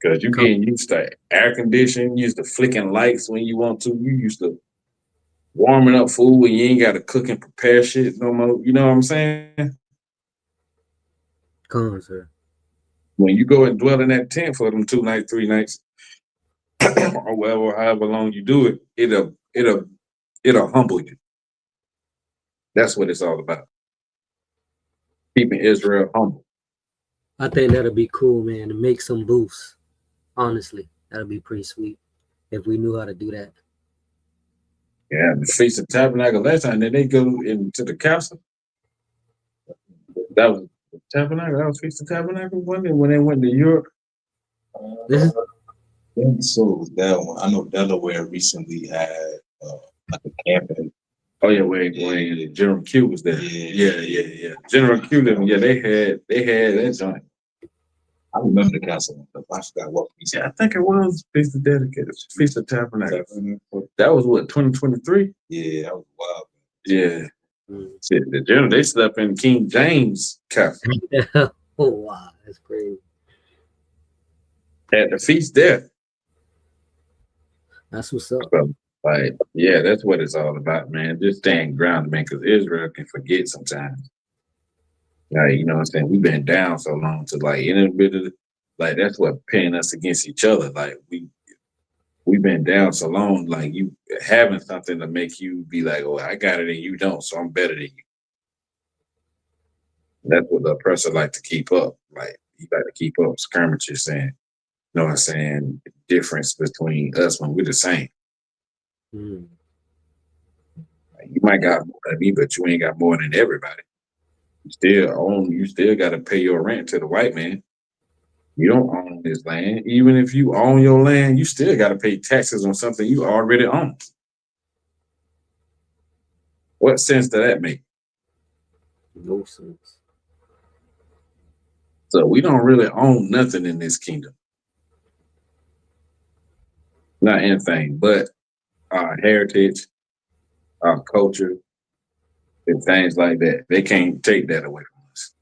Because you getting used to air conditioning, used to flicking lights when you want to. You used to warming up food when you ain't got to cook and prepare shit no more. You know what I'm saying? come on, sir. When you go and dwell in that tent for them 2 nights, 3 nights, or whatever, however long you do it, it'll humble you. That's what it's all about. Keeping Israel humble. I think that'll be cool, man, to make some booths. Honestly, that'll be pretty sweet if we knew how to do that. Yeah, the Feast of Tabernacle last time, then they go into the castle. That was the Tabernacle. That was Feast of Tabernacle, wasn't it? When they went to Europe. This is So that one, I know Delaware recently had like a camping. Oh yeah, when General Q was there. Yeah. General Q, they had that joint. I remember the castle. I forgot what piece. Yeah, I think it was Feast of Dedicated, Feast of Tabernacle. That was what, 2023? Yeah, that was wild. Yeah. Shit, the general, they slept in King James castle. oh wow, that's crazy. At the feast there. That's what's up. So, yeah, that's what it's all about, man. Just staying grounded, man, because Israel can forget sometimes. Like, you know what I'm saying? We've been down so long to that's what pitting us against each other. Like we've been down so long, like you having something to make you be like, oh, I got it and you don't, so I'm better than you. That's what the oppressor like to keep up. Like he like to keep up skirmishes and, you know what I'm saying, difference between us when we're the same. Mm. Like, you might got more than me, but you ain't got more than everybody. You still got to pay your rent to the white man. You don't own this land. Even if you own your land, you still got to pay taxes on something you already own. What sense does that make? No sense. So we don't really own nothing in this kingdom. Not anything but our heritage, our culture, and things like that. They can't take that away from us.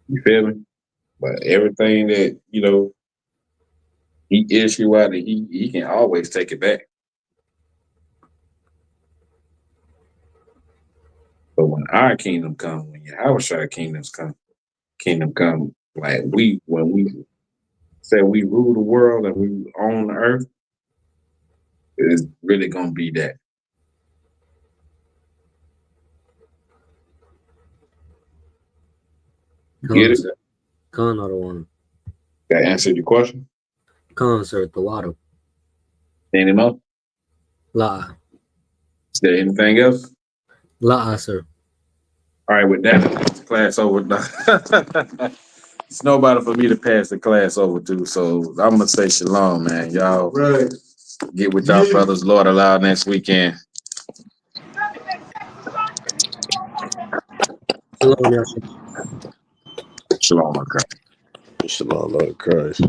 You feel me? But everything that, he issue out, he can always take it back. But when our kingdom comes, when Yahawadah kingdom come, like when we say we rule the world and we own the earth, it's really gonna be that. Get it? Khan or the one. That answered your question? Khan, sir, the water. Any more? La. Is there anything else? La, sir. All right, with that, class over. It's nobody for me to pass the class over to, so I'm gonna say shalom, man. Y'all get with y'all brothers, Lord allow, next weekend. Shalom, y'all. Shalom, my God. Shalom, Lord Christ.